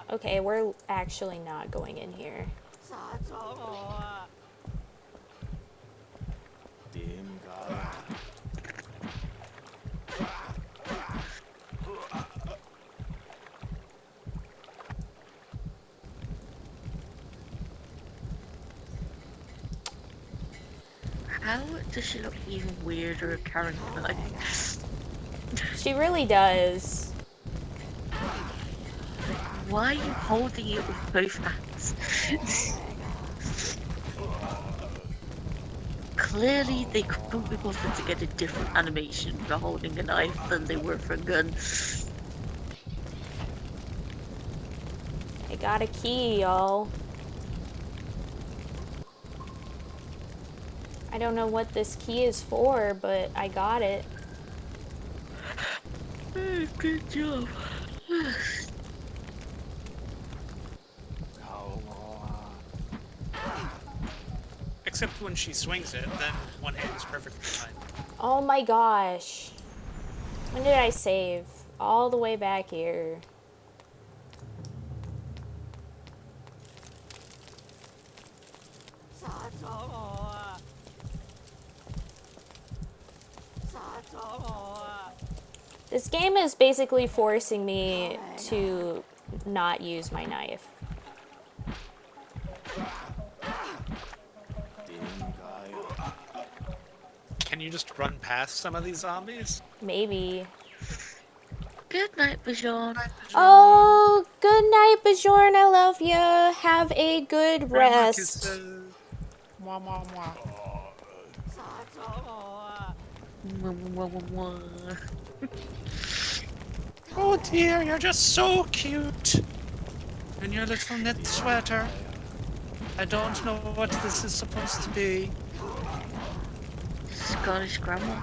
Okay, we're actually not going in here. How does she look even weirder carrying a knife? She really does. Why are you holding it with both hands? clearly they couldn't be bothered to get a different animation for holding a knife than they were for a gun. I got a key, y'all. I don't know what this key is for, but I got it. Good job. Except when she swings it, then one hand is perfectly fine. Oh my gosh. When did I save? All the way back here. This game is basically forcing me to not use my knife. Can you just run past some of these zombies? Maybe. Good night, Bajon. Oh, good night, Bajorn. I love ya. Have a good rest. Mwah, mwah, mwah. Oh dear, you're just so cute. In your little knit sweater. I don't know what this is supposed to be. Scottish grandma.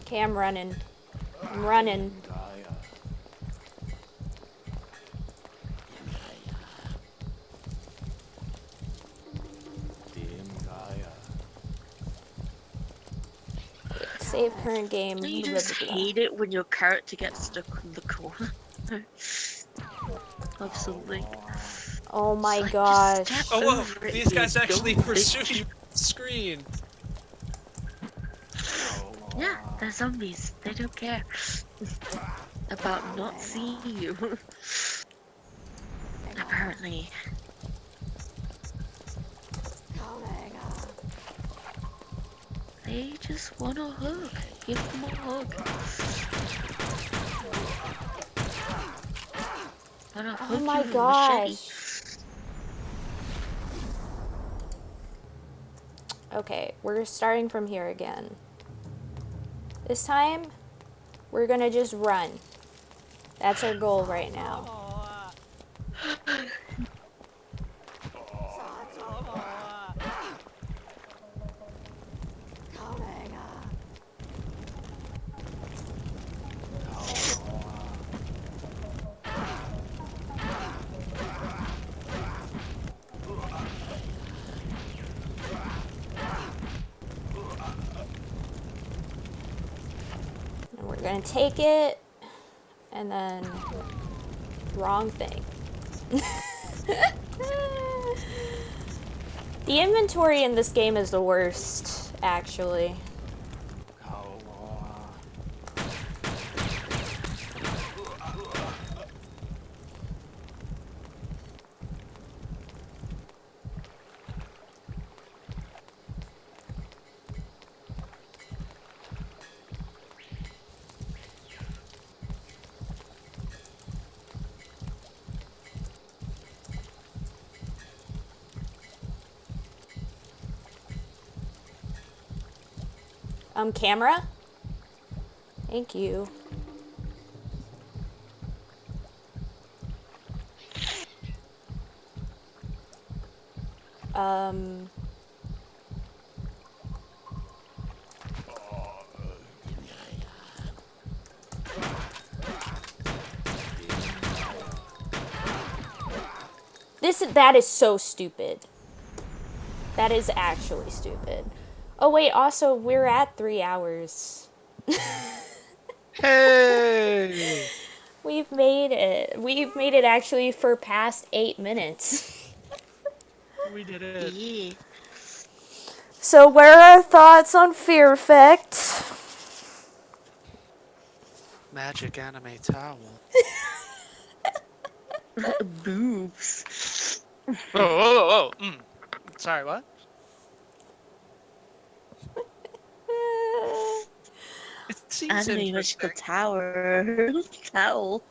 Okay, I'm running. I'm running. Save current game. You just hate it when your character gets stuck in the corner of something. Oh my like, gosh. just step Oh, over whoa! it, These you guys actually dumb pursue bitch. you on the screen. Yeah, they're zombies. They don't care about not seeing you. Apparently. They just want a hug. Give them a hug. Wanna Oh hug my you with a machete. gosh. Okay, we're starting from here again. This time, we're gonna just run. That's our goal right now. And we're gonna take it, and then wrong thing. The inventory in this game is the worst, actually. Camera? Thank you. That is so stupid. That is actually stupid. Oh wait, also we're at 3 hours. Hey! We've made it. We've made it actually for past 8 minutes. We did it. Yeah. So what are our thoughts on Fear Effect? Magic anime towel. Boobs. Oh. Sorry, what? And the magical tower. Towel.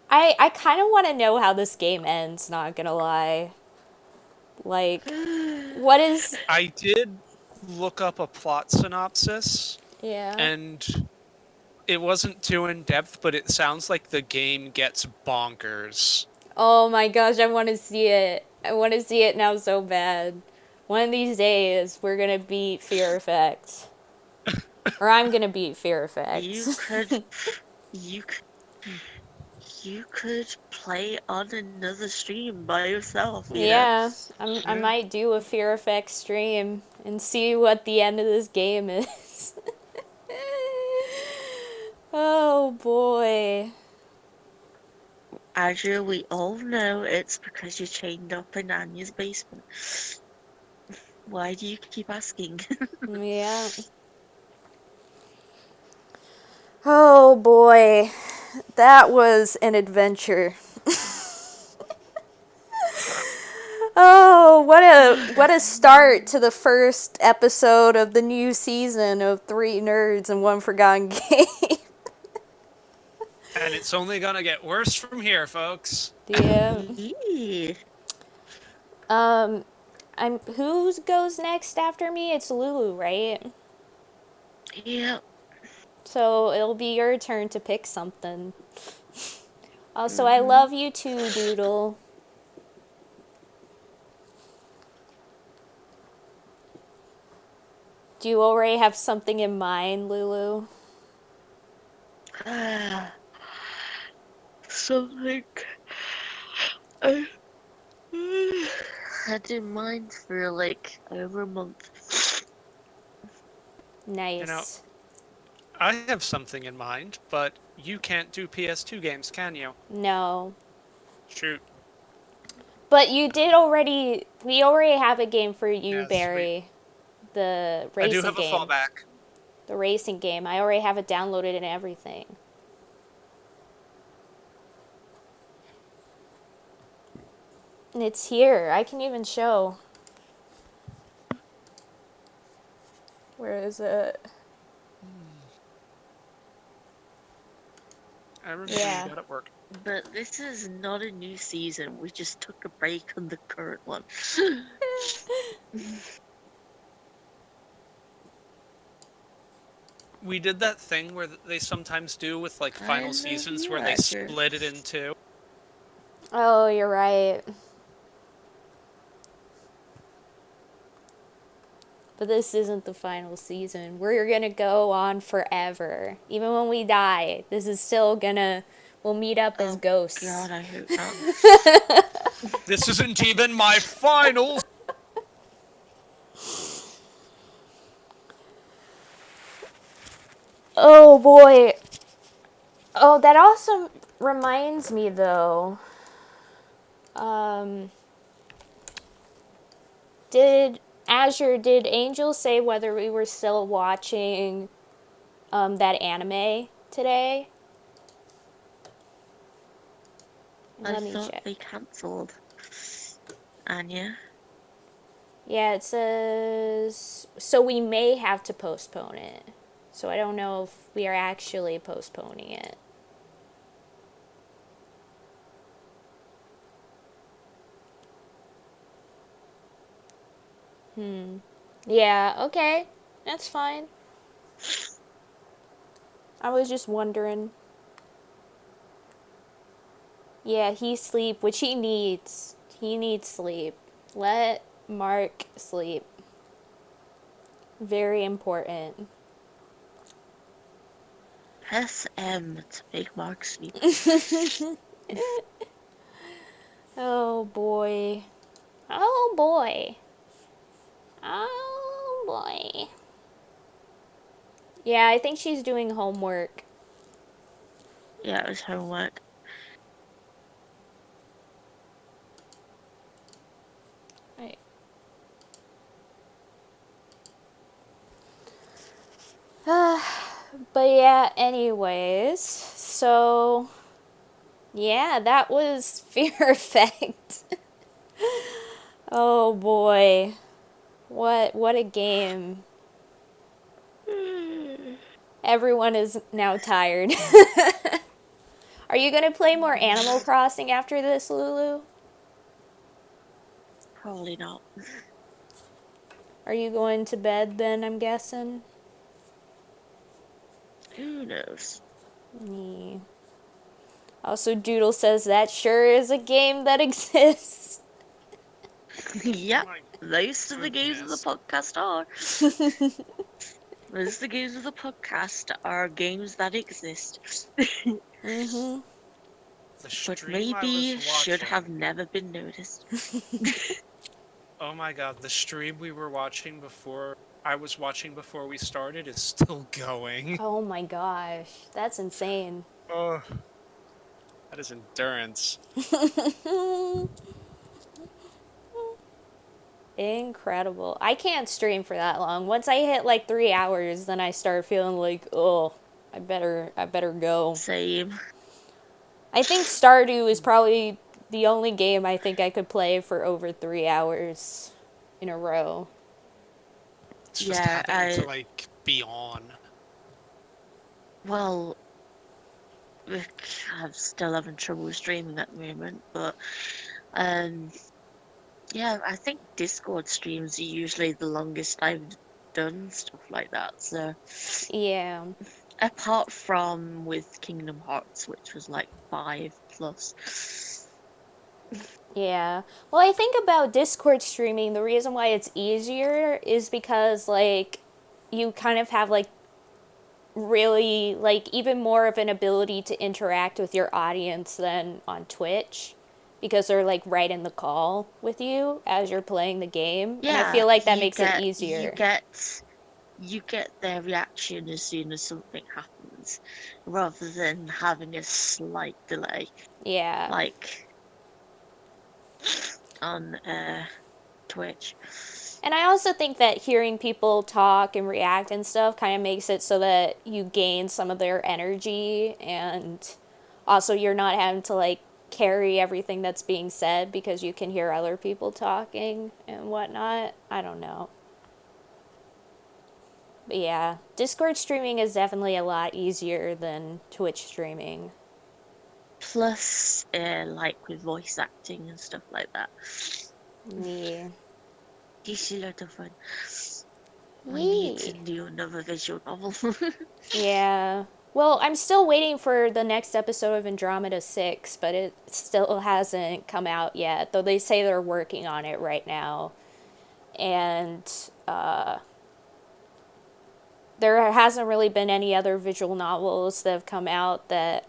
I kind of want to know how this game ends, not gonna lie. Like, what is... I did look up a plot synopsis, Yeah. and it wasn't too in-depth, but it sounds like the game gets bonkers. Oh my gosh, I want to see it. I want to see it now so bad. One of these days, we're gonna beat Fear Effect. Or I'm gonna beat Fear Effect. You could play on another stream by yourself, you Yeah, know? I might do a Fear Effect stream and see what the end of this game is. Oh boy. Andrew, we all know it's because you're chained up in Anya's basement. Why do you keep asking? Yeah. Oh boy. That was an adventure. Oh, what a start to the first episode of the new season of 3 Nerds and One Forgotten Game. And it's only gonna get worse from here, folks. Yeah. Who goes next after me? It's Lulu, right? Yep. So it'll be your turn to pick something. Also, I love you too, Doodle. Do you already have something in mind, Lulu? Something I had in mind for like over a month. Nice. You know, I have something in mind, but you can't do PS2 games, can you? No. Shoot. But you did already... We already have a game for you, Yes, Barry. The racing game. I do have a fallback. The racing game. I already have it downloaded and everything. And it's here. I can even show. Where is it? I remember you got it work. But this is not a new season. We just took a break on the current one. We did that thing where they sometimes do with like final seasons where they split it in two. Oh, you're right. But this isn't the final season. We're gonna go on forever. Even when we die, this is still gonna... We'll meet up as ghosts. God, I hope not. This isn't even my final. Oh boy. Oh, that also reminds me though. Did Angel say whether we were still watching that anime today? I thought they cancelled. Anya? Yeah, it says... So we may have to postpone it. So I don't know if we are actually postponing it. Yeah, okay. That's fine. I was just wondering. Yeah, he sleep, which he needs. He needs sleep. Let Mark sleep. Very important. Press M to make Mark sleep. Oh boy. Oh boy. Oh boy. Yeah, I think she's doing homework. Yeah, it was homework. Right. But yeah, anyways, so yeah, that was Fear Effect. Oh boy. What a game. Everyone is now tired. Are you gonna play more Animal Crossing after this, Lulu? Probably not. Are you going to bed then, I'm guessing? Who knows? Me. Also, Doodle says that sure is a game that exists. Yep, My most of the games of the goodness. podcast are. Most of the games of the podcast are games that exist. Mm-hmm. The But stream I maybe was should have watching. never been noticed. Oh my god, the stream we were watching before we started is still going. Oh my gosh, that's insane. Oh, that is endurance. Incredible. I can't stream for that long. Once I hit like 3 hours, then I start feeling like, oh, I better go. Same. I think Stardew is probably the only game I think I could play for over 3 hours in a row. It's just Yeah, having to like be on. well, I'm still having trouble streaming at the moment, but yeah, I think Discord streams are usually the longest I've done stuff like that. So Yeah. apart from with Kingdom Hearts, which was like 5+. Yeah. Well, I think about Discord streaming, the reason why it's easier is because, like, you kind of have, like, really, like, even more of an ability to interact with your audience than on Twitch. Because they're, like, right in the call with you as you're playing the game. And I Yeah, feel like that makes it easier. you get their reaction as soon as something happens, rather than having a slight delay, Yeah. like on Twitch. And I also think that hearing people talk and react and stuff kind of makes it so that you gain some of their energy, and also you're not having to like carry everything that's being said because you can hear other people talking and whatnot. I don't know. But yeah, Discord streaming is definitely a lot easier than Twitch streaming. Plus, like with voice acting and stuff like that. Yeah. It's a lot of fun. I Yee. need to do another visual novel. Yeah. Well, I'm still waiting for the next episode of Andromeda 6, but it still hasn't come out yet, though they say they're working on it right now. And there hasn't really been any other visual novels that have come out that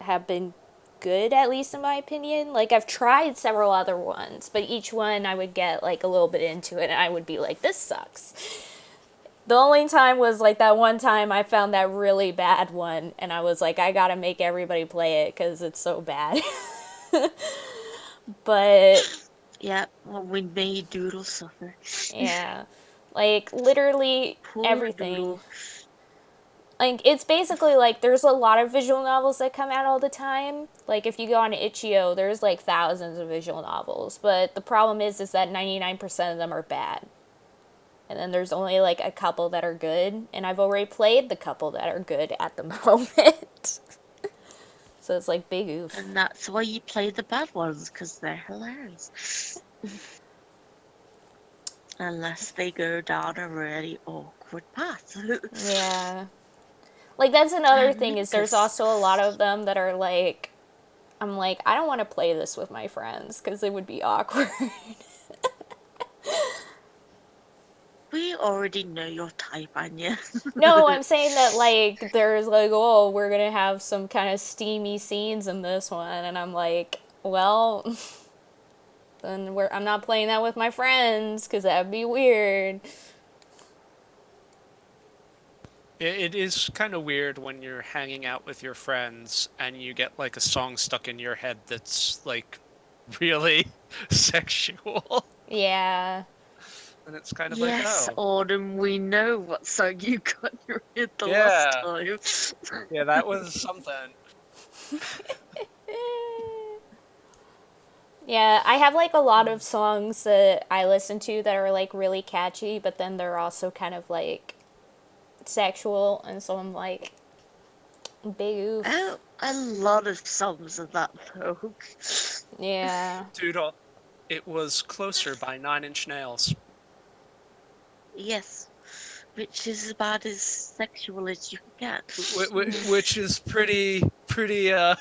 have been good, at least in my opinion. Like, I've tried several other ones, but each one I would get like a little bit into it and I would be like, this sucks. The only time was like that one time I found that really bad one and I was like, I gotta make everybody play it because it's so bad. But yeah, well, we made Doodle suffer. Yeah, like literally Poor everything. Doodle. Like, it's basically like there's a lot of visual novels that come out all the time. Like, if you go on Itch.io, there's like thousands of visual novels. But the problem is that 99% of them are bad. And then there's only like a couple that are good. And I've already played the couple that are good at the moment. So it's like big oof. And that's why you play the bad ones, because they're hilarious. Unless they go down a really awkward path. Yeah. Like, that's another thing, is there's 'Cause also a lot of them that are like, I'm like, I don't want to play this with my friends because it would be awkward. we already know your type, Anya. No, I'm saying that, like, there's like, oh, we're gonna have some kind of steamy scenes in this one, and I'm like, well, then I'm not playing that with my friends because that'd be weird. It is kind of weird when you're hanging out with your friends and you get like a song stuck in your head that's like really sexual. Yeah. And it's kind of yes, like, oh. Autumn, we know what song you got in your head the Yeah. last time. Yeah, that was something. Yeah, I have like a lot of songs that I listen to that are like really catchy, but then they're also kind of like sexual, and so I'm like, big oof. A lot of songs of that though. Yeah. Doodle. It was Closer by 9 Inch Nails. Yes, which is about as sexual as you can get. Which is pretty, uh...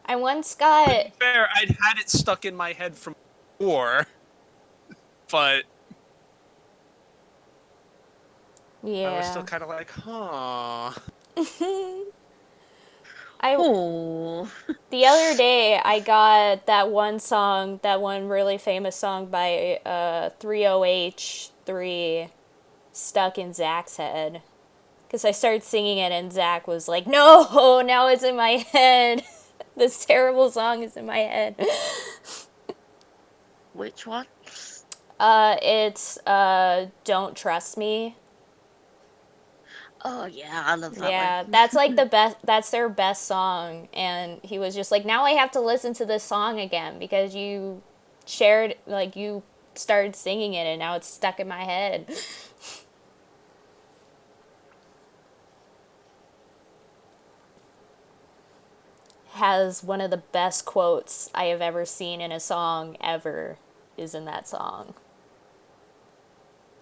I once To got be fair, I'd had it stuck in my head from before, but I was still yeah. kind of like, huh. Oh. The other day I got that one song, that one really famous song by 30H3 stuck in Zach's head. Because I started singing it and Zach was like, no, now it's in my head. This terrible song is in my head. Which one? It's Don't Trust Me. Oh yeah, I love that Yeah, one. that's like the best, that's their best song. And he was just like, now I have to listen to this song again because you shared, like, you started singing it and now it's stuck in my head. Has one of the best quotes I have ever seen in a song ever is in that song.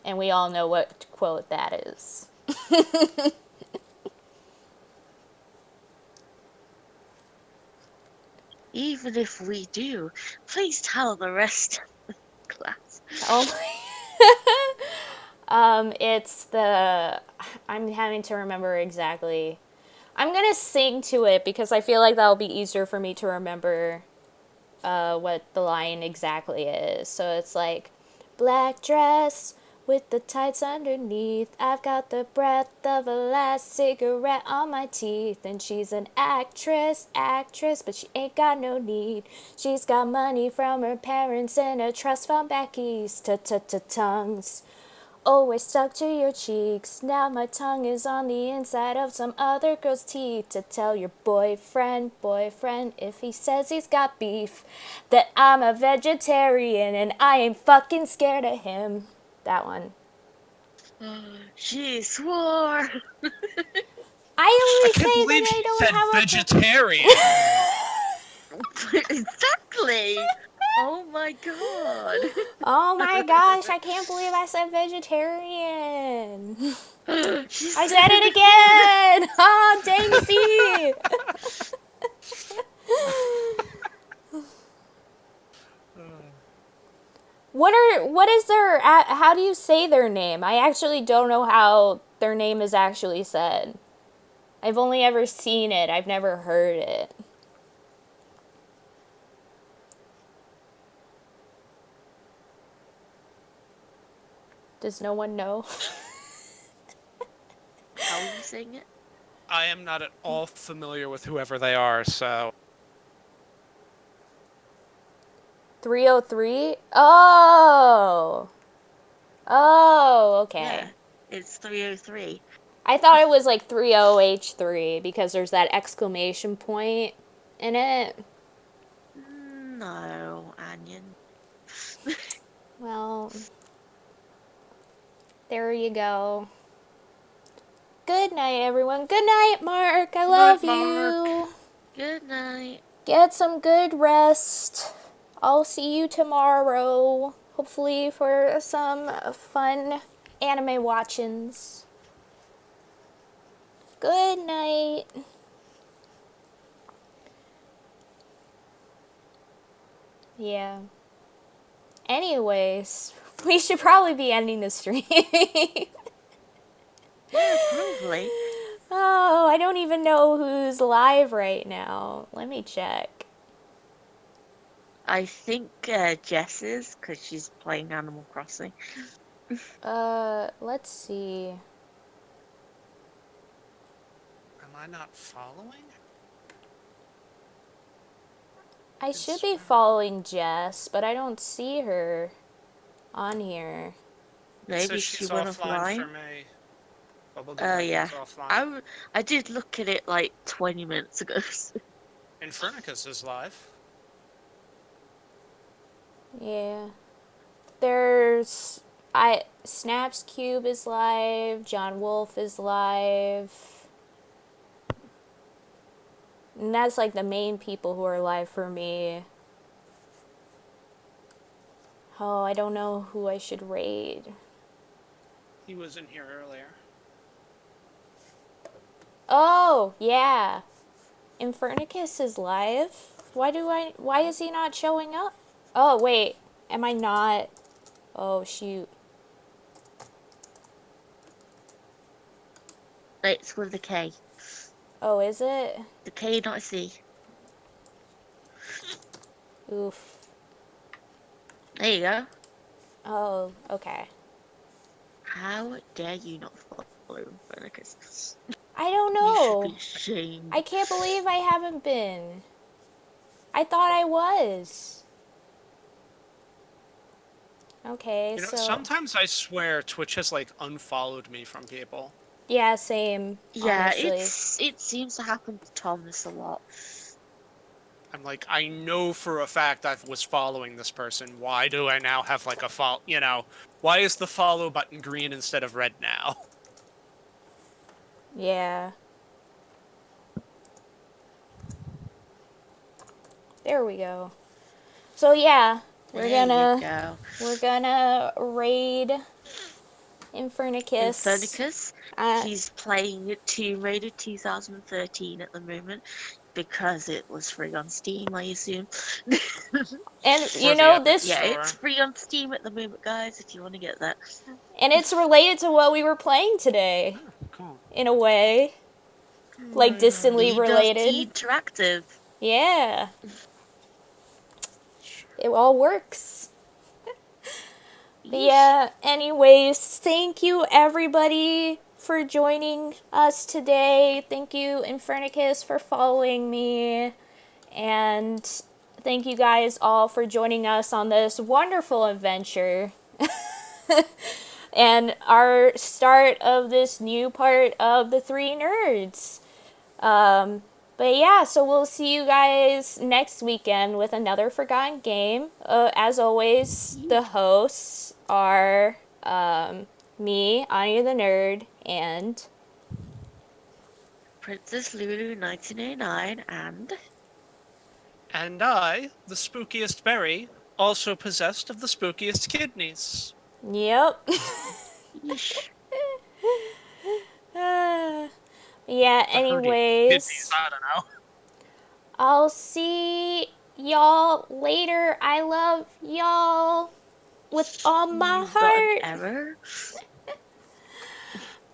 And we all know what quote that is. Even if we do, please tell the rest of the class. Oh it's the, I'm having to remember exactly. I'm gonna sing to it because I feel like that'll be easier for me to remember what the line exactly is. So it's like, black dress with the tights underneath. I've got the breath of a last cigarette on my teeth. And she's an actress, but she ain't got no need. She's got money from her parents and a trust fund back east. Tongues always stuck to your cheeks. Now my tongue is on the inside of some other girl's teeth. To tell your boyfriend, if he says he's got beef, that I'm a vegetarian and I ain't fucking scared of him. That one. She swore. I I always can't say believe that I she don't said have vegetarian. Exactly. Oh my god. Oh my gosh, I can't believe I said vegetarian. I said it again. Oh, Daisy. What is their, how do you say their name? I actually don't know how their name is actually said. I've only ever seen it. I've never heard it. Does no one know? How are you saying it? I am not at all familiar with whoever they are, so 303? Oh. Oh, okay. Yeah, it's 303. I thought it was like 30H3 because there's that exclamation point in it. No, Onion. Well, there you go. Good night, everyone. Good night, Mark. I love you. Good night. Get some good rest. I'll see you tomorrow. Hopefully for some fun anime watchings. Good night. Yeah. Anyways, we should probably be ending the stream. Yeah, probably. Oh, I don't even know who's live right now. Let me check. I think Jess is, because she's playing Animal Crossing. Let's see. am I not following? I should be following Jess, but I don't see her on here. Maybe So she she's went offline for offline. me. Bubblegum Vikings Yeah. offline. I did look at it like 20 minutes ago. Infernicus is live. Yeah. Snaps Cube is live, John Wolf is live. And that's like the main people who are live for me. Oh, I don't know who I should raid. He was in here earlier. Oh, yeah. Infernicus is live. Why is he not showing up? Oh, wait. Am I not? Oh, shoot. It's with the K. Oh, is it? The K, not a C. Oof. There you go. Oh, okay. How dare you not follow Infernicus? I don't You should know. be ashamed. I can't believe I haven't been. I thought I was. Okay, You know, so... sometimes I swear Twitch has, like, unfollowed me from people. Yeah, same, Yeah, honestly. it seems to happen to Thomas a lot. I'm like, I know for a fact I was following this person. Why do I now have, like, a follow... You know, why is the follow button green instead of red now? Yeah. There we go. So yeah, we're gonna raid Infernicus. Infernicus. He's playing Tomb Raider 2013 at the moment because it was free on Steam, I assume. And you know this. Yeah, it's free on Steam at the moment, guys. If you want to get that. And it's related to what we were playing today. Oh, cool. In a way. Like distantly related. Interactive. Yeah. It all works. But yeah, anyways, thank you everybody for joining us today. Thank you, Infernicus, for following me. And thank you guys all for joining us on this wonderful adventure. And our start of this new part of the Three Nerds. But yeah, so we'll see you guys next weekend with another Forgotten Game. As always, the hosts are me, Anya the Nerd, and Princess Lulu 1989 and... And I, the spookiest berry, also possessed of the spookiest kidneys. Yep. Yeah, anyways. Kidneys, I don't know. I'll see y'all later. I love y'all with all my heart.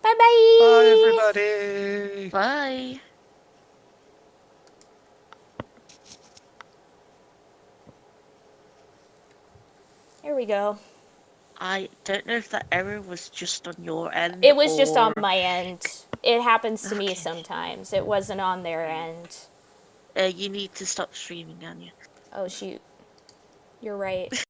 Bye-bye. Bye, everybody. Bye. Here we go. I don't know if that error was just on your end. It was just on my end. It happens to me sometimes. It wasn't on their end. You need to stop streaming, Anya. Oh, shoot. You're right.